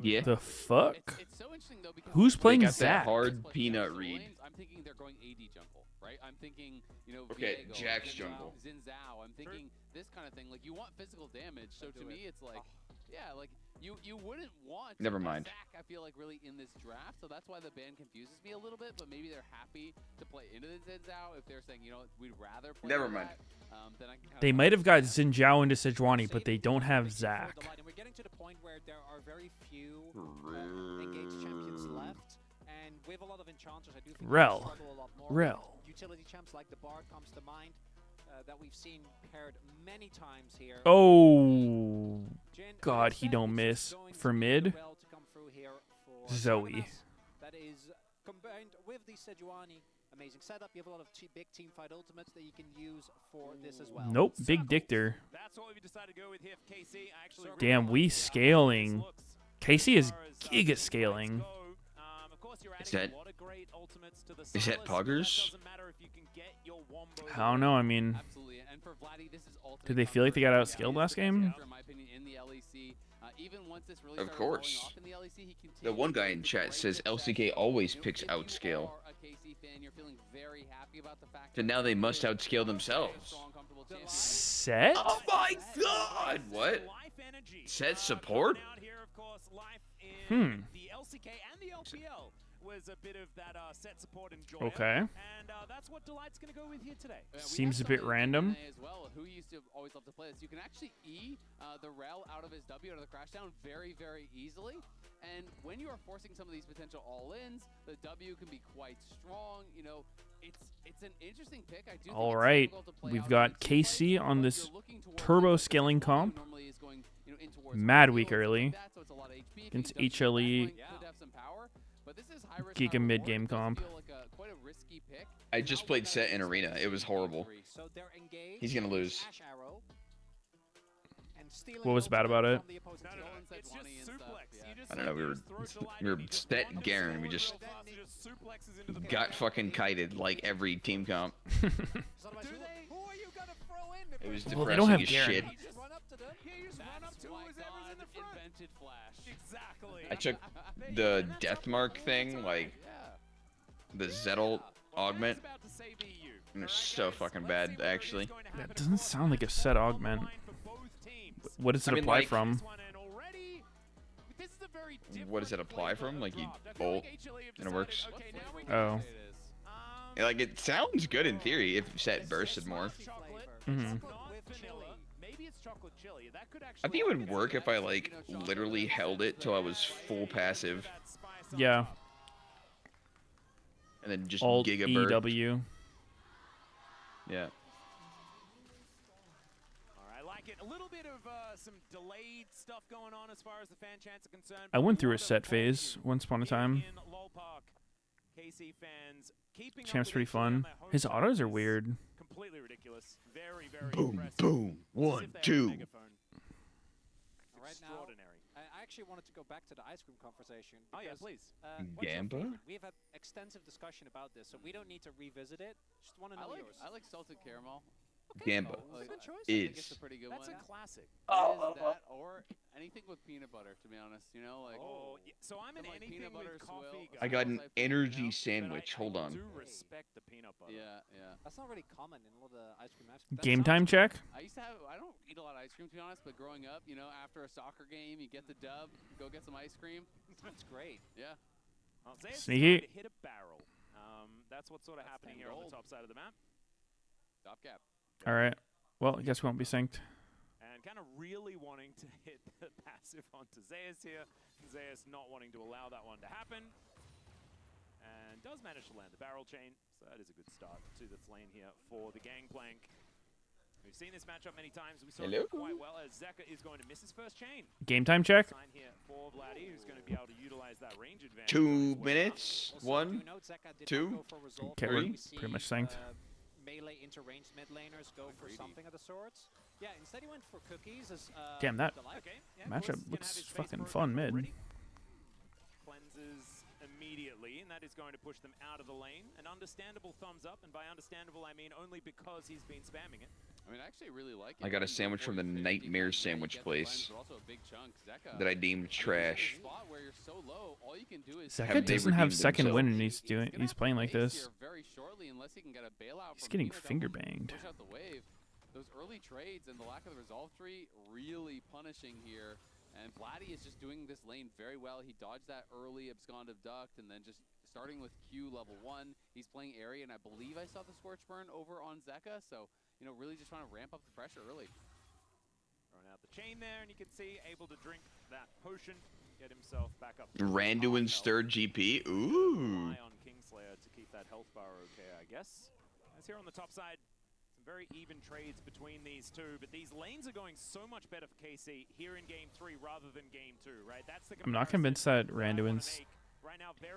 Yeah. The fuck? It's so interesting though because who's playing they got Zac? that hard Peanut read. I'm thinking they're going AD jungle, right? I'm thinking, Okay, Viego, Jax jungle. Xin Zhao. I'm thinking this kind of thing. Like you want physical damage, so to me it's like, yeah, like you wouldn't want. Never mind. Zac, I feel like really in this draft, so that's why the ban confuses me a little bit. But maybe they're happy to play into the Xin Zhao if they're saying, we'd rather play. Never mind. Then I can They might have got Xin Zhao into Sejuani, but they don't have Zac. We're getting to the point where there are very few engaged champions left, and with a lot of enchanters, I do think Rel. they struggle a lot more. Rel. Utility champs like the Bard comes to mind, that we've seen paired many times here. Oh, God, he don't miss. For mid, Zoe. That is combined with the Sejuani. Amazing setup. You have a lot of big team fight ultimates that you can use for this as well. Nope, Big Dictor. That's what we decided to go with here for KC. Actually, Damn, we scaling. KC is giga scaling. Is that Poggers? I don't know. I mean, did they feel like they got outscaled last game? Of course. The one guy in chat says LCK always picks outscale. So now they must outscale themselves. Set? Oh my god! What? Set support? The LCK and the LPL was a bit of that set support enjoyer. Okay. And that's what Delight's going to go with here today. Seems a bit random. As well, who used to always love to play this. You can actually E the rel out of his W, out of the crash down very, very easily. And when you are forcing some of these potential all-ins, the W can be quite strong. You know, it's an interesting pick. I do All think right, it's difficult to play we've out got in the team KC fight, on but this you're looking towards turbo like scaling the comp. normally is going, you know, in towards Mad high weak fields, early like that, so it's a lot of HP. If against you can HLE. could have some power, but this is high risk, Giga high mid reward. game It does comp. feel like quite a risky pick. I just played set in arena. It was horrible. So they're engaged. He's gonna lose. Ash arrow. And stealing What was bad about it? from the opposing team. It's just suplex. I don't know. We were set and Garen. We just got fucking kited like every team comp. Who are you gonna throw in? It was Well, they don't have depressing as Garen. shit. Just run up to them. Invented Flash. Exactly. I took the Deathmark thing, like the Zettel augment, and it's so fucking bad, actually. That doesn't sound like a set augment. What does it I mean, apply like- from? What does it apply from? Like you bolt and it works. Oh. Yeah, like it sounds good in theory if set bursted more. Mm-hmm. I think it would work if I like literally held it till I was full passive Yeah. and then just Alt giga burst. EW. Yeah. I like it. A little bit of some delayed stuff going on as far as the fan chants are concerned. I went through a set phase once upon a time. In Lol Park, KC fans keeping up Champ's with pretty each other on fun. their home His turf autos are is weird. Completely ridiculous. Very, very Boom, impressive. boom. As if 1, they had a 2. megaphone. Right now, Extraordinary. I actually wanted to go back to the ice cream conversation. Oh, yeah, because, please. what's your Gamba? favorite? We've had extensive discussion about this, so we don't need to revisit it. Just want to know yours. I like salted caramel. Gamba That's a good choice. I think it's is a pretty good That's one. a classic. It is that or anything with peanut butter, to be honest. You know, like Yeah, so I'm an some, like, anything peanut butter with coffee swill. guy. I got an Type thing, energy you know? sandwich. Hold I on. do respect the peanut butter. Yeah. That's not really common in a lot of the ice cream apps. Game time check. I used to have. I don't eat a lot of ice cream, to be honest. But growing up, you know, after a soccer game, you get the dub, go get some ice cream. That's great. Yeah. Well, Zayas is Sneaky. trying to hit a barrel. That's what's sort of happening here on the top side of the map. Top cap. All right. Well, I guess we won't be synced. And kind of really wanting to hit the passive onto Zayas here. Zayas not wanting to allow that one to happen. And does manage to land the barrel chain. So that is a good start to this lane here for the Gangplank. We've seen this matchup many times. We saw it quite well as Zeka is going to miss his first chain. Game time check. Sign here for Vladdy, who's going to be able to utilize that range advantage. 2 minutes. 1, 2, Okay, 3. we're pretty much synced. Melee into ranged mid laners go for something of the sorts. Yeah, instead he went for cookies as Damn, that Delight. matchup looks fucking fun mid. Cleanses immediately, and that is going to push them out of the lane. An understandable thumbs up, and by understandable I mean only because he's been spamming it. I mean, I actually really like it. I got a sandwich from the Nightmare Sandwich place But also a big chunk. Zeka, that I deemed trash. spot where you're so low, all you can do is Zeka doesn't have second win, and he's playing like this. here very shortly unless he can get a bailout. He's from getting Peanut that finger will banged. Push out the wave. Those early trades and the lack of the resolve tree really punishing here. And Vladdy is just doing this lane very well. He dodged that early abscond of duct, and then just starting with Q level 1. He's playing area, and I believe I saw the Scorch Burn over on Zeka. So, you know, really just trying to ramp up the pressure early. Throwing out the chain there, and you can see able to drink that potion, get himself back up. Randuin's third GP. Ooh. Rely on Kingslayer to keep that health bar okay, I guess. As here on the top side, some very even trades between these two, but these lanes are going so much better for KC here in Game 3 rather than Game 2, right? That's the I'm not convinced that Randuin's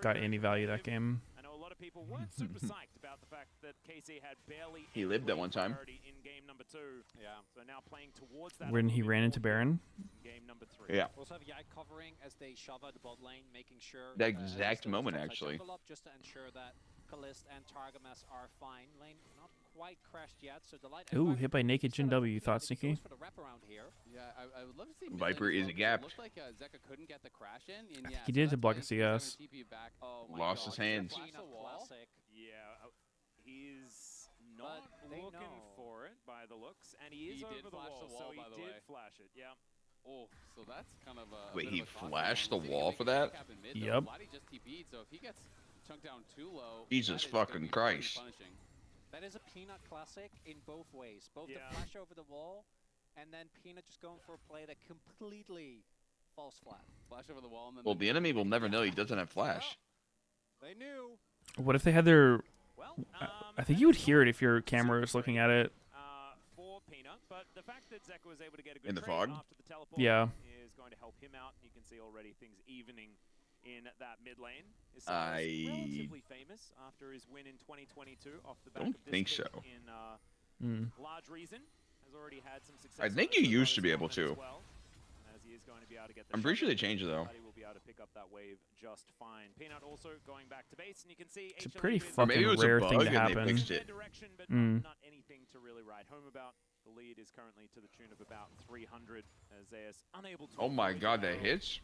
got any value that game. I know a lot of people weren't super psyched about the fact that KC had barely He lived that one time. in game number 2. Yeah. So now playing towards that. When he ran into Baron. Game number 3. Yeah. Also have Yike covering as they shove out the bot lane, making sure That exact still moment, topside actually. jungle up just to ensure that Kalist and Targamas are fine. Lane not quite crashed yet, so Delight. Ooh, hit by Naked Jin W. You thought sneaky? For the wraparound here. Yeah, I would love to see Viper is a gap. Looked like Zeka couldn't get the crash in. And I yeah, think he so did to that's block why a he's having CS. TP back. Oh my Lost God. his hands. Flash the wall. Classic. Yeah, he's not they looking know. for it by the looks, and he is He did over the flash wall, the so wall, he by the did way. flash it. Yeah. Oh, so that's kind of a Wait, bit he of a caution flashed the one. We'll see wall if for he can that? cap in mid, Yep. though. Vladi just TP'd, so if he gets chunked down too low, Jesus that is gonna fucking be very Christ. punishing. That is a Peanut classic in both ways. Both Yeah. the flash over the wall, and then Peanut just going for a play that completely falls flat. Flash over the wall, and then Well, the enemy will never know he doesn't have flash. They knew. What if they had their... I think you would hear it if your camera was looking at it. For Peanut, but the fact that Zeka was able to get a good In the trade fog? after the teleport Yeah. is going to help him out. You can see already things evening in that mid lane. Is relatively famous after his win in 2022 off the back Don't of this think pick so. in large reason. Has already had some success. I think on you it used to be able as to. well, as he is going to be able to get the I'm pretty shot sure they in. changed it, though. Buddy will be able to pick up that wave just fine. Peanut also going back to base, and you can see It's a HLE pretty with fucking maybe it was a rare bug thing to and they happen. fixed it. direction, but not anything to really write home about. The lead is currently to the tune of about 300 as Zeus unable to. Oh my avoid god, the that arrow. hits?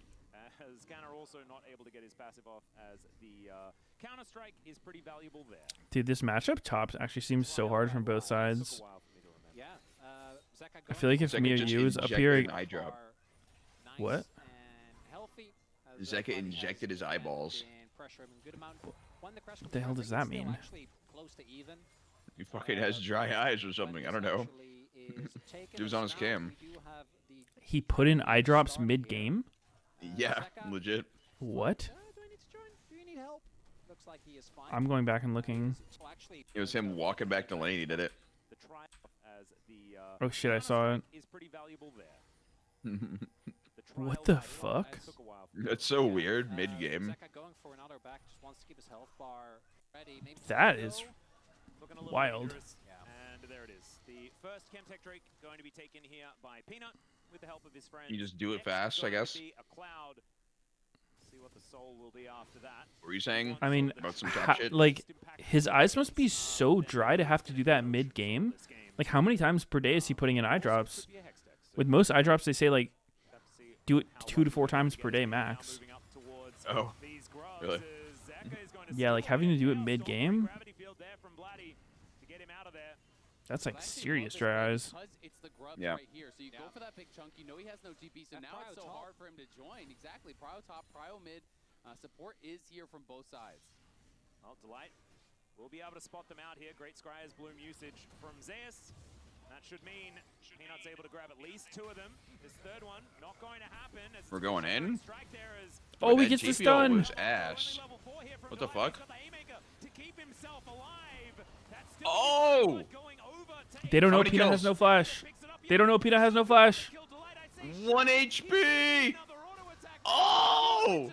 As Scanner also not able to get his passive off, as the counter strike is pretty valuable there. Dude, this matchup top actually seems so hard from both sides. Yeah. Zeka I feel like if Zeka me or just you was up injected here... an eye drop. What? and healthy. Zeka injected his eyeballs. Pressure him in good amount. When the crash What the hell does that mean? Actually close to even. He fucking has dry eyes or something. I don't know. It was on his cam. He put in eye drops mid-game? Yeah, legit. What? Do I need to join? Do you need help? Looks like he is fine. I'm going back and looking. It was him walking back to lane. He did it. The try as the Oh shit, I saw it. is pretty valuable there. What the fuck? That's so weird, mid-game. Zeka going for another back, just wants to keep his health bar ready. Maybe That is Looking a little wild. dangerous. And there it is. The first Chemtech Drake going to be taken here by Peanut with the help of his friends. You just do it Next fast, I going to guess. be a Cloud. See what the soul will be after that. What were you saying? I mean, about some top shit? like, his eyes must be so dry to have to do that mid-game. Like, how many times per day is he putting in eye drops? With most eye drops, they say, like, do it 2 to 4 times per day max. Oh, really? Yeah, like, having to do it mid-game? That's, like, serious dry eyes. It's the grubs Yeah. right here. So you go for that big chunk. You know he has no GP, so now it's so hard for him to join. Exactly. Prio top, Prio mid. Support is here from both sides. Well, Delight will be able to spot them out here. Great Scryer's Bloom usage from Zeus. That should mean Peanut's able to grab at least 2 of them. This third one not going to happen. As We're going in? Oh, he that gets the GPO stun! was ass. What the fuck? Oh! They don't know How many Peanut kills? has no flash. They don't know Peanut has no flash. 1 HP! Oh!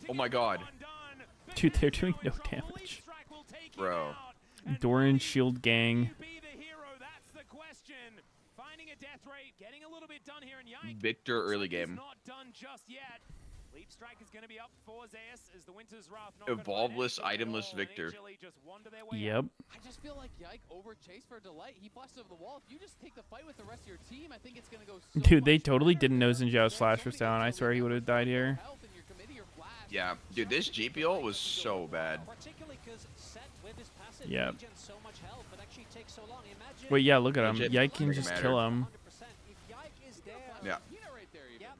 Oh my god. Dude, they're doing no damage. Bro. Doran Shield Gang. Victor early game. Leap Strike is going to be up for Zeus as the Winter's Wrath not gonna Evolveless, find it. itemless Victor. HLE just wander their way Yep. I just feel like Yike over chase for Delight. He flashes over the wall. If you just take the fight with the rest of your team, I think it's going to go so Dude, they totally didn't know Xinjiao's flash was down. I swear he would have died here. Yeah, dude, this GPO was so bad. Particularly because Set with his passive Yeah. regen so much health, but actually takes so long. Imagine Wait, yeah, look at him. Legit. Yike can Doesn't just matter. kill him. 100%. If Yike is there, Yeah. yep.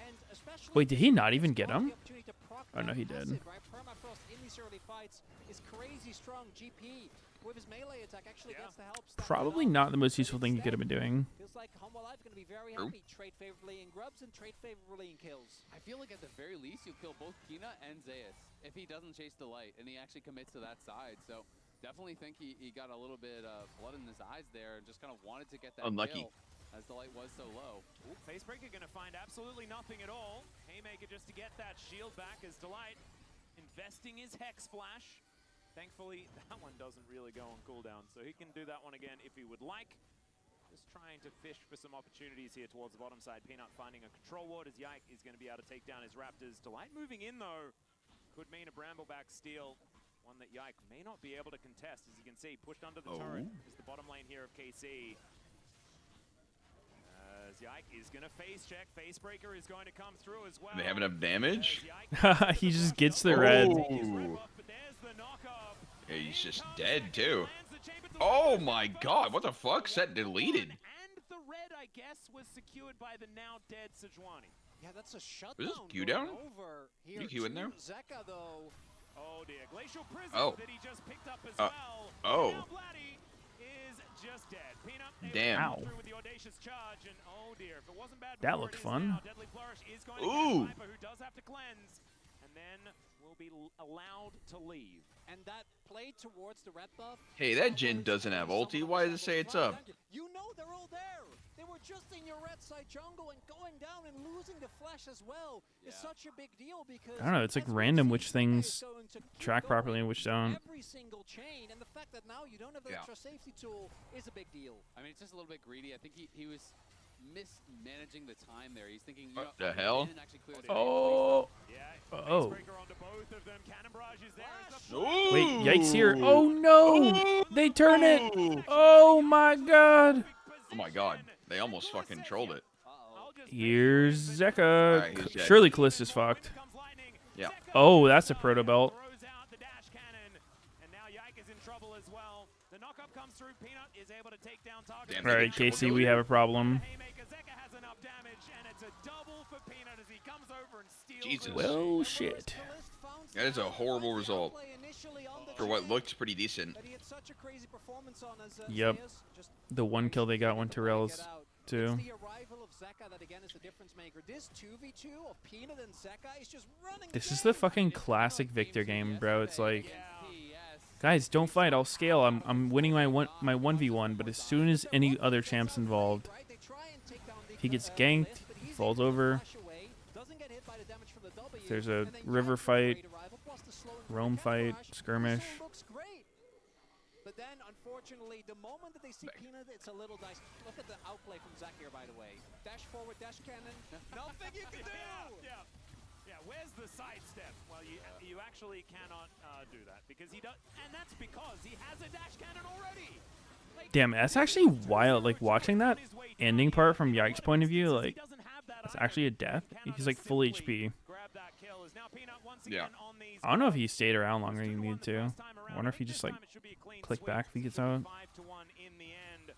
And especially Wait, did he not even get him? the opportunity to proc Oh, no, that he did. passive, right? Permafrost in these early fights is crazy strong. GP with his melee attack actually gets the help. stack it Probably up. not the most useful thing you could have been doing. Feels like Humble Life going to be very True. happy. Trade favorably in grubs and trade favorably in kills. I feel like at the very least you kill both Peanut and Zeus if he doesn't chase Delight and he actually commits to that side. So definitely think he got a little bit of blood in his eyes there and just kind of wanted to get that Unlucky. kill as Delight was so low. Ooh, Facebreaker going to find absolutely nothing at all. Haymaker just to get that shield back as Delight investing his Hex Flash. Thankfully, that one doesn't really go on cooldown, so he can do that one again if he would like. Just trying to fish for some opportunities here towards the bottom side. Peanut finding a control ward as Yike is going to be able to take down his Raptors. Delight moving in, though, could mean a Brambleback steal. One that Yike may not be able to contest. As you can see, pushed under the turret is the bottom lane here of KC. As Yike is going to face check. Facebreaker is going to come through as well. They have enough damage? He just gets the red. Oh. Yeah, he's just dead, too. Oh my god, what the fuck? Set deleted. I guess, was secured by the now dead Sejuani. Yeah, that's a shutdown. Was this Q down? Over here You Q in there? Zeka, though. Oh dear, Glacial Prison that he just picked up as well. Oh. Now Vladdy is just dead. Peanut Damn. through with the audacious charge, and oh dear, if it wasn't bad That before, looked it is fun. now. Deadly Flourish is going to Ooh. get Viper, who does have to cleanse, and then will be allowed to leave. And that play towards the red buff. Hey, that Jhin doesn't have ulti. Why does it say it's up? You know they're all there. They were just in your red side jungle and going down and losing the flash as well. It's such a big deal because I don't know. It's like random which things track properly and which don't. every single chain, and the fact that now you don't have the extra safety tool is a big deal. I mean, it's just a little bit greedy. I think he was mismanaging the time there. He's thinking, you What know, the hell? and actually clear the Oh. Yeah, Oh. Breaker onto both of them. Cannon Barrage is there. It's a Wait, yikes here. Oh no! They turn it! Oh my god! Oh my god. They almost fucking trolled it. Here's Zeka. Alright, he's dead. Surely Callista's fucked. Yeah. Oh, that's a proto belt. throws out the dash cannon, and now Yike is in trouble as well. The knockup comes through. Peanut is able to take down target. Damn, Alright, Casey, we have a problem. Haymaker, Zeka has enough damage, and it's a double for Peanut as he comes over and steals. Jesus. Well, shit. That is a horrible result for what looked pretty decent. Yep. The one kill they got went to Rails, too. The arrival of Zeka that again is the difference maker. This 2v2 of Peanut and Zeka is just running. This is the fucking classic Victor game, bro. It's like, guys, don't fight. I'll scale. I'm winning my 1v1, but as soon as any other champ's involved, he gets ganked, he falls over. There's a river fight, roam fight, skirmish. But then, unfortunately, the moment that they see Peanut, it's a little dicey. Look at the outplay from Zach here, by the way. Dash forward, dash cannon. Nothing you can do! Yeah, where's the sidestep? Well, you actually cannot do that because he does, and that's because he has a dash cannon already. Damn, that's actually wild. Like, watching that ending part from Yike's point of view, like, that's actually a death. He's like full HP. Yeah. I don't know if he stayed around longer than he needed to. I wonder if he just like clicked back if he gets out. 5-1 in the end.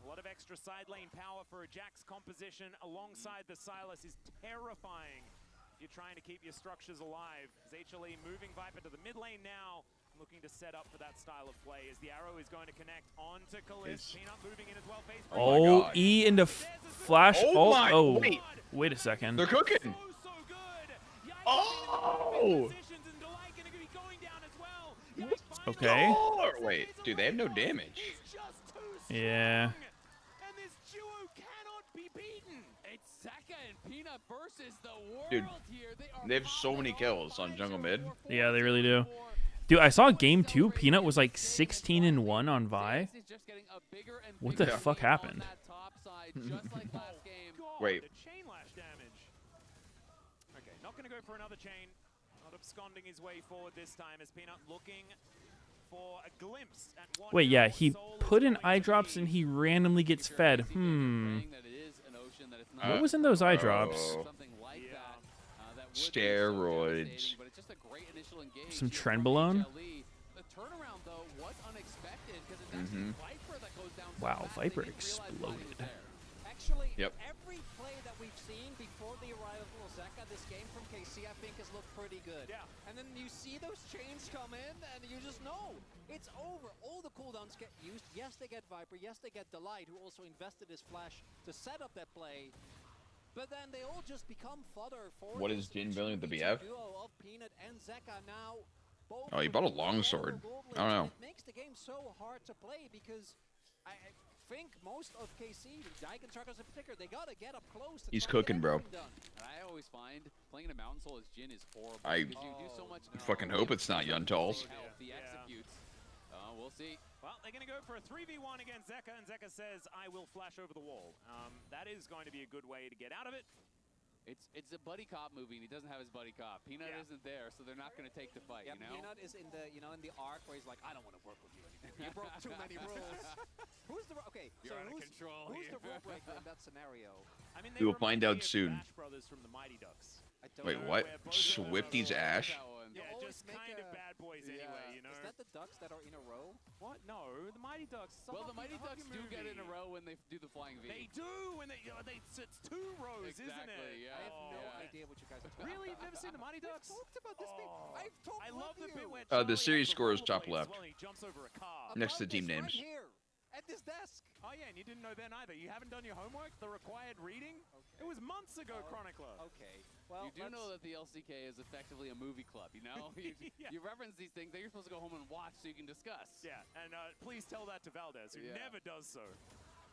A lot of extra side lane power for a Jax composition alongside the Silas is terrifying if you're trying to keep your structures alive. As HLE moving Viper to the mid lane now, looking to set up for that style of play as the arrow is going to connect onto Kalist. Peanut moving in as well. Oh, E into flash. Oh my, oh, wait a second. They're cooking. Oh! Okay. No! Wait, dude, they have no damage. Yeah. And this duo cannot be beaten. It's Zeka and Peanut versus the world Dude, here. they have so many kills on jungle mid. Yeah, they really do. Dude, I saw game 2. Peanut was like 16-1 on Vi. What the fuck happened? Wait. Chain lash damage. Okay, not going to go for another chain. Not absconding his way forward this time as Peanut looking for a glimpse at what Wait, yeah, he put in eye drops and he randomly gets fed. What was in those eye drops? Steroids. Some Trenbolone? Mm-hmm. Wow, Viper exploded. Actually, yep. Every play that we've seen before the arrival of Zeka this game from KC, I think, has looked pretty good. Yeah. And then you see those chains come in, and you just know it's over. All the cooldowns get used. Yes, they get Viper. Yes, they get Delight, who also invested his flash to set up that play. But then they all just become fodder for What is Jhin building with the BF? duo of Peanut and Zeka now. Oh, he bought a longsword. I don't know. It makes the game so hard to play because I think most of KC, Dyke and Chargos in particular, they gotta get up close. He's cooking, bro. And I always find playing in a Mountain Soul as Jhin is horrible. I because you do so much fucking hope it's not Yuntals. He executes. We'll see. Well, they're going to go for a 3v1 against Zeka, and Zeka says, I will flash over the wall. That is going to be a good way to get out of it. It's a buddy cop movie, and he doesn't have his buddy cop. Peanut isn't there, so they're not going to take the fight, you know? Peanut is in the, in the arc where he's like, I don't want to work with you anymore. You broke too many rules. Who's the, okay, You're so out of control who's here. the rule breaker in that scenario? I mean, We will find out soon. Bash Brothers from the Mighty Ducks. Wait, what? Swifty's Ash? Yeah, just kind of bad boys anyway, you know? Is that the ducks that are in a row? What? No, the Mighty Ducks. Well, the Mighty Ducks do get in a row when they do the flying V. They do when it's 2 rows, isn't it? Yeah. I have no idea what you guys are talking Really? You've never seen the Mighty Ducks? We've talked about this thing. I've talked I love the bit where The Charlie series has score is rollerblades top left. Well, he jumps over a car. Next to the team Right names. here, at this desk. Oh yeah, and you didn't know then either. You haven't done your homework? The required reading? Okay. It was months ago, Chronicler. Okay. Well, You do know that the LCK is effectively a movie club, you know? You reference these things that you're supposed to go home and watch so you can discuss. Yeah, and please tell that to Valdez, who never does so.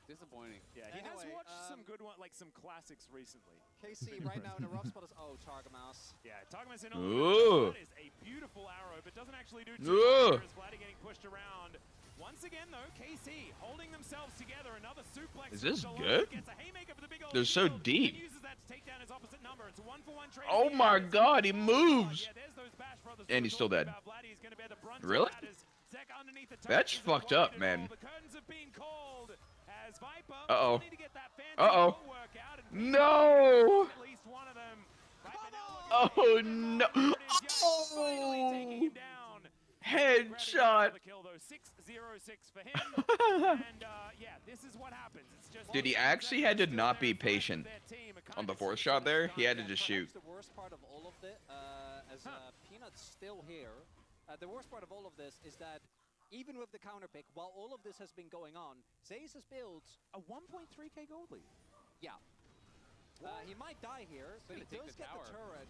Disappointing. Yeah, he has Anyway, watched some good one, like some classics recently. KC right now in a rough spot is Targamas. Yeah, Targamas in Ooh. that is a beautiful arrow, but doesn't actually do Ooh. too much. Vladdy getting pushed around. Once again, though, KC holding themselves together. Another suplex. Is this from good? Gets a haymaker for the big old They're so shield, deep. and uses that to take down his opposite number. It's a 1-for-1 trade. Oh my god, he moves! Yeah, there's those Bash brothers And he's still dead. Vladdy is gonna bear the brunt of Really? that as Zeka underneath the That's turret fucked isn't up, avoided at man. all. The curtains have been called as Viper Uh-oh. need to get that fancy Uh-oh. footwork out and No! at least one of them. Viper Oh no! finally taking him down. Headshot! The kill though, 6-0-6 for him. And yeah, this is what happens. It's just Dude, he actually had to not be patient on the 4th shot there. He had to just shoot. The worst part of all of this, as Peanut's still here, the worst part of all of this is that even with the counter pick, while all of this has been going on, Zayas has built a 1.3k gold lead. Yeah. He might die here, but he does get the turret.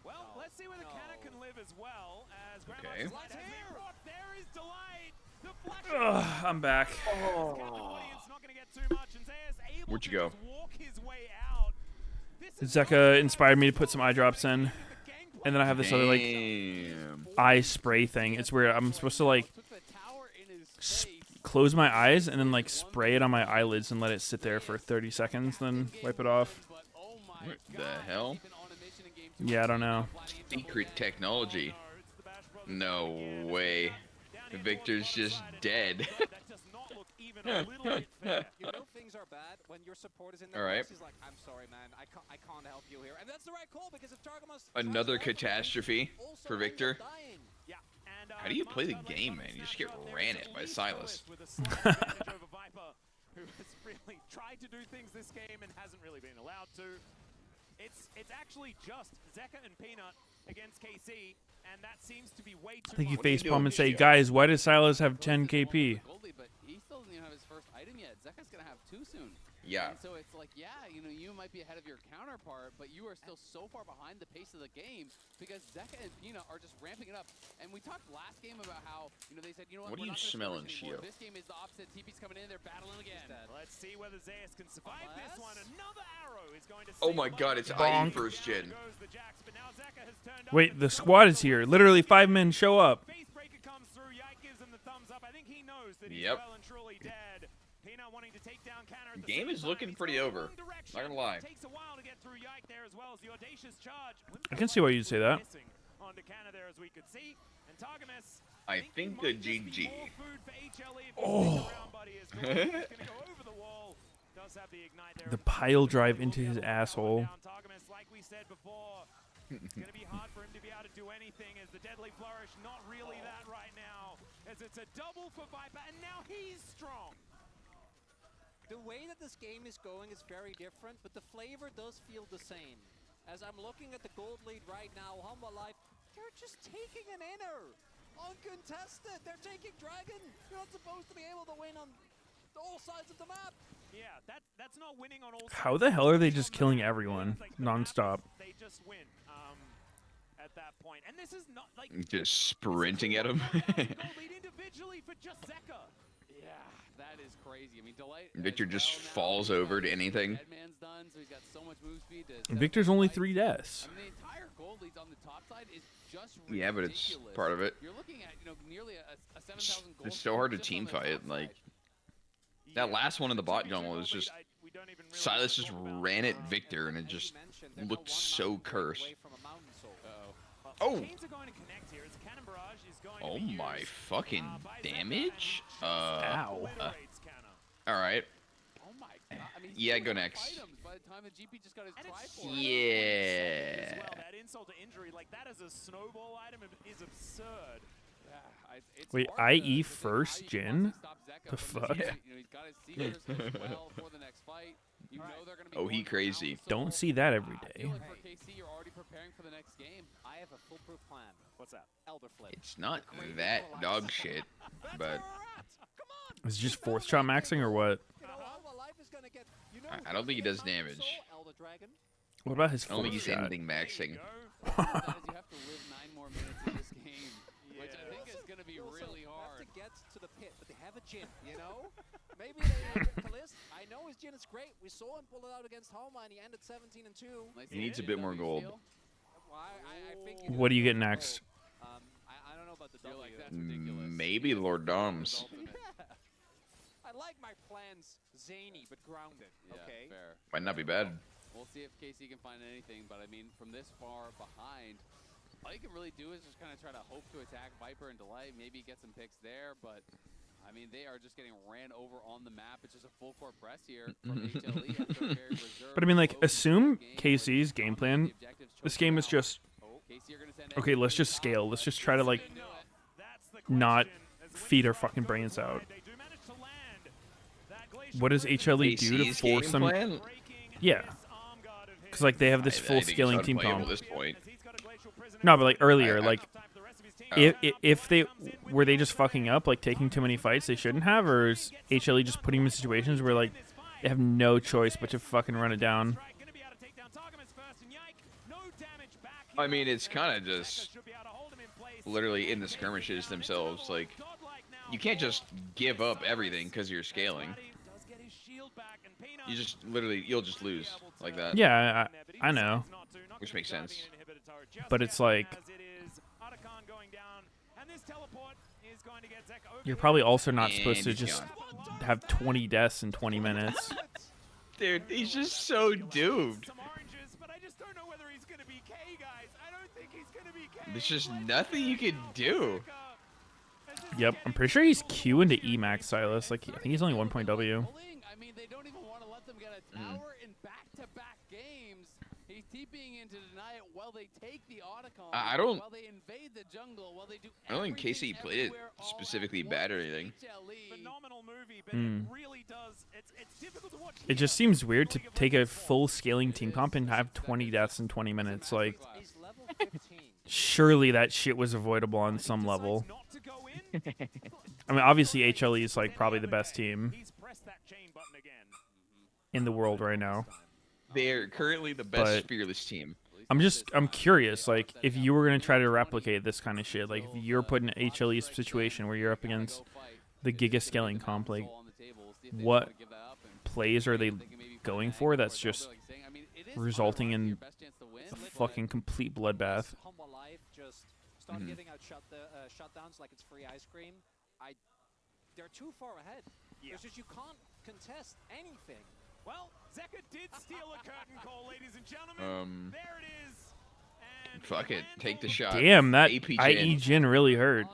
Well, let's see where the Canna can live as well. As Okay. Grandma's there is Delight. The flash. Ugh, I'm back. Where'd you go? Zeka inspired me to put some eye drops in, and then I have this other like eye spray thing. It's where I'm supposed to like close my eyes and then like spray it on my eyelids and let it sit there for 30 seconds, then wipe it off. What the hell? Yeah, I don't know. Secret technology. No way. Victor's just dead. You know things are bad when your support is in there. Alright. He's like, I'm sorry, man. I can't help you here. And that's the right call because if Targamas Another catastrophe for Victor. Yeah. And, How do you play the game, man? You just get ran at by Silas. Who has really tried to do things this game and hasn't really been allowed to. It's actually just Zeka and Peanut against KC, and that seems to be way too I think you much. facepalm and say, guys, why does Silas have 10 KP? Goldie, but he still doesn't even have his first item yet. Zeka's gonna have 2 soon. Yeah. And so it's like, yeah, you know, you might be ahead of your counterpart, but you are still so far behind the pace of the game because Zeka and Peanut are just ramping it up. And we talked last game about how, you know, they said, you know what, What are you we're not gonna smelling, score anymore. Shio? This game is the opposite. TP's coming in, they're battling again. Let's see whether Zayas can survive this one. Another arrow is going to Oh my god, it's IE first gen. Wait, the squad is here. Literally 5 men show up. Facebreaker comes through. Yike gives him the thumbs up. I think he knows that he's Yep. well and truly dead. Peanut wanting to take down Canna at the Game same is time. looking He's pretty going over. wrong direction. Not gonna lie. Takes a while to get through Yike there as well as the audacious charge. I can see why you'd say that. Missing onto Canna there as we could see. And Targamas, I think the GG. food for HLE if you Oh. stick around, buddy. Is going to go over the wall. Does have the ignite there. The pile drive into his asshole. Targamas, like we said before, it's going to be hard for him to be able to do anything as the Deadly Flourish, not really that right now, as it's a double for Viper, and now he's strong. The way that this game is going is very different, but the flavor does feel the same. As I'm looking at the gold lead right now, Humble Life, they're just taking an inner. Uncontested. They're taking Dragon. You're not supposed to be able to win on all sides of the map. Yeah, that's not winning on all sides. How the hell are they just killing everyone nonstop? They just win at that point. And this is not like Just sprinting at him. gold lead individually for just Zeka. Yeah, that is crazy. I mean, Delight. Victor just falls over to anything. Deadman's done, so he's got so much move speed to Victor's only 3 deaths. I mean, the entire gold leads on the top side is just Yeah, but it's ridiculous. part of it. You're looking at, you know, nearly a 7,000 gold. It's so hard to just team on the fight. top Like side. that last one in the bot jungle was just Silas just ran at Victor and it just looked so cursed. Oh. Chains are going to connect here. As Cannon Barrage is going Oh to be my used, fucking by Zeka, damage. and just Ow. obliterates Canna. All right. Oh my god. I Yeah, go next. By the time the GP just got his Yeah. Well, that insult to injury, like that as a snowball item is absurd. Wait, IE first Jin? The fuck? Yeah. Oh, he crazy. Don't see that every day. For KC, you're already preparing for the next game. I have a foolproof plan. What's that? Elder flip. It's not that dog shit, but Is it just 4th shot maxing or what? I don't think he does damage. What about his I don't think 4th he's shot? anything maxing. You have to live 9 more minutes in this game, which I think is going to be really hard. Have to get to the pit, but they have a Jin, you know? Maybe they Kalist. I know his Jin is great. We saw him pull it out against Homa, and he ended 17-2. He needs a bit more gold. What do you get next? I don't know about the W. Maybe Lord Doms. I like my plans zany but grounded. Okay. Fair. Might not be bad. We'll see if KC can find anything, but I mean, from this far behind, all you can really do is just kind of try to hope to attack Viper and Delay, maybe get some picks there, but I mean, they are just getting ran over on the map. It's just a full court press here from HLE. But I mean, like, assume KC's game plan. This game is just, okay, let's just scale. Let's just try to, like, not feed our fucking brains out. What does HLE do to force them? Plan? Yeah. Because, like, they have this full scaling team comp. At this point. No, but, like, earlier, like, if they were they just fucking up, like taking too many fights they shouldn't have, or is HLE just putting them in situations where like they have no choice but to fucking run it down? I mean, it's kind of just literally in the skirmishes themselves. Like, you can't just give up everything because you're scaling. You just literally, you'll just lose like that. Yeah, I know. Which makes sense. But it's like, you're probably also not supposed to just have 20 deaths in 20 minutes. Dude, he's just so doomed. There's just nothing you can do. Yep, I'm pretty sure he's Q into Emax, Silas. Like, I think he's only 1 point W. I mean, they don't even want to let them get a tower in back-to-back games. He's TPing into deny it while they take the Otacon. I don't. While they invade the jungle, while they do. I don't think KC played it specifically bad or anything. Phenomenal movie, but it really does. It's difficult to watch. It just seems weird to take a full scaling team comp and have 20 deaths in 20 minutes. Like, surely that shit was avoidable on some level. I mean, obviously HLE is like probably the best team in the world right now. They're currently the best fearless team. I'm curious, like, if you were gonna try to replicate this kind of shit, like if you're put in an HLE situation where you're up against the giga scaling comp, like, what plays are they going for that's just resulting in a fucking complete bloodbath? Start giving out shutdowns like it's free ice cream. They're too far ahead. It's just you can't contest anything. Well, Zeka did steal a curtain call, ladies and gentlemen. There it is. And fuck it, take the shot. Damn, that AP IE Jin really hurt.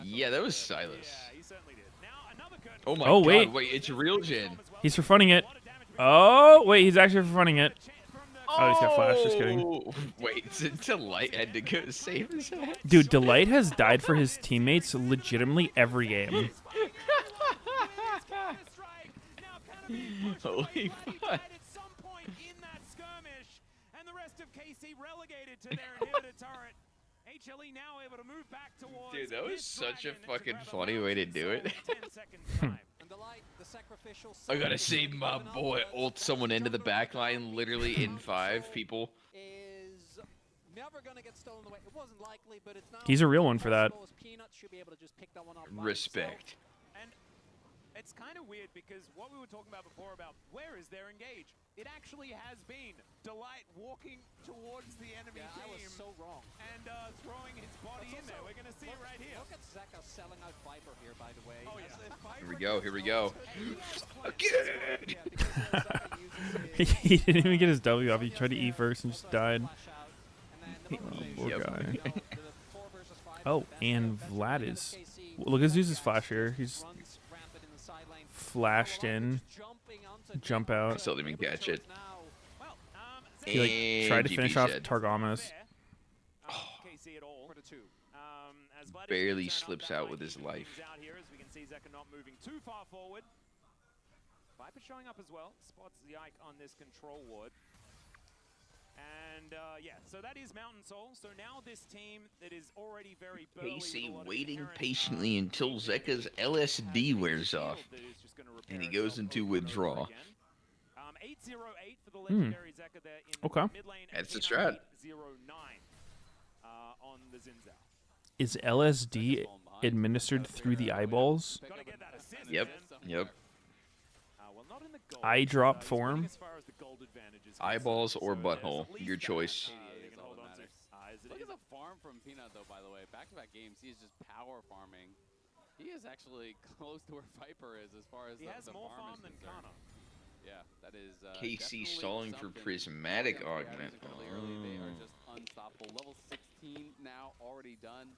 Yeah, that was Silas. Yeah, he certainly did. Now another curtain. Oh my god, wait, it's real Jin. He's for funning it. Oh, wait, he's actually for funning it. Oh, he's got flash, just kidding. Wait, Delight had to go save his ass? Dude, Delight has died for his teammates legitimately every game. Holy fuck. And the rest of KC relegated to their inhibitor turret. HLE now able to move back towards. Dude, that was such a fucking funny way to do it. I gotta save my boy. Ult someone into the back line, literally in 5 people. He's a real one for that. Respect. And it's kind of weird because what we were talking about before about where is their engage, it actually has been Delight walking towards the enemy team. I was so wrong. And throwing his body in there. We're gonna see it right here. Look at Zeka selling out Viper here, by the way. Oh yeah. Here we go, here we go. Again! He didn't even get his W off. He tried to E first and just died. Oh, poor guy. Oh, and Vlad is... Look at Zeus's flash here. He's flashed in, jump out. Still didn't even catch it. He like tried to finish off Targamas. Barely slips out with his life. Out here, as we can see, Zeka not moving too far forward. Viper showing up as well. Spots Yike on this control ward. And yeah, so that is Mountain Soul. So now this team that is already very burly, Casey waiting patiently until Zeka's LSD wears off, and he goes into withdrawal. 808 for the legendary Zeka there in Okay. mid lane. That's the strat. 09 on the Zinzao. Is LSD administered through the eyeballs? Yep. Yep. Eye drop form? Eyeballs or butthole, your choice. Look at the farm from Peanut, though, by the way. Back-to-back games, he is just power farming. He is actually close to where Viper is as far as he has the more farm farm is than Kana. Yeah, that is KC definitely stalling for something. prismatic They augment. are just unstoppable. Level 16 now already done.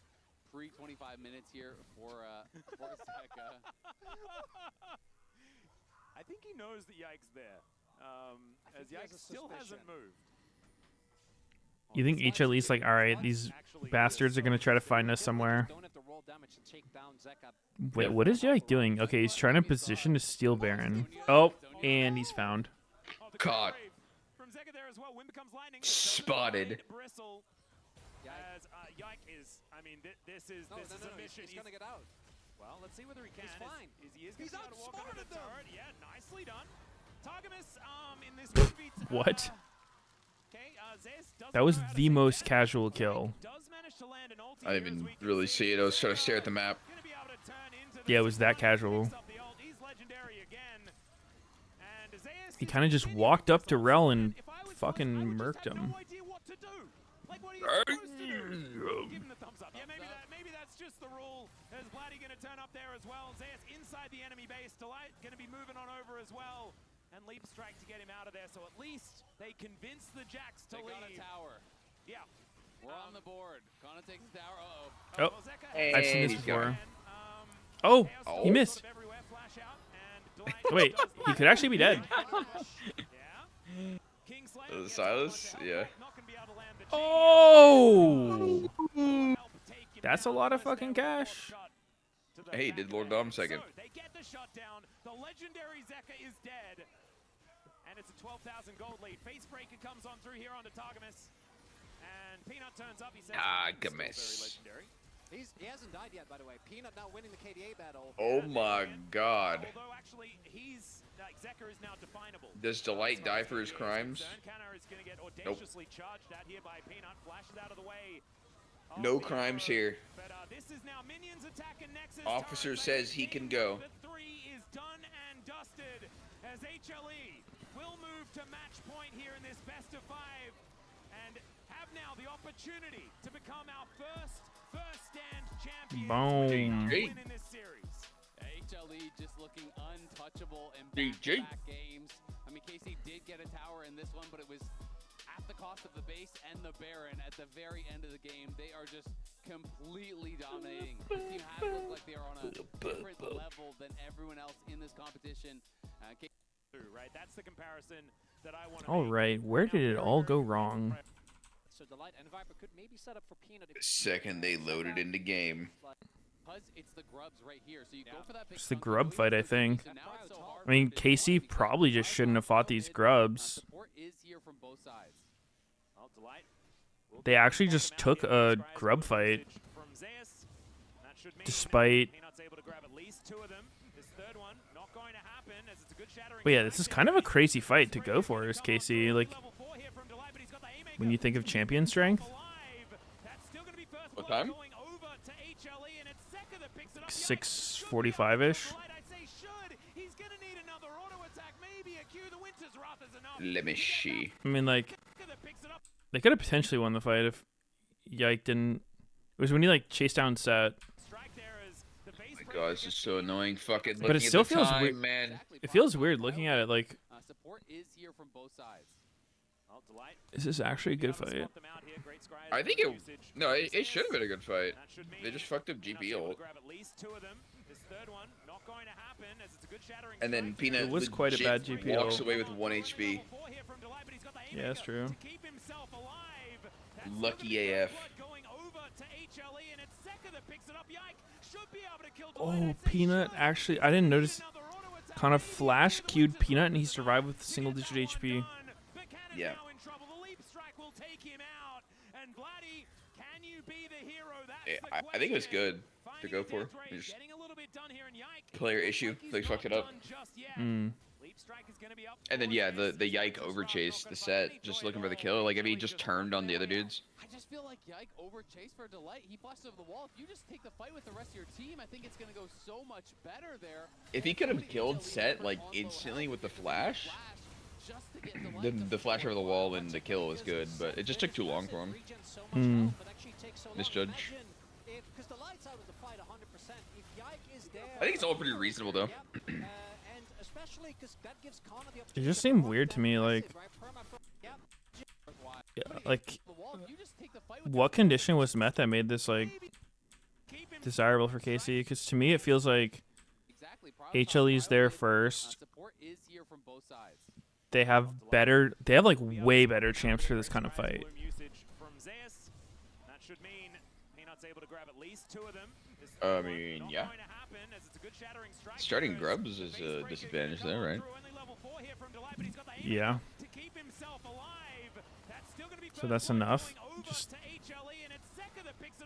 Pre-25 minutes here for Zeka. I think he knows that Yike's there. As Yike still hasn't moved. You think HLE's like, all right, these bastards are gonna try to find us somewhere. Wait, what is Yike doing? Okay, he's trying to position to steal Baron. Oh, and he's found. Caught. Spotted. As Yike is, I mean, this is a mission. He's gonna get out. Well, let's see whether he can. He's fine. He's going to walk under the turret. Yeah, nicely done. Targamas in this 1v2. What? Zeus does That was the most casual kill. I didn't even really see it. I was trying to stare at the map. Yeah, it was that casual. He kind of just walked up to Rel and fucking murked him. Give him the thumbs up. Yeah, maybe that's just the rule. Is Vladdy going to turn up there as well? Zeus inside the enemy base. Delight going to be moving on over as well. And Leap Strike to get him out of there. So at least they convince the Jacks to leave. They got a tower. Yeah. We're on the board. Kana takes the tower. Oh, hey, I've seen this before. Oh, He missed. Wait, he could actually be dead. Silas? Yeah. Oh! That's a lot of fucking cash. Hey, did Lord Dom second. So they get the shutdown. The legendary Zeka is dead. And it's a 12,000 gold lead. Facebreaker comes on through here onto Targamas. And Peanut turns up. He says, Targamas. He hasn't died yet, by the way. Peanut now winning the KDA battle. Oh my god. Although actually, he's Zeka is now definable. Does Delight die for his crimes? Canna is going to get Nope. audaciously charged out here by Peanut. Flashes out of the way. No crimes here. But this is now minions attacking Nexus. Officer says he can go. The 3 is done and dusted as HLE will move to match point here in this best of 5 and have now the opportunity to become our first stand champions. Boom. Win in this series. HLE just looking untouchable in back-to-back games. I mean, KC did get a tower in this one, but it was at the cost of the base and the Baron at the very end of the game. They are just completely dominating. This team has looked like they are on a different level than everyone else in this competition. Right, that's the comparison that I want to All right, where did it all go wrong? So Delight and Viper could maybe set up for Peanut. The second they loaded into game. It's the grubs right here. So you go for that It's the grub fight, I think. I mean, KC probably just shouldn't have fought these grubs. Support is here from both sides. They actually just took a grub fight. Despite... But yeah, this is kind of a crazy fight to go for as KC. Like, when you think of champion strength. What time? 6:45-ish. Let me see. I mean, like, they could have potentially won the fight if Yike didn't. It was when he like chased down Set. Oh my god, this is so annoying. Fucking. But it still feels weird, man. It feels weird looking at it. Like, Support is here from both sides. this is actually a good fight. I think it. No, it should have been a good fight. They just fucked up GP ult. And then Peanut It was quite a bad GPO. walks away with 1 HP. Yeah, that's true. Lucky AF. Oh, Peanut actually, I didn't notice. Kind of flash queued Peanut and he survived with single-digit HP. Yeah. I think it was good to go for. Just player issue. They fucked it up. Mm. And then yeah, the Yike overchased the set, just looking for the kill. Like if he just turned on the other dudes. I just feel like Yike overchased for Delight. He busted over the wall. If you just take the fight with the rest of your team, I think it's gonna go so much better there. If he could have killed Set like instantly with the flash, the flash over the wall and the kill was good, but it just took too long for him. Mm. Misjudge. I think it's all pretty reasonable though. It just seemed weird to me, like, yeah, like, what condition was met that made this like desirable for KC? Because to me, it feels like HLE's there first. They have like way better champs for this kind of fight. I mean, yeah. Starting Grubs is a disadvantage there, right? Yeah. So that's enough. Just,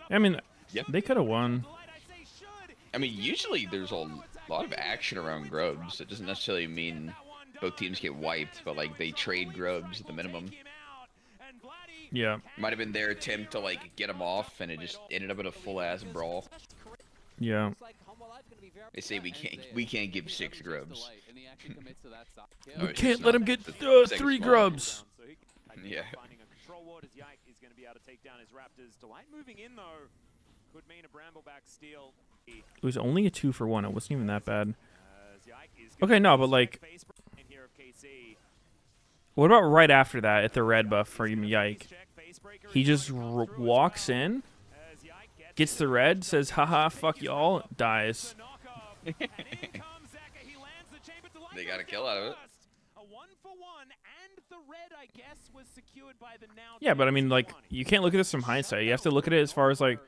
I mean, yeah, they could have won. I mean, usually there's a lot of action around Grubs. It doesn't necessarily mean both teams get wiped, but like they trade Grubs at the minimum. Yeah. Might have been their attempt to like get him off, and it just ended up in a full-ass brawl. Yeah. They say we can't give 6 Grubs. We can't let him get 3 Grubs. Yeah. It was only a 2-for-1. It wasn't even that bad. Okay, no, but like, what about right after that at the red buff for Yike? He just walks in, gets the red, says, haha, fuck y'all, dies. They got a kill out of it. Yeah, but I mean, like, you can't look at this from hindsight. You have to look at it as far as, like,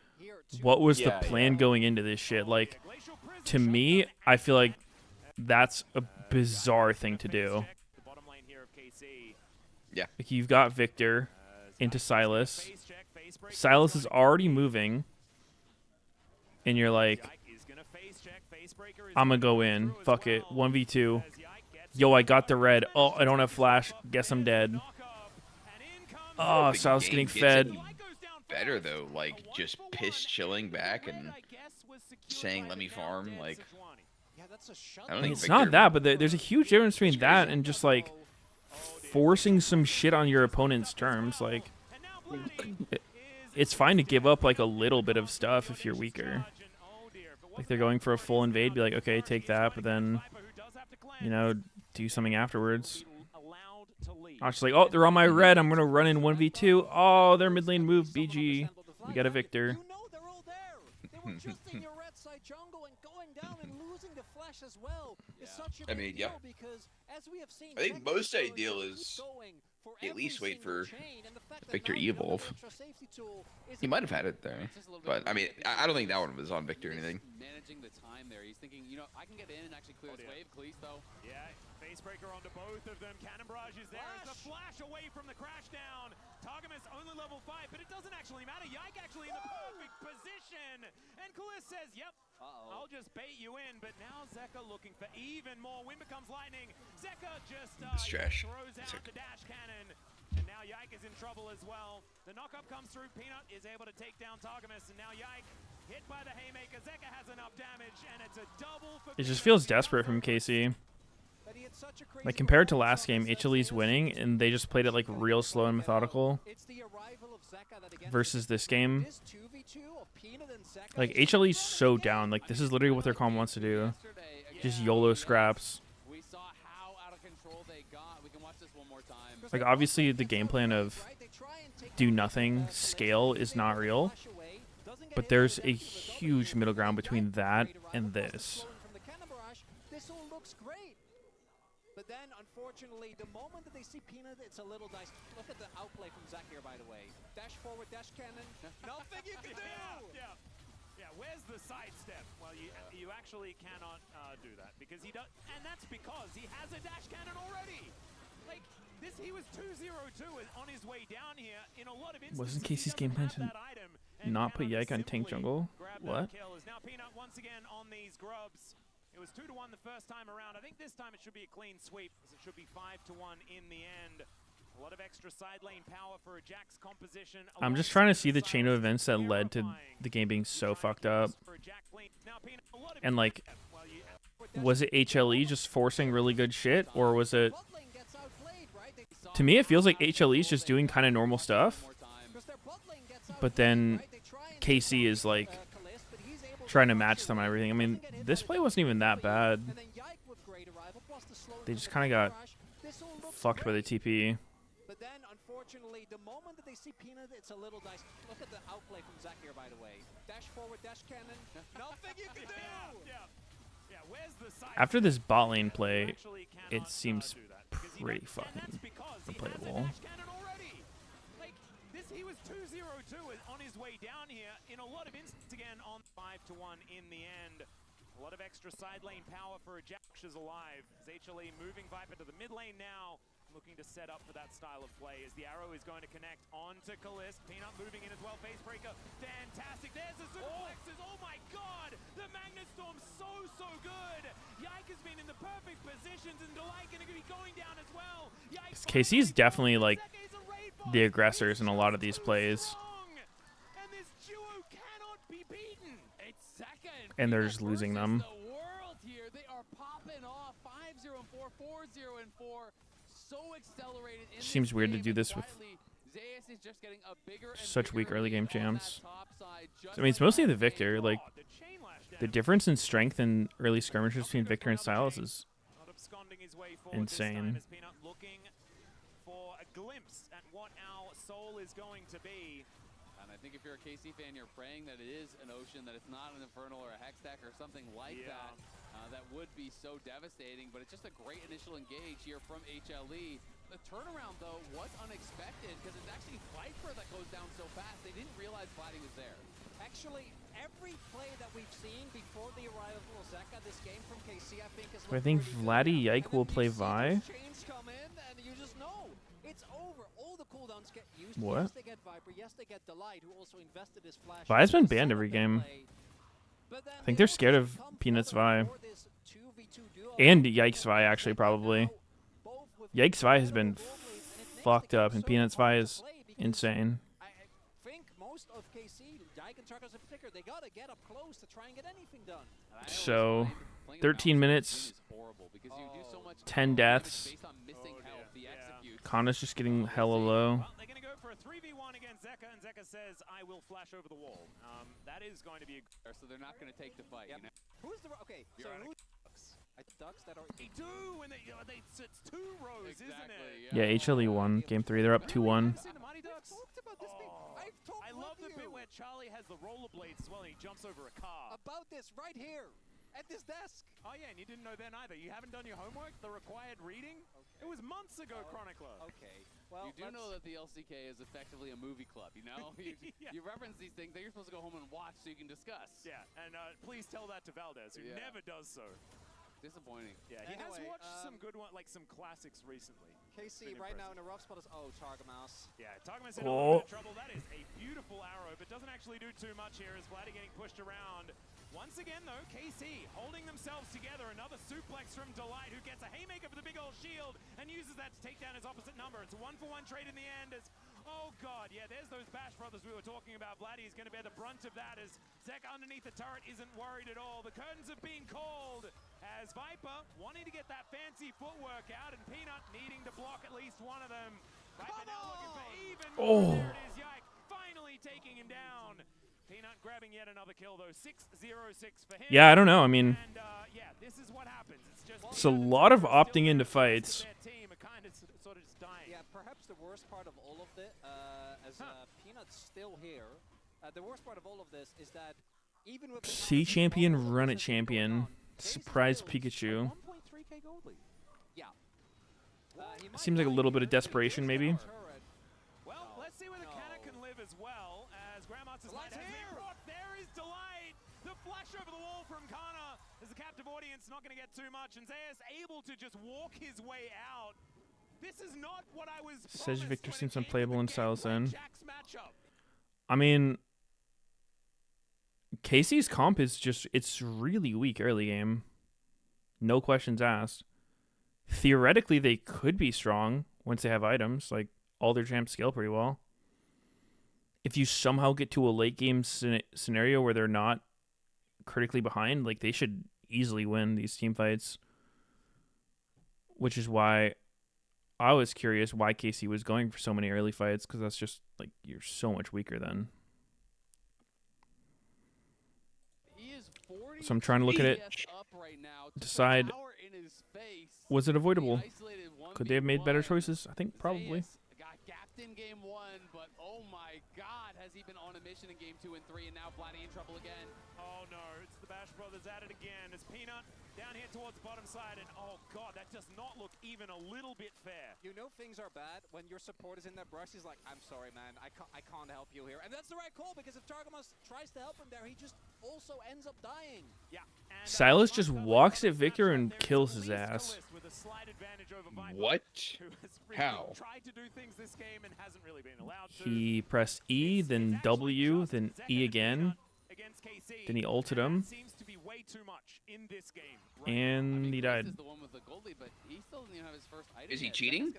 what was the plan going into this shit? Like, to me, I feel like that's a bizarre thing to do. Yeah. Like, you've got Victor into Silas. Silas is already moving. And you're like, I'm going to go in. Fuck it. 1v2. Yo, I got the red. Oh, I don't have flash. Guess I'm dead. Oh, Silas getting fed. Better though, like just piss chilling back and saying let me farm. Like, I don't think it's not that, but there's a huge difference between that and just like forcing some shit on your opponent's terms. Like, it's fine to give up like a little bit of stuff if you're weaker. Like they're going for a full invade, be like, okay, take that, but then, you know, do something afterwards. I was just like, oh, they're on my red. I'm gonna run in 1v2. Oh, their mid lane move. BG. We got a Victor. I mean, yeah. I think most ideal is at least wait for Victor evolve. He might have had it there, but I mean, I don't think that one was on Victor or anything. Managing the time there, he's thinking, you know, I can get in and actually clear this wave. Kalisto. Yeah, Facebreaker onto both of them. Cannon Barrage is there. It's a flash away from the crash down. Targamas only level 5, but it doesn't actually matter. Yike actually in the perfect position. And Kalis says, yep, I'll just bait you in. But now Zeka looking for even more. Wind becomes lightning. Zeka just throws out the dash cannon. And now Yike is in trouble as well. The knock-up comes through. Peanut is able to take down Targamas. And now Yike hit by the haymaker. Zeka has enough damage. And it's a double for It just feels desperate from KC. Like, compared to last game, HLE's winning, and they just played it, like, real slow and methodical. Versus this game. Like, HLE's so down. Like, this is literally what their comp wants to do. Just YOLO scraps. Like, obviously, the game plan of do nothing, scale is not real. But there's a huge middle ground between that and this. This all looks great. But then, unfortunately, the moment that they see Peanut, it's a little dicey. Look at the outplay from Zach here, by the way. Dash forward, dash cannon. Nothing you can do! Yeah, where's the sidestep? Well, you actually cannot do that because he does, and that's because he has a dash cannon already. Like this, he was 2-0-2 on his way down here. In a lot of instances, Wasn't Casey's game plan to not put Yike on tank jungle? What? Kill is now Peanut once again on these grubs. It was 2-1 the first time around. I think this time it should be a clean sweep, as it should be 5-1 in the end. A lot of extra side lane power for a Jack's composition. I'm just trying to see the chain of events that led to the game being so fucked up. And like, was it HLE just forcing really good shit, or was it? To me, it feels like HLE is just doing kind of normal stuff, but then KC is like trying to match them and everything. I mean, this play wasn't even that bad. They just kind of got fucked by the TP. But then, unfortunately, the moment that they see Peanut, it's a little dicey. Look at the outplay from Zach here, by the way. Dash forward, dash cannon. Nothing you can do! Yeah, where's the side? After this bot lane play, it seems pretty fucking unplayable. Like this, he was 2-0-2 on his way down here. In a lot of instances, again on 5-1 in the end. A lot of extra side lane power for a Jack is alive. As HLE moving Viper to the mid lane now, looking to set up for that style of play as the arrow is going to connect onto Kalist. Peanut moving in as well. Face breaker, fantastic. There's the superplexes. Oh my god! The Magnet Storm's so good. Yike has been in the perfect positions, and Delight going to be going down as well. KC is definitely like the aggressors in a lot of these plays. And they're just losing them. They are popping off 5-0 and 4, 4-0 and 4. So accelerated. Seems weird to do this with such weak early game champs. I mean, it's mostly the Victor. Like, the difference in strength in early skirmishes between Victor and Sylas is insane. Looking for a glimpse at what our soul is going to be. And I think if you're a KC fan, you're praying that it is an Ocean, that it's not an Infernal or a Hextech or something like that. That would be so devastating, but it's just a great initial engage here from HLE. The turnaround, though, was unexpected because it's actually Viper that goes down so fast. They didn't realize Vladdy was there. Actually, every play that we've seen before the arrival of Zeka this game from KC, I think, is I think Vladdy Yike will play Vi. Chains come in, and you just know it's over. All the cooldowns get used. What? Yes, they get Viper. Yes, they get Delight, who also invested his flash. Vi's been banned every game. I think they're scared of Peanuts Vi. And Yikes Vi, actually, probably. Yikes Vi has been fucked up, and Peanuts Vi is insane. I think most of KC, Yike and Chargers in particular, they gotta get up close to try and get anything done. So, 13 minutes, 10 deaths. Kana's just getting hella low. They're going to go for a 3v1 against Zeka, and Zeka says, I will flash over the wall. That is going to be a... So they're not going to take the fight, you know? Who's the... Okay, so who's... Ducks that are... They do, and it's 2 rows, isn't it? Yeah, HLE won Game 3. They're up 2-1. I love the bit where Charlie has the rollerblades as well, and he jumps over a car. About this right here, at this desk. Oh yeah, and you didn't know then either. You haven't done your homework, the required reading? Okay. It was months ago, Chronicler. Okay. Well, you do know that the LCK is effectively a movie club, you know? You reference these things that you're supposed to go home and watch so you can discuss. Yeah, and please tell that to Valdez, who never does so. Disappointing. Yeah, he has watched some good ones, like some classics recently. KC right now in a rough spot is Targamas. Yeah, Targamas in a little bit of trouble. That is a beautiful arrow, but doesn't actually do too much here as Vladdy getting pushed around. Once again, though, KC holding themselves together. Another suplex from Delight, who gets a haymaker for the big old shield and uses that to take down his opposite number. It's a 1-for-1 trade in the end as, oh god, yeah, there's those Bash brothers we were talking about. Vladdy is going to bear the brunt of that as Zek underneath the turret isn't worried at all. The curtains have been called as Viper wanting to get that fancy footwork out and Peanut needing to block at least one of them. Viper now looking for even more. There it is, Yike finally taking him down. Peanut grabbing yet another kill, though. 6-0-6 for him. Yeah, I don't know. I mean, and, yeah, this is what happens. It's a lot of opting into fights. Yeah, perhaps the worst part of all of it, as Peanut's still here, The worst part of all of this is that even with Sea champion, run it champion, surprise Pikachu. 1.3k gold lead. Yeah. Seems like a little bit of desperation, maybe. Well, let's see where the Canna can live as well as Grandmaster's Light has been brought. There is Delight. The flash over the wall from Kana as the captive audience not going to get too much, and Zeus able to just walk his way out. This is not what I was. Says Victor seems unplayable in Salazan. I mean, Casey's comp is just, it's really weak early game. No questions asked. Theoretically, they could be strong once they have items. Like, all their champs scale pretty well. If you somehow get to a late game scenario where they're not critically behind, like, they should easily win these team fights. Which is why I was curious why Casey was going for so many early fights, because that's just, like, you're so much weaker then. So I'm trying to look at it, decide, was it avoidable? Could they have made better choices? I think probably. Got gapped in game 1, but oh my god, has he been on a mission in game 2 and 3, and now Vladdy in trouble again. Oh no, it's the Bash Brothers at it again. It's Peanut down here towards the bottom side, and oh god, that does not look even a little bit fair. You know things are bad when your support is in that brush. He's like, I'm sorry, man, I can't help you here. And that's the right call, because if Targamas tries to help him there, he just also ends up dying. Yeah. And, Silas just walks at Victor and kills his ass. What? How? He pressed E, then W, then E again. Then he ulted him. And he died. Is he cheating?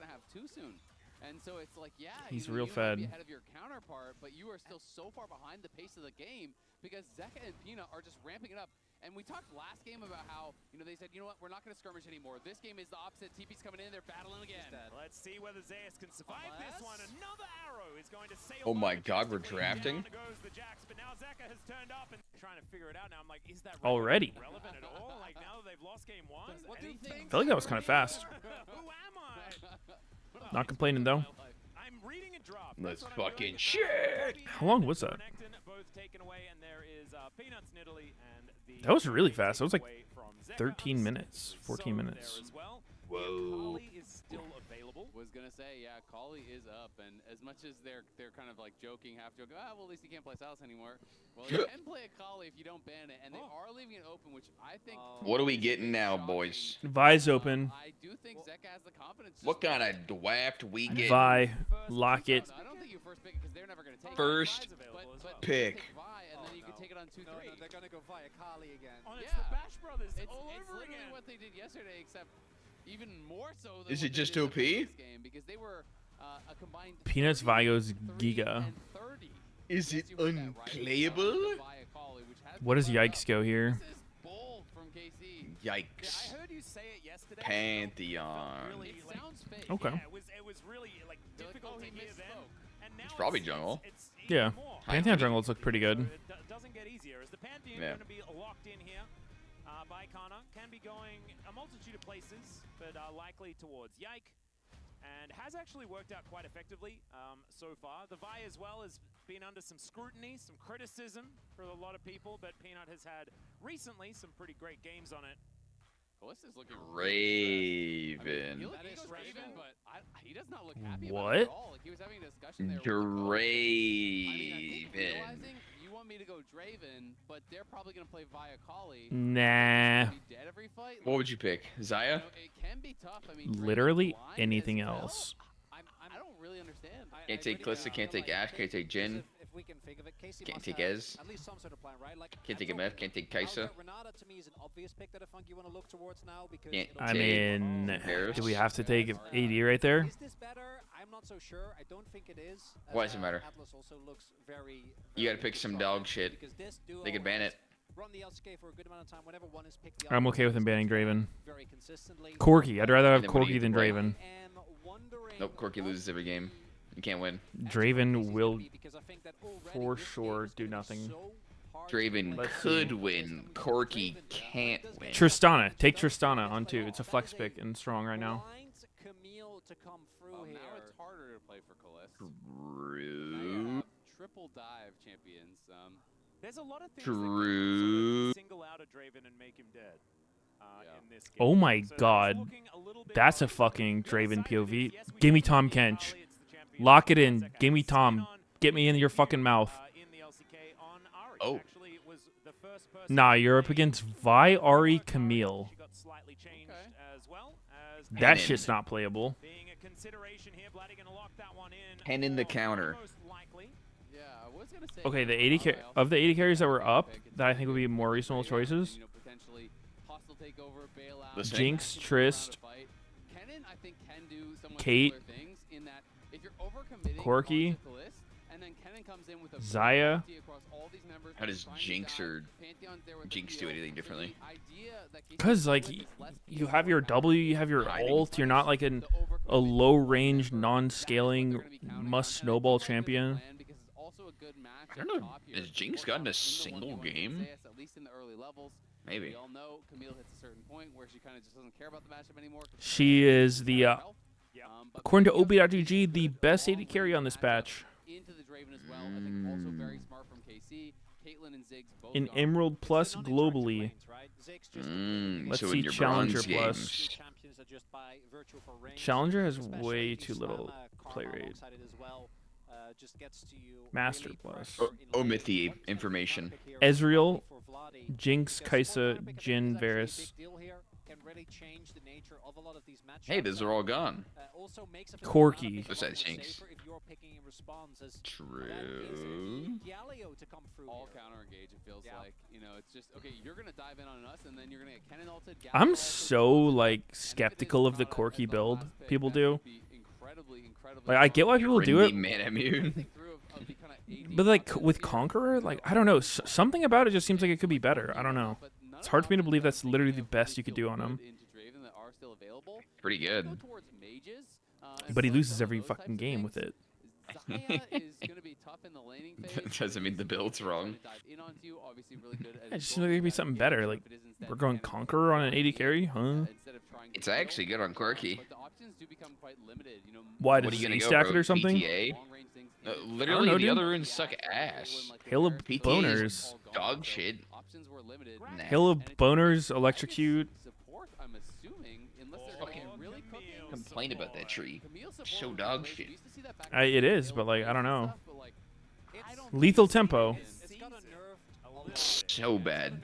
And so it's like, yeah, he's you real might fed. be ahead of your counterpart, but you are still so far behind the pace of the game because Zeka and Peanut are just ramping it up. And we talked last game about how, they said, you know what, we're not going to skirmish anymore. This game is the opposite. TP's coming in, they're battling again. Let's see whether Zeus can survive this one. Another arrow is going to sail. Oh my god, we're drafting? Goes the Jax, but now Zeka has turned up and trying to figure it out now. I'm like, is that already relevant at all? Like, now that they've lost game 1? What do you think? I feel like that was kind of fast. Who am I? Not complaining though. I'm reading a draft. Let's fucking shit. How long was that? Both taken away, and there is Peanuts in Italy, and the That was really fast. That was like 13 minutes, 14 minutes. Whoa. Kali is still available. Was gonna say, yeah, Kali is up, and as much as they're kind of like joking, half joking, well, at least you can't play Silas anymore. Well, you can play a Kali if you don't ban it, and they are leaving it open, which I think. What are we getting now, boys? Vi's open. I do think Zeka has the confidence. What kind of draft we get? Vi, lock it. I don't think you first pick it because they're never gonna take First but pick. Vi, and then you can take it on 2-3. No, they're gonna go via Kali again. Yeah, it's the Bash Brothers all it's over literally again. what they did yesterday, except even more so than Is what it they just did in OP? the previous game, because they were a combined Peanuts, 30, Vigo's 3, Giga. and 30. Is it unplayable? Via Kali, which has What does Yikes go here? This is bold from KC. Yikes. I heard you say it yesterday. Pantheon. Really, It sounds fake. Okay. Yeah, it was really like difficult to hear then. And now It's probably jungle. It's even Yeah. more. Pantheon jungles look pretty good. It doesn't get easier. As the Pantheon Yeah. going to be locked in here by Kana, can be going a multitude of places, but likely towards Yike, and has actually worked out quite effectively so far. The Vi as well has been under some scrutiny, some criticism for a lot of people, but Peanut has had recently some pretty great games on it. Callista's looking Raven. he looks Raven, but he does not look happy What? about it at all. Like, he was having a discussion there. Draven. Realizing you want me to go Draven, but they're probably going to play via Kali. Nah. Be dead every fight. What would you pick? Zaya? It can be tough. I mean, Literally Draven's blind anything as well. else. I don't really understand. Can't take Calista, can't take Ash, can't take Jin. If we can think of it, Casey Can't must take have Ez. at least some sort of plan, right? Like, Can't take MF, can't take Kaisa. Renata to me is an obvious pick that I think you want to look towards now because Can't it'll I take mean, Varus. do we have to take AD right there? Is this better? I'm not so sure. I don't think it is. Why does it matter? Atlas also looks very You gotta pick some dog shit. because this duo They could ban it. run the LCK for a good amount of time. Whenever one is picked, the I'm other okay with him is banning Draven. very consistently. Corki. I'd rather have And then what do Corki you than play? Draven. am wondering Nope, Corki loses every game. You can't win. Draven will because I think that already for this game sure is do gonna be nothing. so hard to Draven play. could win. Corki can't win. Tristana. Take Tristana on 2. It's a flex pick and strong right now. Blind Camille to come through here. Now it's harder to play for Calista. True. triple dive champions. There's a lot of things True. that can single out a Draven and make him dead. In this game. Oh my So god. it's looking a little bit That's a fucking Draven POV. Give me Tom Kench. Lock it in. Give me Tom. Get me in your fucking mouth. Oh. Nah, you're up against Vi, Ari, Camille. That shit's not playable. Pen in the counter. Okay, the 80 of the 80 carries that were up, that I think would be more reasonable choices. Jinx, Trist, Kate, Corki, Zaya. How does Jinx or Jinx do anything differently? Because, like, you have your W, you have your ult, you're not like a low-range, non-scaling, must-snowball champion. I don't know. Has Jinx gotten a single game? Maybe. We all know Camille hits a certain point where she kind of just doesn't care about the matchup anymore. She is the, according to OB.GG, the best AD carry on this patch. Into the Draven as well. I think also very smart from KC. Caitlyn and Ziggs both In Emerald Plus globally. Let's so see in your Challenger bronze Plus. games. Challenger has way too little play rate. Master Plus. Omit the information. Ezreal, Jinx, Kai'Sa, Jhin, Varus. Hey, those are all gone. Corki. Besides Jinx. True. All counter engage, it feels like. You know, it's just, okay, you're going to dive in on us, and then you're going to get Cannon ulted. I'm so, like, skeptical of the Corki build people do. Like, I get why people do it. But, like, with Conqueror, like, I don't know. Something about it just seems like it could be better. I don't know. It's hard for me to believe that's literally the best you could do on him. Pretty good. But he loses every fucking game with it. Doesn't mean the build's wrong. It just seems like there could be something better. Like, we're going Conqueror on an 80 carry, huh? It's actually good on Corki. Why, What does are you he gonna go, stack bro? it or something? PTA? Literally, I don't know, the dude. other runes suck ass. Hail of PTA Boners. is dog shit. Nah. Hail of Boners, Electrocute. Complain about that tree. So dog shit. It is, but, like, I don't know. Lethal Tempo. So bad.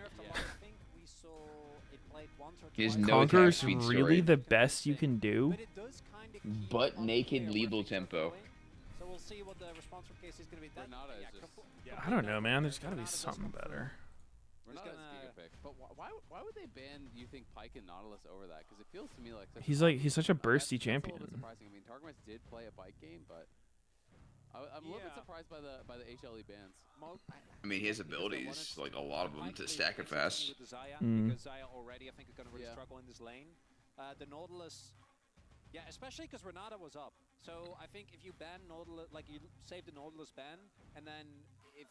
He has no attack Conqueror's speed really story. the best you can do? Butt naked lethal tempo. So we'll see what the response from KC is going to be. I don't know, man. There's got to be something better. But why would they ban, you think, Pyke and Nautilus over that? Because it feels to me like He's such a bursty champion. That's a little bit surprising. I mean, Targamas did play a Pyke game, but I'm a little bit surprised by the HLE bans. I mean, he has abilities, like a lot of them, to stack it fast. Because Zaya already, I think, is going to really struggle in this lane. The Nautilus, yeah, especially because Renata was up. So I think if you ban Nautilus, like you save the Nautilus ban, and then if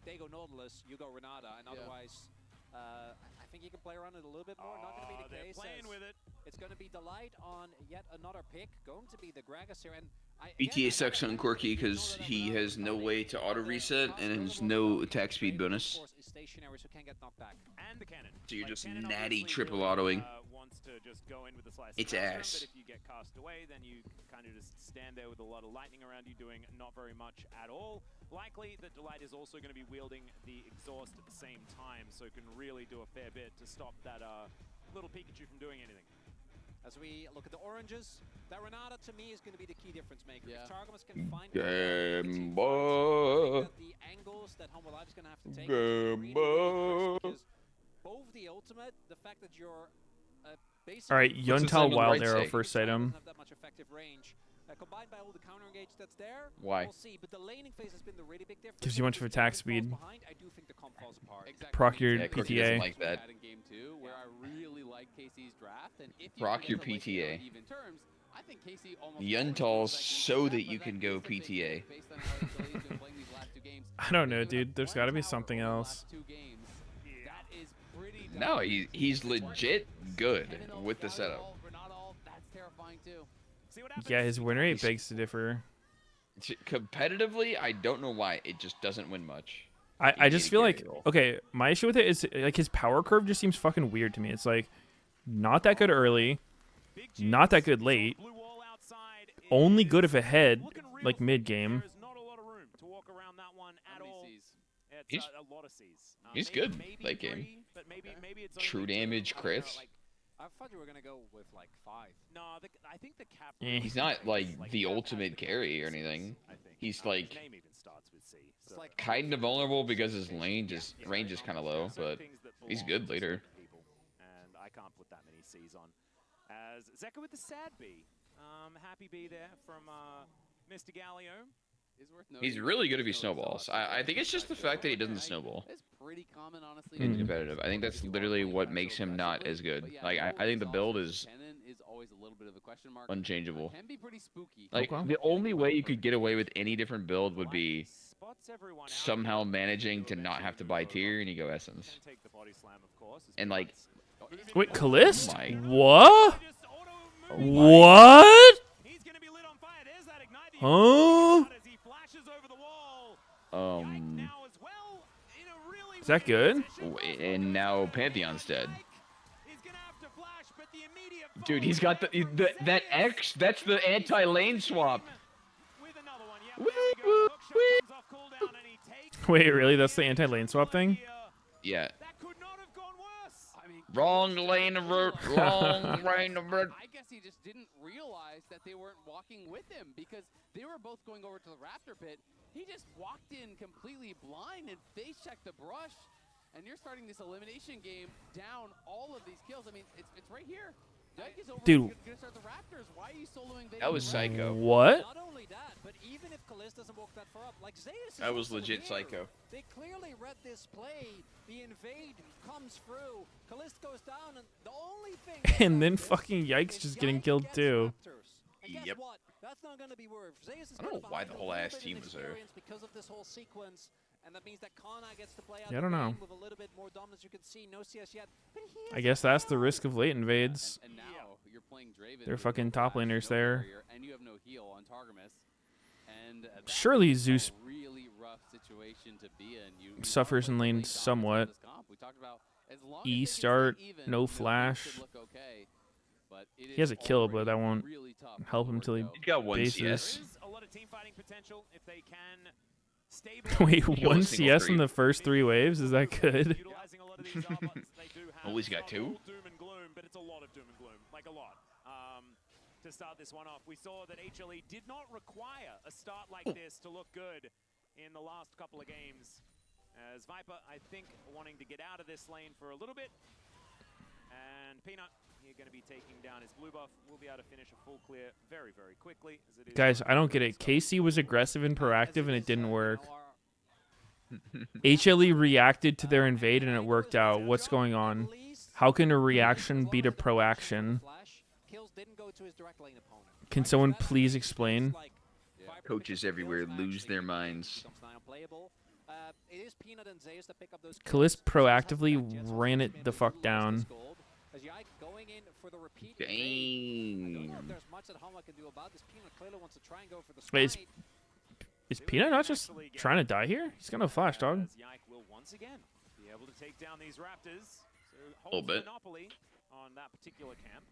they go Nautilus, you go Renata, and otherwise, I think you can play around it a little bit more. Not going to be the case. Playing with it. It's going to be Delight on yet another pick. Going to be the Gragas here, and BTA sucks on Corki because he has no way to auto reset and has no attack speed bonus. stationary, so can't get knocked back. And the cannon. So you're just natty triple autoing. Wants to just go in with the slice. It's faster, ass. But if you get cast away, then you kind of just stand there with a lot of lightning around you, doing not very much at all. Likely that Delight is also going to be wielding the exhaust at the same time, so can really do a fair bit to stop that little Pikachu from doing anything. As we look at the oranges, that Renata to me is going to be the key difference maker. If Targamas can find Game boy. the angles that Humble Life is going to have to take, Game boy. both the ultimate, the fact that you're basically All right, Yuntal Wild Arrow first item. doesn't have that much effective range. Combined by all the counter engage that's there, Why? we'll see. But the laning phase has been the really big difference. Gives you a bunch of attack speed. I do think the comp falls apart. Proc your Yeah, Corki PTA. doesn't like that. In game 2, where I really like KC's draft, and if you Proc can your get to link it on PTA. even terms, I think KC almost Yuntal's so that you can go PTA. based on how he's been playing these last 2 games. I don't know, dude. There's got to be something else. 2 games. That is pretty No, he's legit good with the setup. That's terrifying too. Yeah, his win rate begs to differ. Competitively, I don't know why it just doesn't win much. I just feel like okay, my issue with it is like his power curve just seems fucking weird to me. It's like not that good early, not that good late, only good if ahead like mid game. He's good late game. True damage, crits. I thought you were gonna go with like 5. No, I think the cap. He's not like the ultimate carry or anything. He's like kind of vulnerable because his range is kind of low, but he's good later. And I can't put that many C's on. As Zeka with the sad B, happy B there from Mr. Gallio. He's really good if he snowballs. I think it's just the fact that he doesn't snowball. It's pretty common, honestly. In competitive, I think that's literally what makes him not as good. Like I think the build is always a little bit of a question mark. unchangeable. Can be pretty spooky. Like the only way you could get away with any different build would be somehow managing to not have to buy tier and you go essence. And like, wait, Kalist? Oh what? What? Huh? Is that good? And now Pantheon's dead. Dude, he's got that X. That's the anti-lane swap. Wait, really? That's the anti-lane swap thing? Yeah. Wrong lane of route. Wrong lane of route. I guess he just didn't realize that they weren't walking with him because they were both going over to the Raptor pit. He just walked in completely blind and face checked the brush. And you're starting this elimination game down all of these kills. I mean, it's right here. Dyke is over. Dude. Gonna start the Raptors. Why are you soloing? That was psycho. What? Not only that, but even if Kalist doesn't walk that far up, like Zeus That was legit psycho. They clearly read this play. The invade comes through. Kalist goes down, and the only thing. And then fucking Yikes just getting killed too. Yep. What? That's not going to be worth. Zeus is I don't know why the whole ass team was there. Because of this whole sequence. And that means that Kana gets to play out Yeah, I don't know. with a little bit more dominance. You can see no CS yet. I guess that's the risk of late invades. And now you're playing Draven. They're fucking top laners there. And you have no heal on Targamas. And Surely Zeus really rough situation to be in. You suffers in lane somewhat. We talked about as long E as start, no flash. He has a kill, but that won't help him till he got one bases. CS. A lot of team fighting potential if they can. Wait, one CS in the first 3 waves? Is that good? Oh, he's got 2? Doom and gloom, but it's a lot of doom and gloom, like a lot. To start this one off, we saw that HLE did not require a start like this to look good in the last couple of games. As Viper, I think, wanting to get out of this lane for a little bit. And Peanut, here going to be taking down his blue buff. Will be able to finish a full clear very, very quickly. As it is Guys, I don't get it. KC was aggressive and proactive, and it didn't work. HLE reacted to their invade, and it worked out. What's going on? How can a reaction beat a proaction? Can someone please explain? Coaches everywhere lose their minds. Kalist proactively ran it the fuck down. Dang. Wait, is Peanut not just trying to die here? He's got no flash, dog. Yike will once again be able to take down these Raptors. So A little bit. monopoly on that particular camp.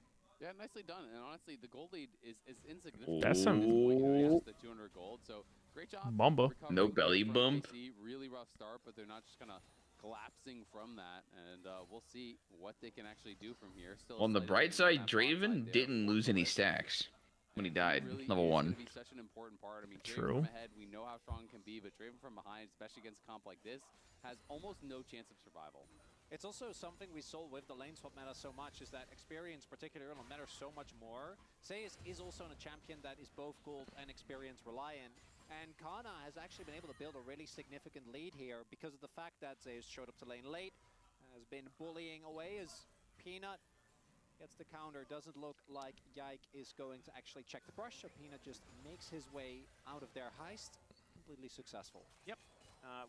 Yeah, nicely done. And honestly, the gold lead is insignificant. That's some- The 200 gold. So great job. Bumbo. recovering No belly from bump. KC. Really rough start, but they're not just kind of collapsing from that. And we'll see what they can actually do from here. Still On the slight bright advantage side, on that bot Draven there. didn't lose any stacks when he died. Really Level is 1. gonna be such an important part. I mean, Draven True. from ahead, we know how strong it can be, but Draven from behind, especially against a comp like this, has almost no chance of survival. It's also something we saw with the lane swap meta so much is that experience, particularly matters so much more. Zeus is also a champion that is both gold and experience reliant. And Kana has actually been able to build a really significant lead here because of the fact that Zeus showed up to lane late, has been bullying away as Peanut gets the counter. Doesn't look like Yike is going to actually check the brush, so Peanut just makes his way out of their heist. Completely successful. Yep.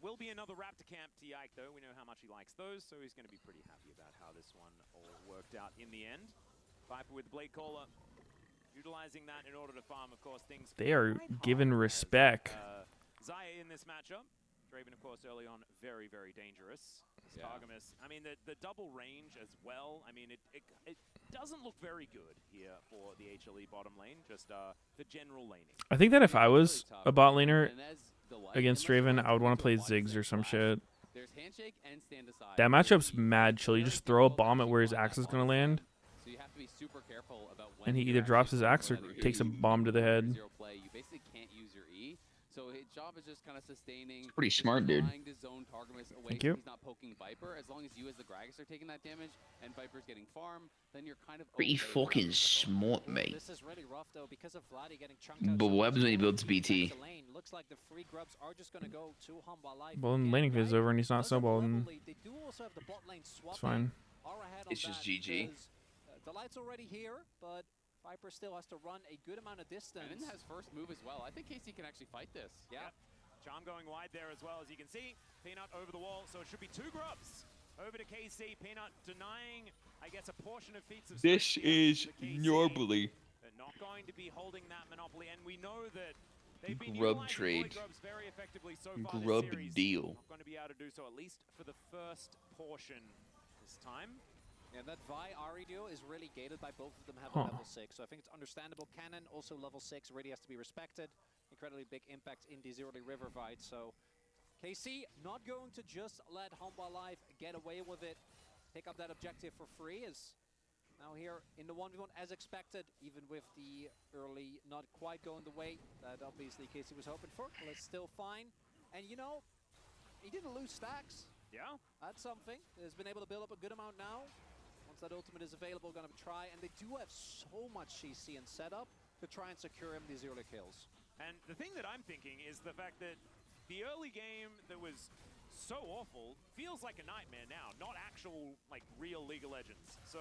Will be another Raptor camp to Yike, though. We know how much he likes those, so he's going to be pretty happy about how this one all worked out in the end. Viper with Blade Caller utilizing that in order to farm, of course, things. They are given respect. Zaya in this matchup. Draven, of course, early on, very, very dangerous. Targamas, I mean, the double range as well. I mean, it doesn't look very good here for the HLE bottom lane, just the general laning. I think that if I was a bot laner against Draven, I would want to play Ziggs or some shit. There's handshake and stand aside. That matchup's mad chill. You just throw a bomb at where his axe is going to land, So you have to be super careful about when and he either drops his axe or takes a bomb to the head. Play. You basically can't use your E. So his job is just kind of sustaining. Pretty smart, dude. To zone Targamas away Thank so you. he's not poking Viper. As long as you as the Gragas are taking that damage and Viper's getting farm, then you're kind of Pretty fucking smart, mate. This is really rough though because of Vladdy getting chunked out. But what happens when he builds BT? Looks like the free grubs are just going to go to Humble Life. Well, then laning phase is over and he's not snowballed, and They do also have the bot lane swap. it's fine. It's just GG. The light's already here, but Viper still has to run a good amount of distance. And then has first move as well. I think KC can actually fight this. Yeah. Charm going wide there as well, as you can see. Peanut over the wall, so it should be 2 grubs over to KC. Peanut denying, I guess, a portion of feats of This strength here is to KC. normally They're not going to be holding that monopoly, and we know that they've been grub utilizing trade. void grubs very effectively so far Grub this series. deal. Not going to be able to do so, at least for the first portion this time. Yeah, that Vi Ari duo is really gated by both of them having level 6, so I think it's understandable. Cannon also level 6 really has to be respected. Incredibly big impact in these early river fights, so KC not going to just let Humble Life get away with it, pick up that objective for free, is now here in the 1v1 as expected, even with the early not quite going the way that obviously KC was hoping for. But it's still fine, and you know, he didn't lose stacks. Yeah. That's something. He's been able to build up a good amount now. Once that ultimate is available, gonna try, and they do have so much CC and setup to try and secure him these early kills. And the thing that I'm thinking is the fact that the early game that was so awful feels like a nightmare now, not actual, like, real League of Legends. So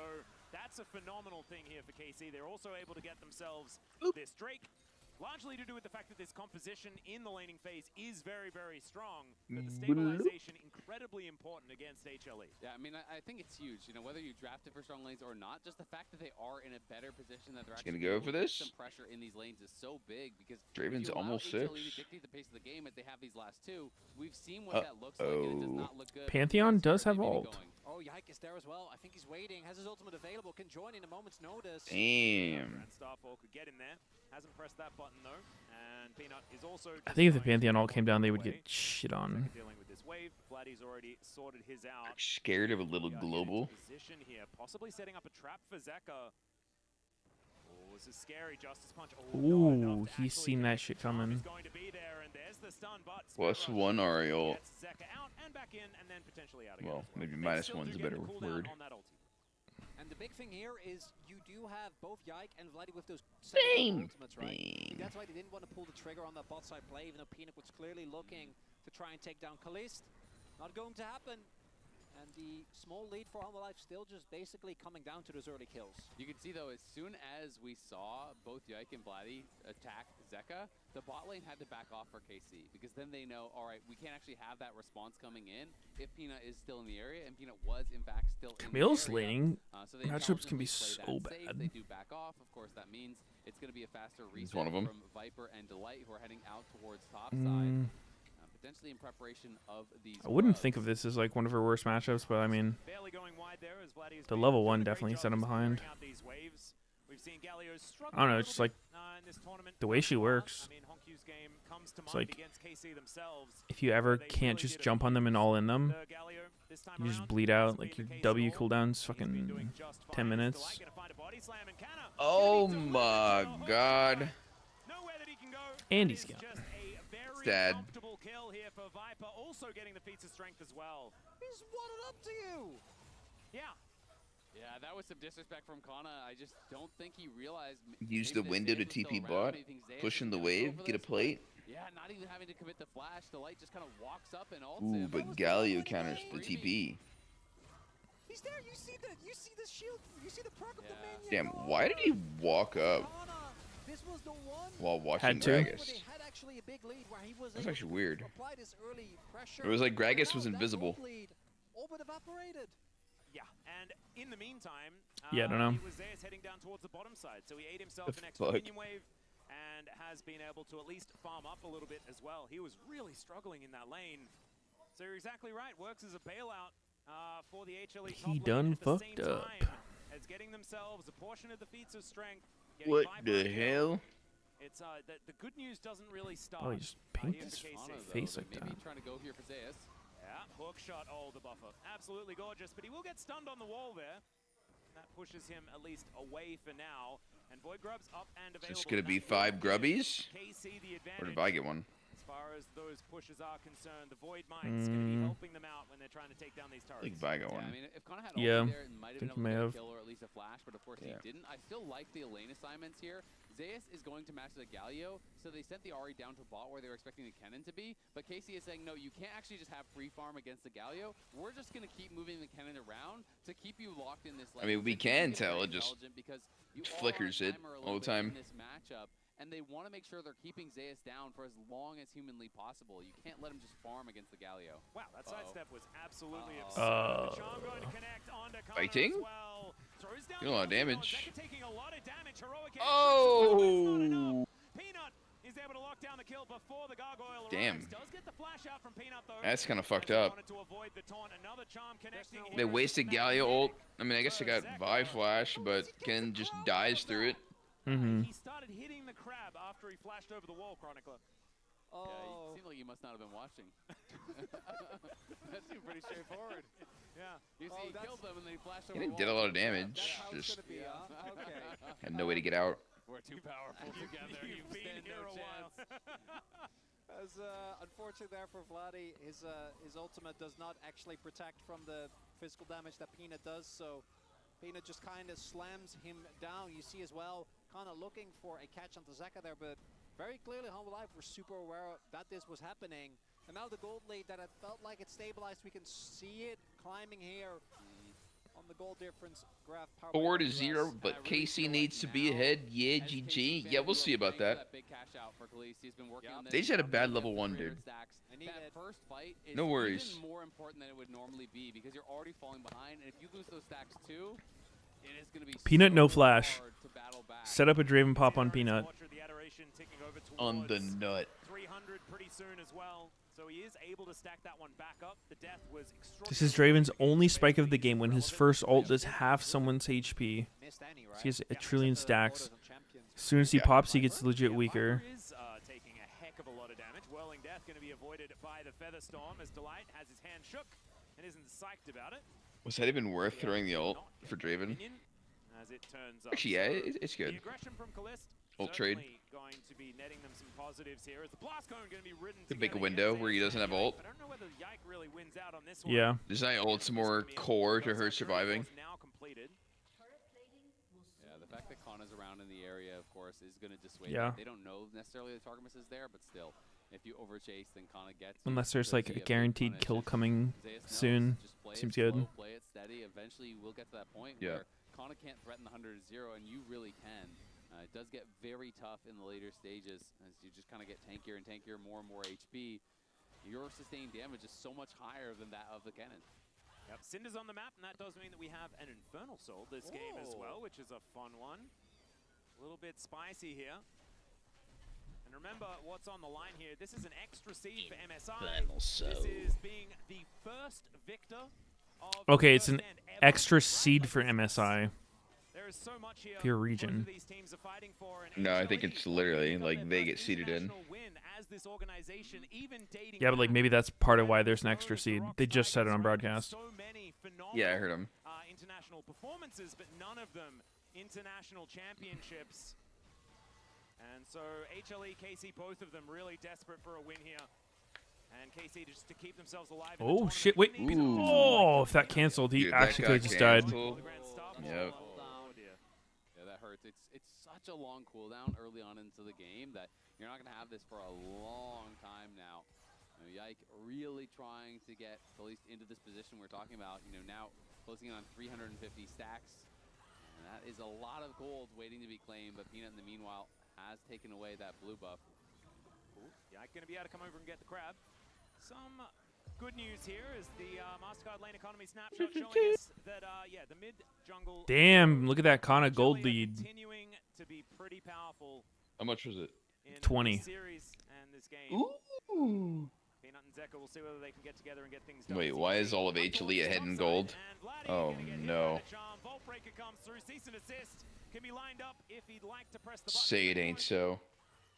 that's a phenomenal thing here for KC. They're also able to get themselves this Drake, largely to do with the fact that this composition in the laning phase is very, very strong, but the stabilization incredibly important against HLE. Yeah, I mean, I think it's huge. You know, whether you drafted for strong lanes or not, just the fact that they are in a better position, that they're Just actually gonna go for able to put this? some pressure in these lanes is so big because Draven's if you allow almost HLE 6. to dictate the pace of the game as they have these last 2, we've seen what that looks like, and it does not look good. Pantheon does have ult. Oh, Yike is there as well. I think he's waiting, has his ultimate available, can join in a moment's notice. Damn. Starfall could get in there. Hasn't pressed that button though. And Peanut is also I think if the Pantheon ult came down, they would get shit on. dealing with this wave. Vladdy's already sorted his out. Scared of a little global. Position here, possibly setting up a trap for Zeka. Oh, this is scary. Justice Punch. Oh, Ooh, he's seen that shit coming. going to be there, and there's the stun, but +1 Ariel. gets Zeka out and back in, and then potentially out again. Well, maybe -1's a better word. On that ulti. And the big thing here is you do have both Yike and Vladdy with those Same ultimates, right? I think thing. that's why they didn't want to pull the trigger on that bot side play, even though Peanut was clearly looking to try and take down Kalist. Not going to happen. And the small lead for Humble Life still just basically coming down to those early kills. You can see, though, as soon as we saw both Yike and Vladdy attack Zeka, the bot lane had to back off for KC, because then they know, all right, we can't actually have that response coming in if Peanut is still in the area, and Peanut was, in fact, still in Camille's the area. laning So they matchups can be intelligently so play that safe. bad. They do back off. Of course, that means it's going to be a faster reset one of 'em. from Viper and Delight, who are heading out towards topside. Potentially in preparation of these. I wouldn't think of this as like one of her worst matchups, but I mean, Barely going wide there as Vladdy has the been level doing 1 a great definitely job set him of behind. clearing out these waves. We've seen Galio struggle I don't know, a it's just little like bit, in this tournament. the way she works. I mean, Honkyu's game comes to It's mind like against KC themselves. if you ever can't just jump on them and all in them, The Galio this time you just around. bleed out. Like your W cooldown's fucking 10 minutes. Oh my god. And he's gone. Sad. Comfortable kill here for Viper, also getting the feats of strength as well. He's wadded up to you. Yeah. Yeah, that was some disrespect from Kana. I just don't think he realized. Use the window to TP bot, push in the wave, get a plate. Yeah, not even having to commit the flash. The light just kind of walks up and ults Ooh, him. but Galio counters the TP. He's there. You see the shield. You see the perk of the minion. Damn, why did he walk up This was the one while watching Had to. Gragas? actually a big lead where he was That's able actually to weird. apply this early pressure. It was like Gragas was Now that invisible. gold lead all but evaporated. Yeah, and in the meantime, Yeah, I don't know. it was Zeus heading down towards the bottom side, so he ate himself an extra fuck? minion wave and has been able to at least farm up a little bit as well. He was really struggling in that lane. So you're exactly right. Works as a bailout for the HLE top He lane done at the fucked same up. time as getting themselves a portion of the feats of strength. What the hell? It's the good news doesn't really stop. Oh, he just pinked here his for KC. face like Maybe that. trying to go here for Zeus. Yeah, hook shot, the buffer. Absolutely gorgeous, but he will get stunned on the wall there. That pushes him at least away for now. And Void Grub's up and available. It's gonna be 5 grubbies? KC the advantage. Or did I get one? As far as those pushes are concerned, the Void Mind's going to be helping them out when they're trying to take down these turrets. I think I got one. I mean, if Kana had Yeah, ulti there, it might have think been he able may to get a have. kill or at least a flash, but of course he didn't. I still like the lane assignments here. Zeus is going to match the Galio, so they sent the Ahri down to bot where they were expecting the Kennen to be, but Casey is saying, no, you can't actually just have free farm against the Galio. We're just going to keep moving the Kennen around to keep you locked in this lane. I mean, we can tell. It just because you flickers it all the time. in this matchup, and they want to make sure they're keeping Zeus down for as long as humanly possible. You can't let him just farm against the Galio. Wow, that sidestep was absolutely absurd. Charm going to connect onto Kana Fighting? as well. Throws down Doing a lot of damage. taking a lot of damage. Heroic Oh! Peanut is able to lock down the kill before the gargoyle Damn. arrives. Does get the flash out from Peanut though. That's kind of fucked up. Wanted to avoid the taunt. Another charm connecting They wasted Galio ult. I mean, I guess they got Vi Flash, but Ken just dies through it. Mm-hmm. He started hitting the crab after he flashed over the wall, Chronicler. Oh. Yeah, it seemed like you must not have been watching. That seemed pretty straightforward. Yeah. You see, he killed them and then he flashed over He the did a wall. lot of damage. Just Okay. had no way to get out. We're too powerful together. You've been here a while. As unfortunately there for Vladdy, his ultimate does not actually protect from the physical damage that Peanut does, so Peanut just kind of slams him down. You see as well, kind of looking for a catch onto Zeka there, but very clearly Humble Life were super aware that this was happening. And now the gold lead that it felt like it stabilized, we can see it climbing here on the goal difference graph. 4-0, but KC needs to be ahead. Yeah, GG. Yeah, we'll see about that. They just had a bad level 1, dude. That first fight is No worries. even more important than it would normally be because you're already falling behind, and if you lose those stacks too, it is going to be Peanut so no flash. hard to battle back. Set up a Draven pop on Peanut. On the nut. 300 pretty soon as well. So he is able to stack that one back up. The death was This is Draven's only spike of the game when his first ult does half someone's HP. So he has a trillion stacks. As soon as he pops, he gets legit weaker. Is taking a heck of a lot of damage. Whirling Death going to be avoided by the Feather Storm as Delight has his hand shook and isn't psyched about it. Was that even worth throwing the ult for Draven? As it turns up. Actually, yeah, it's good. The aggression from Kalist Ult trade. going to be netting them some positives here. As the blast cone going to be ridden Could make a window where he doesn't have ult. I don't know whether Yike really wins out on this one. Yeah. Design ult's more core to her surviving. Now completed. Yeah, the fact that Kana's around in the area, of course, is going to dissuade Yeah. them. They don't know necessarily the target miss is there, but still, if you overchase, then Kana gets you. Unless there's So like see a big guaranteed punish. kill And coming Zeus knows, soon. just play Seems it good. slow, play it steady. Eventually, we'll get to that point Yeah. where Kana can't threaten the 100-0, and you really can. It does get very tough in the later stages as you just kind of get tankier and tankier, more and more HP. Your sustained damage is so much higher than that of the cannon. Yep, Cinder's on the map, and that does mean that we have an Infernal Soul this game as well, which is a fun one. A little bit spicy here. And remember what's on the line here. This is an extra seed for MSI. Infernal Soul. This is being the first victor of Okay, the it's an first and ever extra seed for MSI. There is so much here. For your region. Both of these teams are fighting for an No, I think it's literally like they get seeded in. win as this organization, even dating Yeah, but like maybe that's part of why there's an extra seed. They just said it on broadcast. so many phenomenal Yeah, I heard him. international performances, but none of them international championships. And so HLE, KC, both of them really desperate for a win here. And KC just to keep themselves alive. in the Oh tournament. shit! Wait. Ooh. Oh, if that canceled, he Dude, that actually got could have just died. canceled. Yep. Oh dear. Yeah, that hurts. It's such a long cooldown early on into the game that you're not going to have this for a long time now. Yike really trying to get at least into this position we're talking about. Now closing in on 350 stacks. And that is a lot of gold waiting to be claimed, but Peanut in the meanwhile has taken away that blue buff. Yike going to be able to come over and get the crab. Some good news here is the MasterCard lane economy snapshot showing us that, yeah, the mid jungle. Damn, look at that Kana gold lead. Continuing to be pretty powerful. How much was it? In 20. This series and this game. Ooh. Peanut and Zeka will see whether they can get together and get things done. Wait, why is all of HLE ahead in gold? Oh no. Say it ain't so.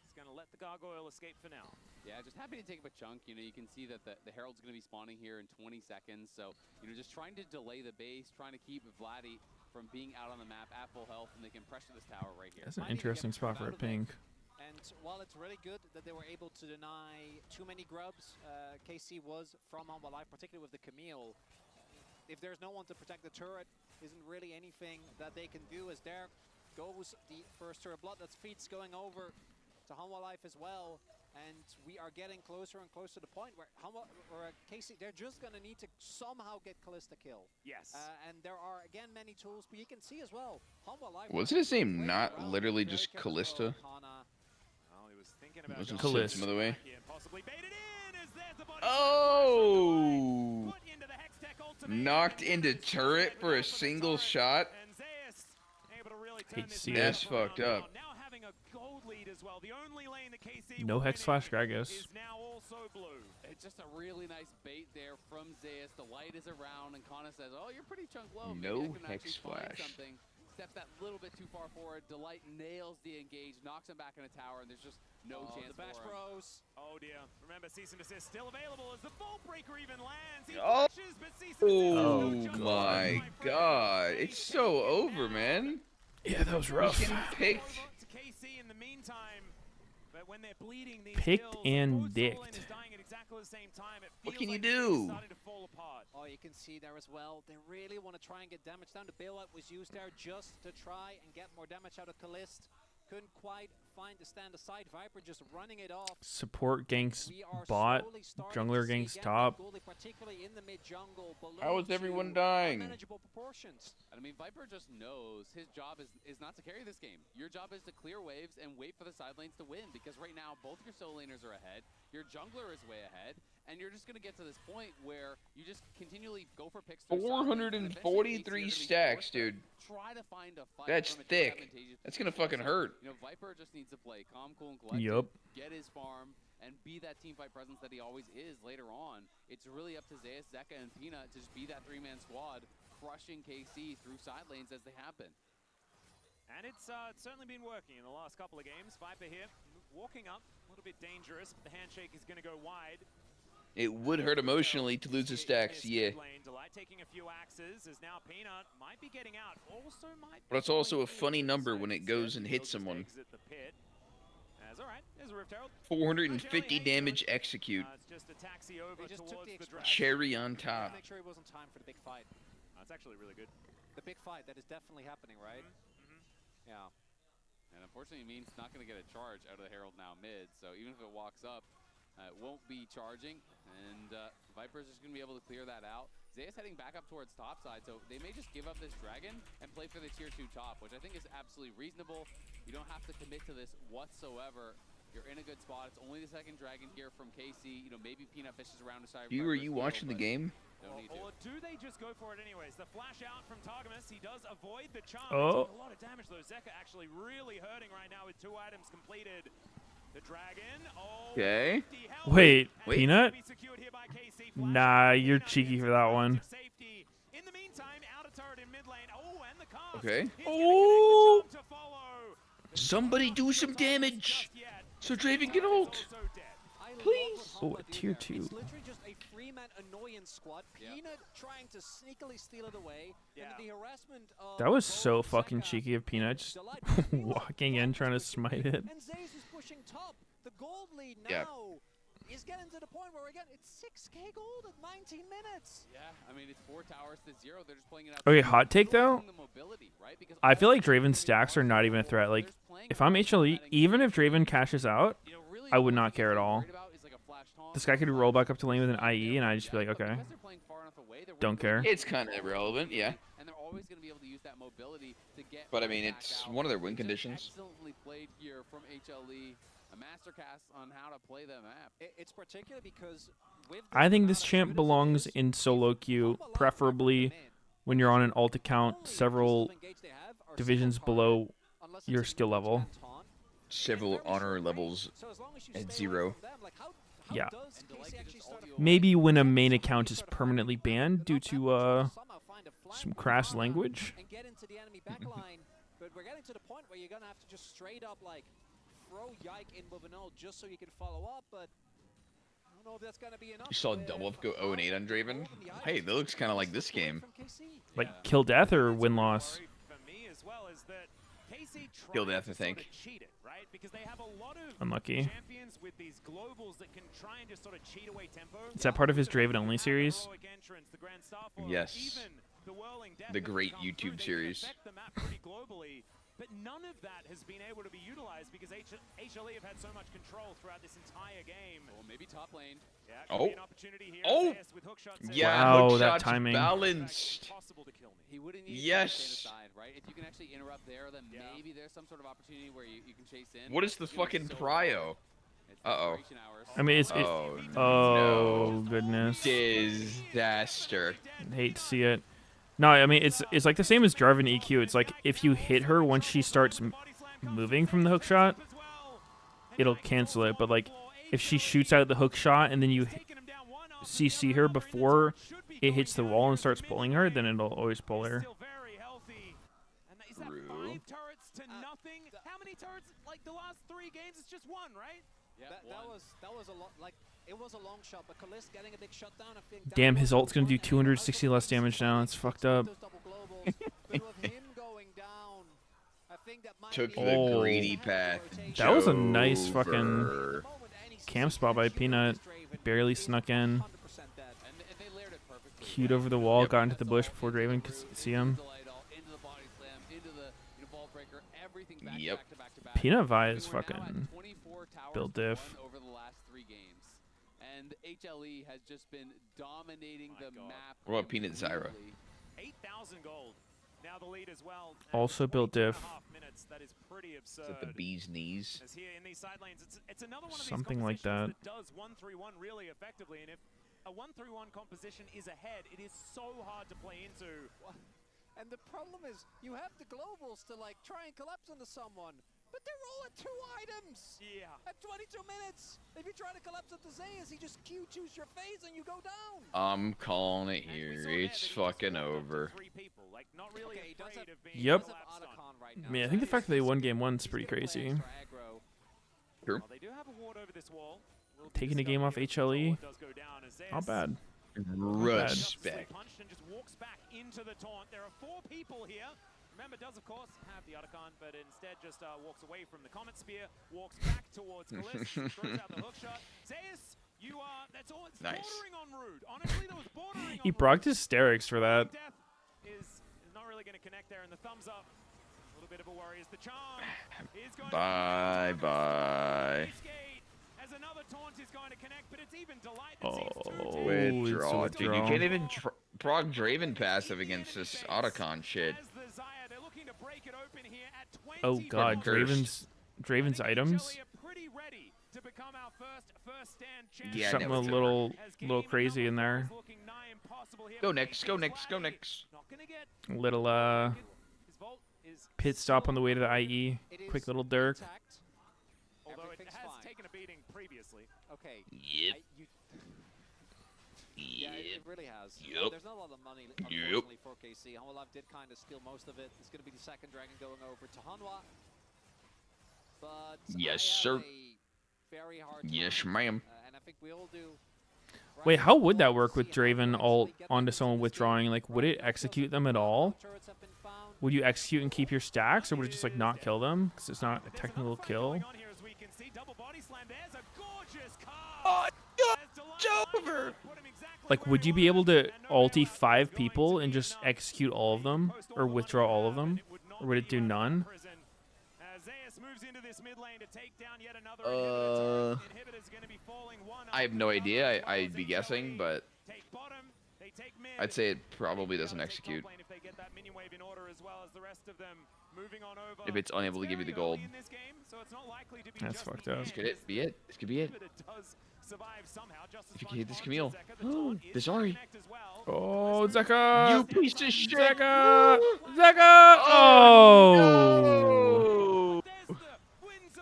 He's gonna let the gargoyle escape for now. Yeah, just happy to take up a chunk. You know, you can see that the Herald's going to be spawning here in 20 seconds. So, you know, just trying to delay the base, trying to keep Vladdy from being out on the map at full health, and they can pressure this tower right here. That's an interesting spot for a pink. And while it's really good that they were able to deny too many grubs, KC was from Humble Life, particularly with the Camille. If there's no one to protect the turret, isn't really anything that they can do, as there goes the first turret blood. That's Feats going over to Humble Life as well. And we are getting closer and closer to the point where KC, they're just going to need to somehow get Callista kill. Yes. And there are, again, many tools, but you can see as well, Humble Life... Wasn't his name not literally just Callista? Wasn't Callista. some of the way? Oh! Knocked into turret for a single shot? Hate to see That's it. fucked up. No Hex Flash Gragas. It's just a really nice bait there from Zeus. The light is around, and Kana says, "Oh, you're pretty chunk low. Maybe I No can Hex actually find Flash. something." Steps that little bit too far forward. Delight nails the engage, knocks him back in a tower, and there's just no chance the Bash for him. Bros. Oh dear. Remember, cease and desist still available as the Vault Breaker even lands. He Oh, flashes, but cease and desist oh is no jump. my god. It's so over, man. Yeah, that was rough. Getting picked. To KC in the meantime, but when they're bleeding these Picked kills, and both solo dicked. laners dying at exactly the same time. It What feels can you like the game is do? starting to fall apart. Oh, you can see there as well. They really want to try and get damage down. The bailout was used there just to try and get more damage out of Callista. Couldn't quite find the stand aside. Viper just running it off. Support ganks We are bot. slowly starting Jungler to see ganks again top. Goldie, particularly in the mid jungle. How is everyone dying? Manageable proportions. And I mean, Viper just knows his job is not to carry this game. Your job is to clear waves and wait for the side lanes to win, because right now both your solo laners are ahead, your jungler is way ahead, and you're just going to get to this point where you just continually go for picks. 443 stacks, dude. Try to find a fight. That's from a thick. disadvantageous That's gonna position. fucking hurt. You know, Viper just needs to play calm, cool, and collected. Yup. Get his farm and be that team fight presence that he always is later on. It's really up to Zeus, Zeka, and Peanut to just be that three-man squad, crushing KC through side lanes as they happen. And it's certainly been working in the last couple of games. Viper here, walking up, a little bit dangerous, but the handshake is going to go wide. It would hurt emotionally to lose the stacks, yeah. Delight taking a few axes, as now Peanut might be getting out. Also might But it's also a funny number when it goes and hits someone. exit the pit. As all right, there's a Rift Herald. 450 damage execute. It's just a taxi over They just took towards the the dragon. Cherry on top. Make sure it wasn't time for the big fight. That's actually really good. The big fight that is definitely happening, right? Yeah. And unfortunately, it means not going to get a charge out of the Herald now mid, so even if it walks up, it won't be charging, and Viper's just going to be able to clear that out. Zeus heading back up towards top side, so they may just give up this dragon and play for the tier 2 top, which I think is absolutely reasonable. You don't have to commit to this whatsoever. You're in a good spot. It's only the second dragon here from KC. You know, maybe Peanut fishes around to side. Were you watching the game? Don't need to. Or do they just go for it anyways? The flash out from Targamas. He does avoid the charm. Oh. Taking a lot of damage though. Zeka actually really hurting right now with 2 items completed. The dragon. Oh, Okay. Wait, Wait. Peanut? be secured here by KC. Nah, you're cheeky for that one. Safety. In the meantime, out of turret in mid lane. Oh, and the cast. Okay. Oh! To follow. Somebody do some damage so Draven can ult. Please. Oh, a tier 2. It's literally just a three-man annoyance squad. Peanut trying to sneakily steal it away. And the harassment of That was so fucking cheeky of Peanut just walking in trying to smite it. And Zeus is pushing top. The gold lead now Yeah. is getting to the point where again it's 6k gold at 19 minutes. Yeah, I mean, it's 4 towers to 0. They're just playing it out. Okay, hot take though. The mobility, right? Because I feel like Draven's stacks are not even a threat. Like, if I'm HLE, even if Draven cashes out, I would not care at all. This guy could roll back up to lane with an IE, and I'd just be like, okay. Don't care. It's kind of irrelevant, yeah. And they're always going to be able to use that mobility to get. But I mean, it's one of their win conditions. Excellently played here from HLE. I a masterclass on how to play the map. It's particular because with I think this champ belongs in solo queue, preferably when you're on an alt account several divisions below your skill level. Several honor levels at 0. Yeah. Maybe when a main account is permanently banned due to some crass language. And get into the enemy backline, but we're getting to the point where you're gonna have to just straight up like throw Yike in with an ult just so you can follow up, but I don't know if that's gonna be enough. You saw Double Up go 0-8 on Draven? Hey, that looks kind of like this game. Like kill death or win loss? Kill death, I think. Because they have a lot of Unlucky. champions with these globals that can try and just sort of cheat away tempo. Is that part of his Draven only series? Yes. The great YouTube series. But none of that has been able to be utilized because HLE have had so much control throughout this entire game. Or maybe top lane. Yeah, oh. Be an opportunity here. Oh! With hook shots Yeah, wow, hook that shots timing. Balanced. Impossible to kill me. He wouldn't need yes. to stand aside, right? If you can actually interrupt there, then maybe there's some sort of opportunity where you can chase in. What is the fucking prio? Uh-oh. I mean, it's... Oh, oh no. goodness. Disaster. Hate to see it. No, I mean, it's like the same as Jarvan EQ. It's like, if you hit her once she starts moving from the hook shot, it'll cancel it. But, like, if she shoots out the hook shot and then you CC her before it hits the wall and starts pulling her, then it'll always pull her. Is that 5 turrets to nothing? How many turrets? Like the last 3 games, it's just 1, right? Yeah, that was a lot. Like it was a long shot, but Kalist getting a big shutdown. I think. Damn, his ult's gonna do 260 less damage now. It's fucked up. Took the greedy path. That was a nice fucking camp spot by Peanut. Barely snuck in. Queued over the wall, got into the bush before Draven could see him. Yep. Peanut Vi is fucking build diff. Over the last 3 games. And HLE has just been dominating the map. What about Peanut Zyra? 8,000 gold. Now the lead as well. Also built diff. That is pretty absurd. Is that the bee's knees? As here in these side lanes, it's another one of Something these like that. does 1-3-1 really effectively, and if a 1-3-1 composition is ahead, it is so hard to play into. And the problem is, you have the globals to like try and collapse into someone, but they're all at 2 items. Yeah. At 22 minutes, if you try to collapse into Zeus, he just Q2s your face and you go down. I'm calling it here. It's fucking over. Yep. I mean, I think the fact that they won game 1 is pretty crazy. True. Taking a game off HLE, not bad. Respect. Into the taunt. There are 4 people here. Remember, does of course have the Otacon, but instead just walks away from the Comet Spear, walks back towards Kalist, throws out the hook shot. Zeus, you are, that's all, it's nice. Bordering on rude. Honestly, that was bordering He on procced hysterics for that. Death is not really going to connect there, and the thumbs up. A little bit of a worry as the charm is going Bye. As another taunt is going to connect, but it's even Delight Withdraw, dude. You can't even prog Draven passive against this Otacon shit. Oh god, Draven's items. Yeah, something a little crazy in there. Go next, go next, go next. Little pit stop on the way to the IE. Quick little Dirk. Although it has taken a beating previously. Okay. Yep. Yeah, it really has. Yep. There's not a lot of money, unfortunately, for KC. Hanwha did kind of steal most of it. It's going to be the second dragon going over to Hanwha. But yes, sir. Very hard yes, ma'am. And I think we all do. Wait, how would that work with Draven ult onto someone withdrawing? Like, would it execute them at all? Would you execute and keep your stacks, or would it just like not kill them because it's not a technical kill? Oh, it's over. Like, would you be able to ulti 5 people and just execute all of them, or withdraw all of them, or would it do none? I have no idea. I'd be guessing, but I'd say it probably doesn't execute. if it's unable to give you the gold. That's fucked up. This could be it. This could be it. If you can hit this Camille. This Ari. Oh, Zeka! You piece of shit! Zeka! Zeka! Oh!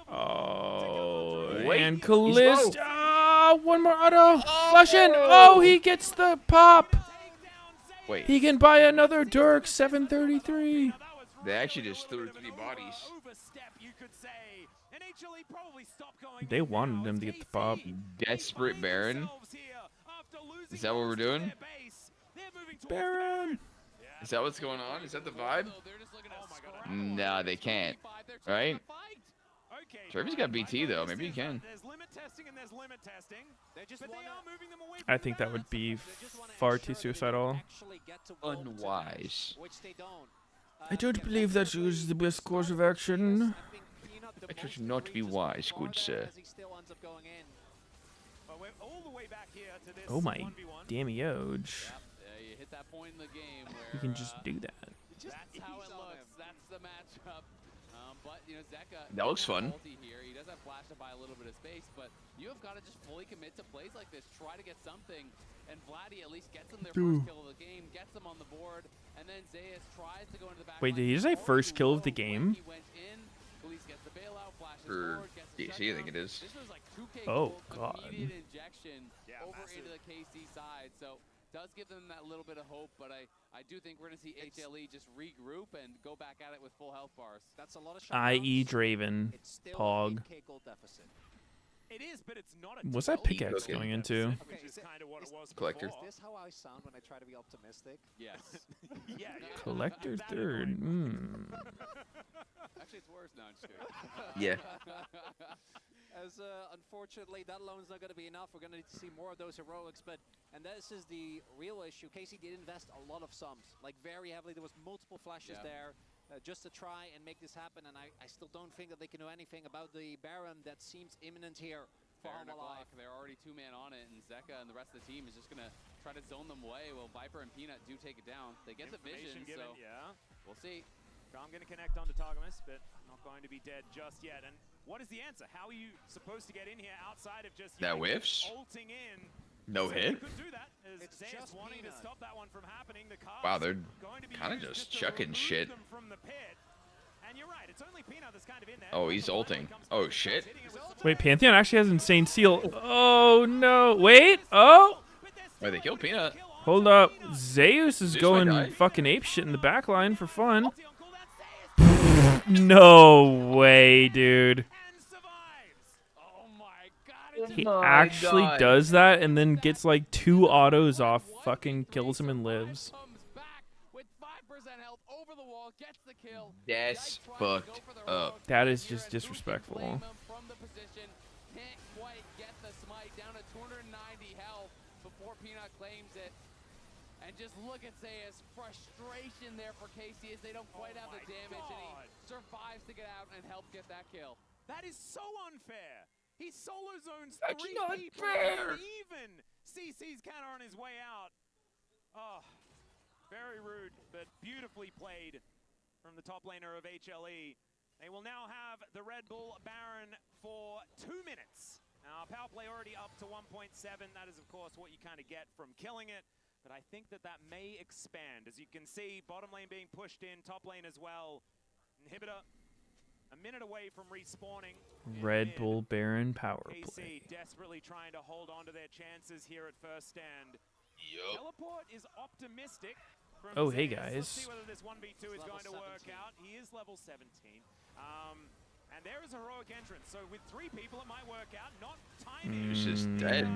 Oh, Wait, and he's Callista. low. Oh, one more auto. Flush in. Oh, he gets the pop. Wait. He can buy another Dirk 733. They actually just threw 3 bodies. They wanted him to get the pop. Desperate Baron. Is that what we're doing? Baron. Is that what's going on? Is that the vibe? Nah, they can't. Right? Trevor's got BT though. Maybe he can. I think that would be far too suicidal. Unwise. I don't believe that is the best course of action. It would not be wise, good sir. Oh my Damioj. You can just do that. That's how it looks. That's the matchup. But you know, Zeka, that looks fun. Here. He does have flash to buy a little bit of space, but you have got to just fully commit to plays like this. Try to get something, and Vladdy at least gets him their first kill of the game, gets them on the board, and then Zeus tries to go into the back. Wait, did he just say first kill of the game? For DC, I think it is. Oh god. Injection over into the KC side, so does give them that little bit of hope, but I do think we're going to see HLE just regroup and go back at it with full health bars. That's a lot of IE Draven. Pog. It is, but it's not a What's that pickaxe going into? Which is kind of what it was Collector. before. Is this how I sound when I try to be optimistic? Yes. Yeah. Collector third. Actually, it's worse now. Yeah. As unfortunately, that alone is not going to be enough. We're going to need to see more of those heroics, and this is the real issue. KC did invest a lot of sums, like very heavily. There was multiple flashes there just to try and make this happen, and I still don't think that they can do anything about the Baron that seems imminent here for Hanwha Life. They're already 2-man on it, and Zeka and the rest of the team is just going to try to zone them away. Well, Viper and Peanut do take it down. They get the vision, given, so we'll see. I'm going to connect onto Targamas, but not going to be dead just yet. And what is the answer? How are you supposed to get in here outside of just that whiffs? Ulting in? No hit? Could do that, it's just wanting to stop that one from happening. The wow, they're kind of just chucking shit. From the pit. And you're right, it's only Peanut that's kind of in there. Oh, he's ulting. Oh, shit. Wait, Pantheon actually has insane seal. Oh, no. Wait. Oh. Wait, they killed Peanut. Hold up. Zeus is going fucking apeshit in the back line for fun. No way, dude. He actually does that and then gets like 2 autos off, fucking kills him and lives. That's fucked up. That is just disrespectful. And just look at Zeus' frustration there for KC as they don't quite have the damage, and he survives to get out and help get that kill. That is so unfair. He solo zones That's 3 not people, fair. even CC's counter on his way out. Oh, very rude, but beautifully played from the top laner of HLE. They will now have the Red Bull Baron for 2 minutes. Now, power play already up to 1.7. That is, of course, what you kind of get from killing it. But I think that may expand. As you can see, bottom lane being pushed in, top lane as well. Inhibitor a minute away from respawning. Red Bull Baron power KC play. desperately trying to hold on to their chances here at first stand. Yep. Teleport is optimistic. Oh, hey Zeus. guys. Let's see whether this 1v2 is going to work out. He is level 17. And there is a heroic entrance. So with 3 people, it might work out. Not tiny. He's just dead.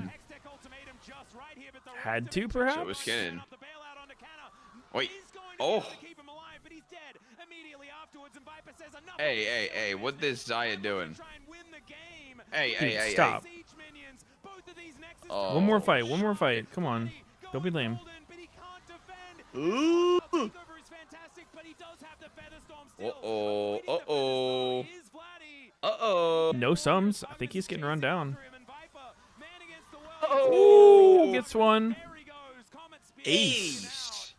Just right here, but the Had to, perhaps? So was Skinnin. Wait. Oh. Hey, what this Zaya doing? Hey, stop. Oh. One more fight. Come on. Don't be lame. Ooh. Uh-oh. No sums. I think he's getting run down. Oh. Gets one. Ace.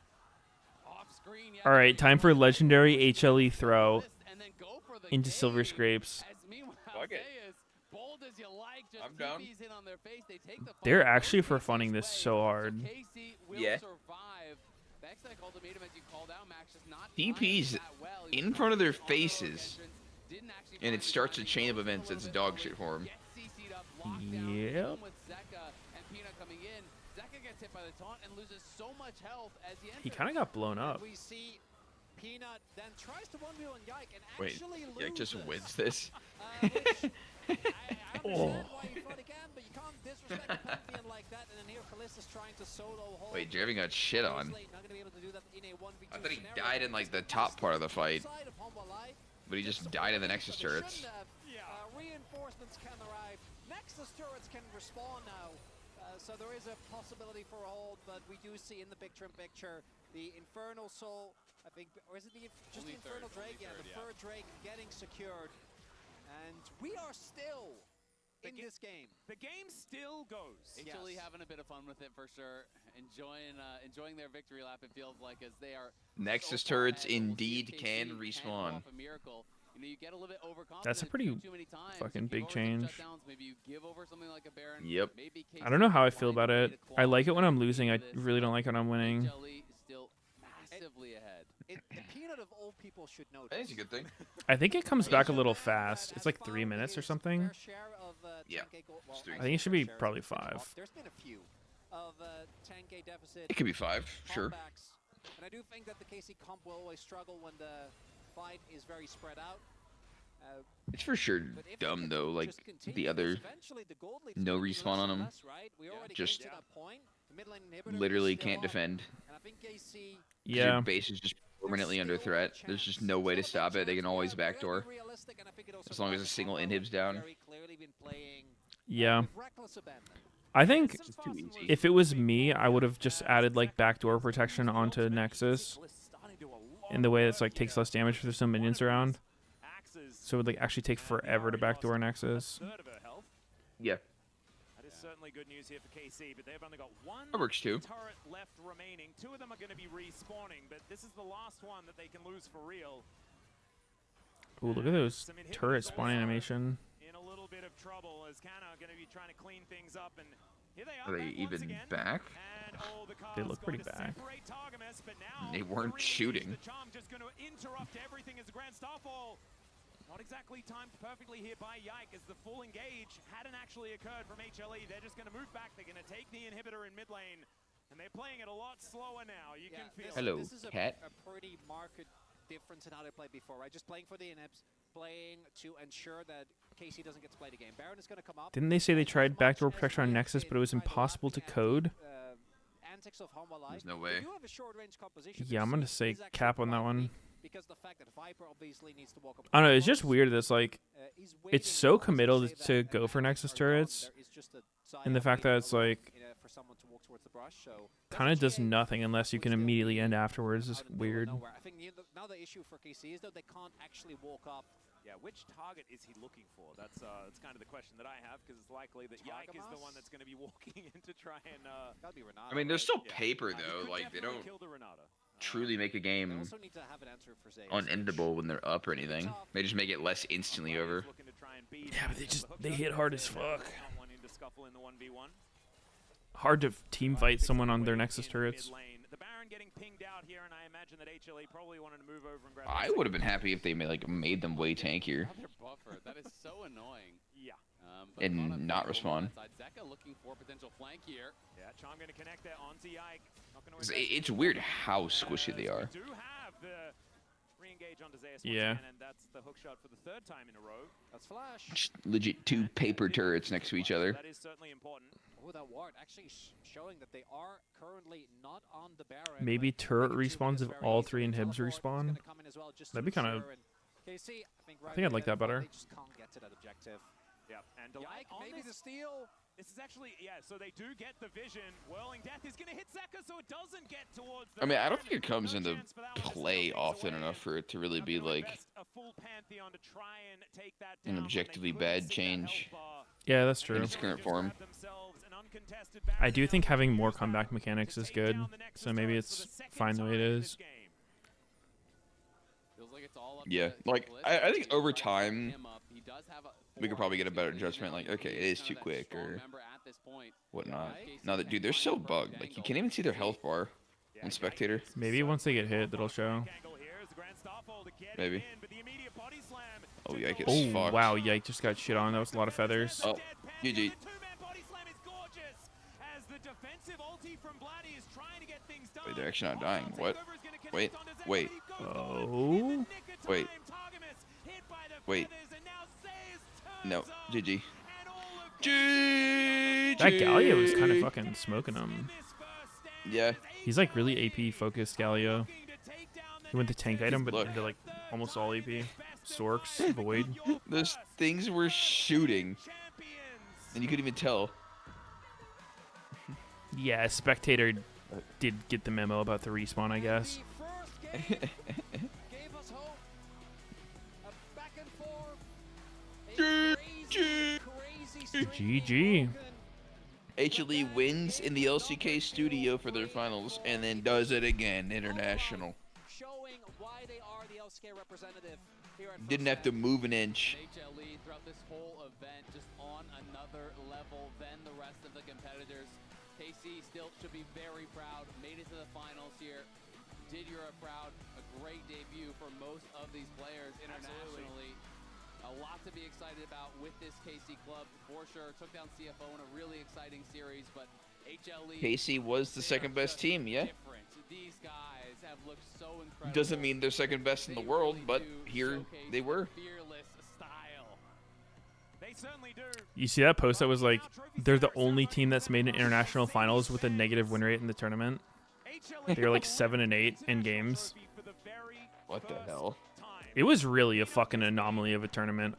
All right, time for legendary HLE throw into Silver Scrapes. Fuck it. I'm down. They're actually for funning this so hard. Yeah. DP's in front of their faces, and it starts a chain of events that's dog shit for him. Yep. He kind of got blown up. Peanut then tries to 1v on Yike and Wait, actually Yike just loses. wins this? I understand why he fought again, but you can't disrespect a Pantheon like that. And then here Kalista's trying to solo hold. Wait, Draven got shit on. I thought he died in like the top part of the fight, but he just died in the Nexus turrets. Reinforcements can arrive. Nexus turrets can respawn now. So there is a possibility for a hold, but we do see in the picture the Infernal Soul, I think, or is it just the Infernal Drake? Yeah, the third Drake getting secured. And we are still in this game. The game still goes. Actually having a bit of fun with it for sure. Enjoying their victory lap, it feels like, as they are Nexus turrets indeed can respawn. That's a pretty fucking big change. Yep. I don't know how I feel about it. I like it when I'm losing. I really don't like it when I'm winning. The Peanut of all people should know. I think it's a good thing. I think it comes back a little fast. It's like 3 minutes or something. Yeah. I think it should be probably 5. There's been a few of 10k deficit. It could be 5, sure. And I do think that the KC comp will always struggle when the fight is very spread out. It's for sure dumb though, like the other no respawn on him. Just literally can't defend. Yeah. Your base is just permanently under threat. There's just no way to stop it. They can always backdoor. As long as a single inhib's down. Yeah. I think if it was me, I would have just added like backdoor protection onto Nexus in the way that's like takes less damage if there's some minions around. So it would like actually take forever to backdoor Nexus. Yeah. That is certainly good news here for KC, but they've only got one That works too. turret left remaining. 2 of them are going to be respawning, but this is the last one that they can lose for real. Ooh, look at those turret spawn animation. In a little bit of trouble as Kana going to be trying to clean things up, and here they Are they even back? They look pretty back. They weren't shooting. The charm just going to interrupt everything as the Grand Starfall. Not exactly timed perfectly here by Yike, as the full engage hadn't actually occurred from HLE. They're just going to move back. They're going to take the inhibitor in mid lane, and they're playing it a lot slower now. You can feel Hello, this is cat. a pretty marked difference in how they played before, right? Just playing for the inhibs, playing to ensure that KC doesn't get to play the game. Baron is going to come up. Didn't they say they tried backdoor protection on Nexus, but it was impossible to code? Antics of Hanwha Life. There's no way. They do have a short-range composition. Yeah, I'm gonna say cap on that one. Because the fact that Viper obviously needs to walk up. I don't know, it's just weird that it's like, it's so committal to go for Nexus turrets, and the fact that it's like, kind of does nothing unless you can immediately end afterwards is weird. I think now the issue for KC is that they can't actually walk up. Yeah, which target is he looking for? That's kind of the question that I have, because it's likely that Yike is the one that's going to be walking in to try and. I mean, there's still paper though. Like they don't truly make a game unendable when they're up or anything. They just make it less instantly over. Yeah, but they hit hard as fuck. Hard to team fight someone on their Nexus turrets. The Baron getting pinged out here, and I imagine that HLE probably wanted to move over and grab. I would have been happy if they made them way tankier. Buffer. That is so annoying. Yeah. And not respawn. Zeka looking for potential flank here. Yeah, Charm going to connect there onto Yike. It's weird how squishy they are. We do have the re-engage onto Zeus yeah. Again, and that's the hook shot for the 3rd time in a row. That's Flash. Just legit 2 paper turrets next to each other. That is certainly important. Oh, that ward actually showing that they are currently not on the Baron. Maybe turret respawns if all 3 inhibs respawn. That'd be kind of. I think I'd like that better. They just can't get to that objective. Yeah, and Yike, maybe the steal. This is actually, yeah, so they do get the vision. Whirling Death is going to hit Zeka, so it doesn't get towards the I mean, I don't think it comes into play often enough for it to really be like an objectively bad change. Yeah, that's true. In its current form. I do think having more comeback mechanics is good, so maybe it's fine the way it is. like it's all up Yeah, to like Callisto. I think He's over trying to set time him up. He does have we could probably get a better four judgment. Like, okay, it is too quick or whatnot. No, that dude, they're so bugged. Like you can't even see their health bar on spectator. Maybe once they get hit, that'll show. Maybe. Oh, Yike is Oh fucked. wow, Yike just got shit on. That was a lot of feathers. Oh, GG. Wait, they're actually not dying. What? Wait, wait. Oh. Wait. Wait. No, GG. GG. That Galio is kind of fucking smoking him. Yeah. He's like really AP focused, Galio. He went to tank item, but into like almost all AP. Storks, Void. Those things were shooting, and you couldn't even tell. Yeah, Spectator did get the memo about the respawn, I guess. GG. HLE wins in the LCK studio for their finals, and then does it again international. Showing why they are the LCK representative here at Didn't have to move an inch. HLE throughout this whole event just on another level than the rest of the competitors. KC still should be very proud. Made it to the finals here. Did Europe proud. A great debut for most of these players internationally. A lot to be excited about with this KC club for sure. Took down CFO in a really exciting series, but HLE. KC was the second best team, yeah. Different. These guys have looked so incredible. Doesn't mean they're second best in the world, but here they were. Fearless style. They certainly do. You see that post that was like, they're the only team that's made an international finals with a negative win rate in the tournament. They're like 7-8 in games. What the hell? It was really a fucking anomaly of a tournament.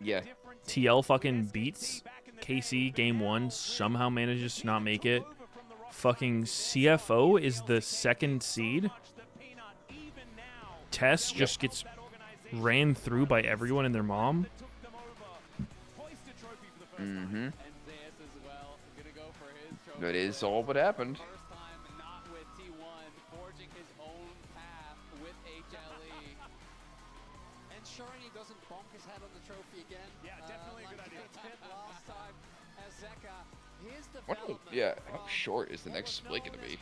Yeah. TL fucking beats KC game 1, somehow manages to not make it. Fucking CFO is the second seed. Tess just gets ran through by everyone and their mom. Mm-hmm. That is all what happened. Ensuring he doesn't bonk his head on the trophy again. Yeah, definitely a good idea. Last time as Zeka, his Yeah, how short is the next split going to be?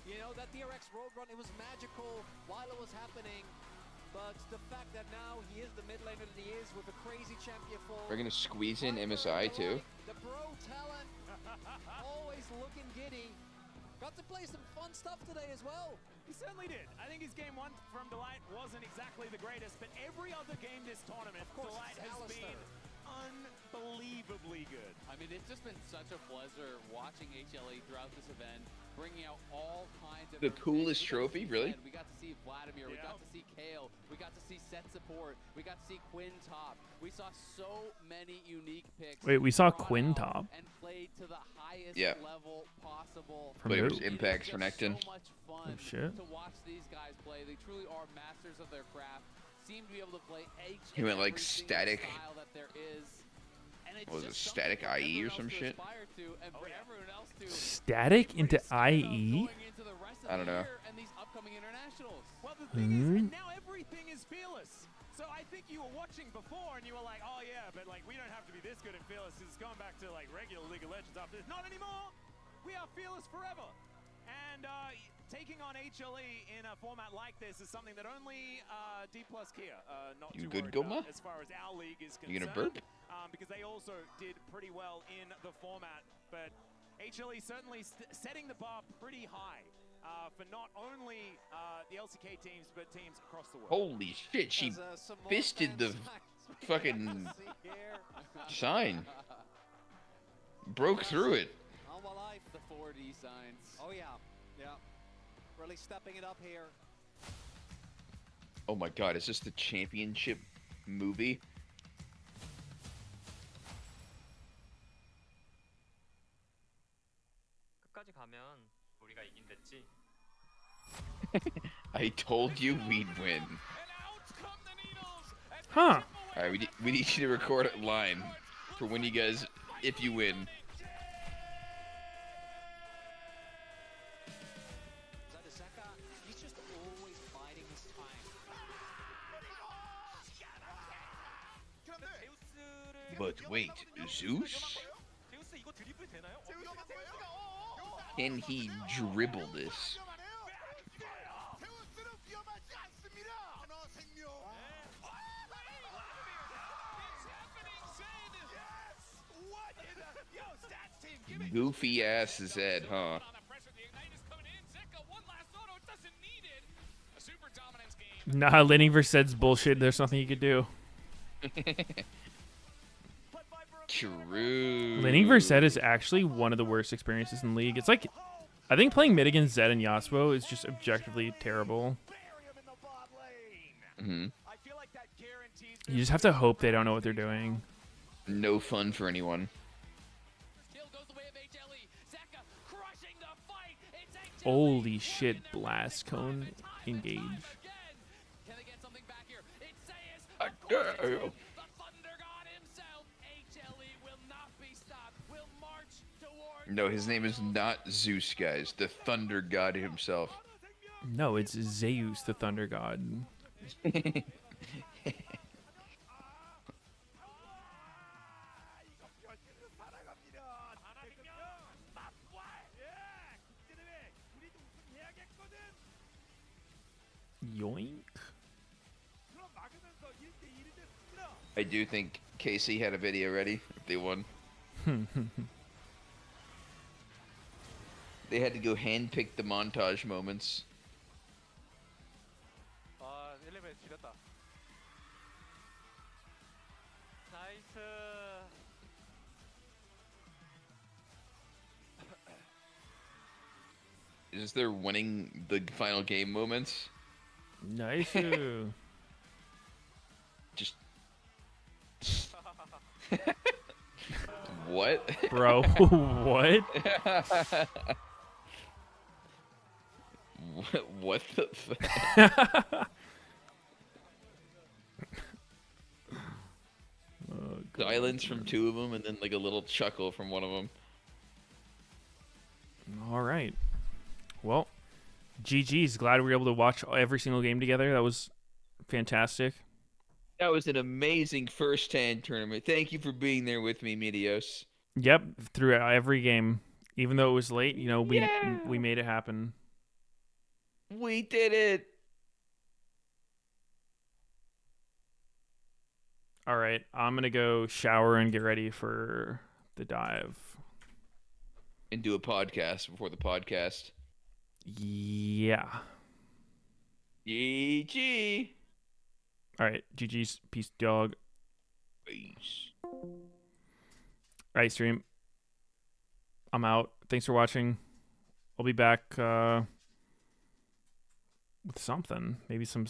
You know, that DRX road run, it was magical while it was happening. But the fact that now he is the mid laner that he is with a crazy champion full. We're going to squeeze in MSI too. The bro talent, always looking giddy. Got to play some fun stuff today as well. He certainly did. I think his game 1 from Delight wasn't exactly the greatest, but every other game this tournament, Delight has been unbelievably good. I mean, it's just been such a pleasure watching HLE throughout this event, bringing out all kinds of... The coolest trophy, really? We got to see Vladimir, we got to see Kale, we got to see set support, we got to see Quinn top. We saw so many unique picks. Wait, we saw Quinn top? And played to the highest level possible. But it was impacts for Necton. So much fun to watch these guys play. They truly are masters of their craft. Seem to be able to play each He went like static. style that there is. What was it, static IE or some shit? Static into IE? I don't know. Well, the thing is, and now everything is fearless. So I think you were watching before and you were like, oh yeah, but like we don't have to be this good at fearless. It's going back to like regular League of Legends after this. Not anymore. We are fearless forever. And taking on HLE in a format like this is something that only D+ Kia not You too good, worried Goma? about as far as our league is concerned. You gonna burp? Because they also did pretty well in the format, but HLE certainly setting the bar pretty high for not only the LCK teams, but teams across the world. Holy shit, she fisted the fucking sign. Broke through it. The 4D signs. Oh yeah, yeah. Really stepping it up here. Oh my god, is this the championship movie? 끝까지 가면 우리가 이긴댔지. I told you we'd win. Huh. Alright, we need you to record a line for when you guys, if you win. But wait, Zeus? Can he dribble this? Goofy ass is Ed, huh? Nah, Lenny Versed's bullshit. There's nothing you could do. True. Lenny Versed is actually one of the worst experiences in the league. It's like, I think playing mid against Zed and Yasuo is just objectively terrible. Mm-hmm. You just have to hope they don't know what they're doing. No fun for anyone. Holy shit, Blast Cone engage. No, his name is not Zeus, guys. The Thunder God himself. No, it's Zeus, the Thunder God. Yoink. I do think KC had a video ready if they won. They had to go handpick the montage moments. Is there winning the final game moments? Nice. Just. What? Bro, what? What the Silence from two of them, and then like a little chuckle from one of them. All right. Well, GG's. Glad we were able to watch every single game together. That was fantastic. That was an amazing first-hand tournament. Thank you for being there with me, Meteos. Yep, through every game. Even though it was late, you know, we made it happen. We did it. All right, I'm going to go shower and get ready for the dive. And do a podcast before the podcast. Yeah. GG. All right, GG's. Peace, dog. Peace. All right, stream. I'm out. Thanks for watching. I'll be back with something. Maybe some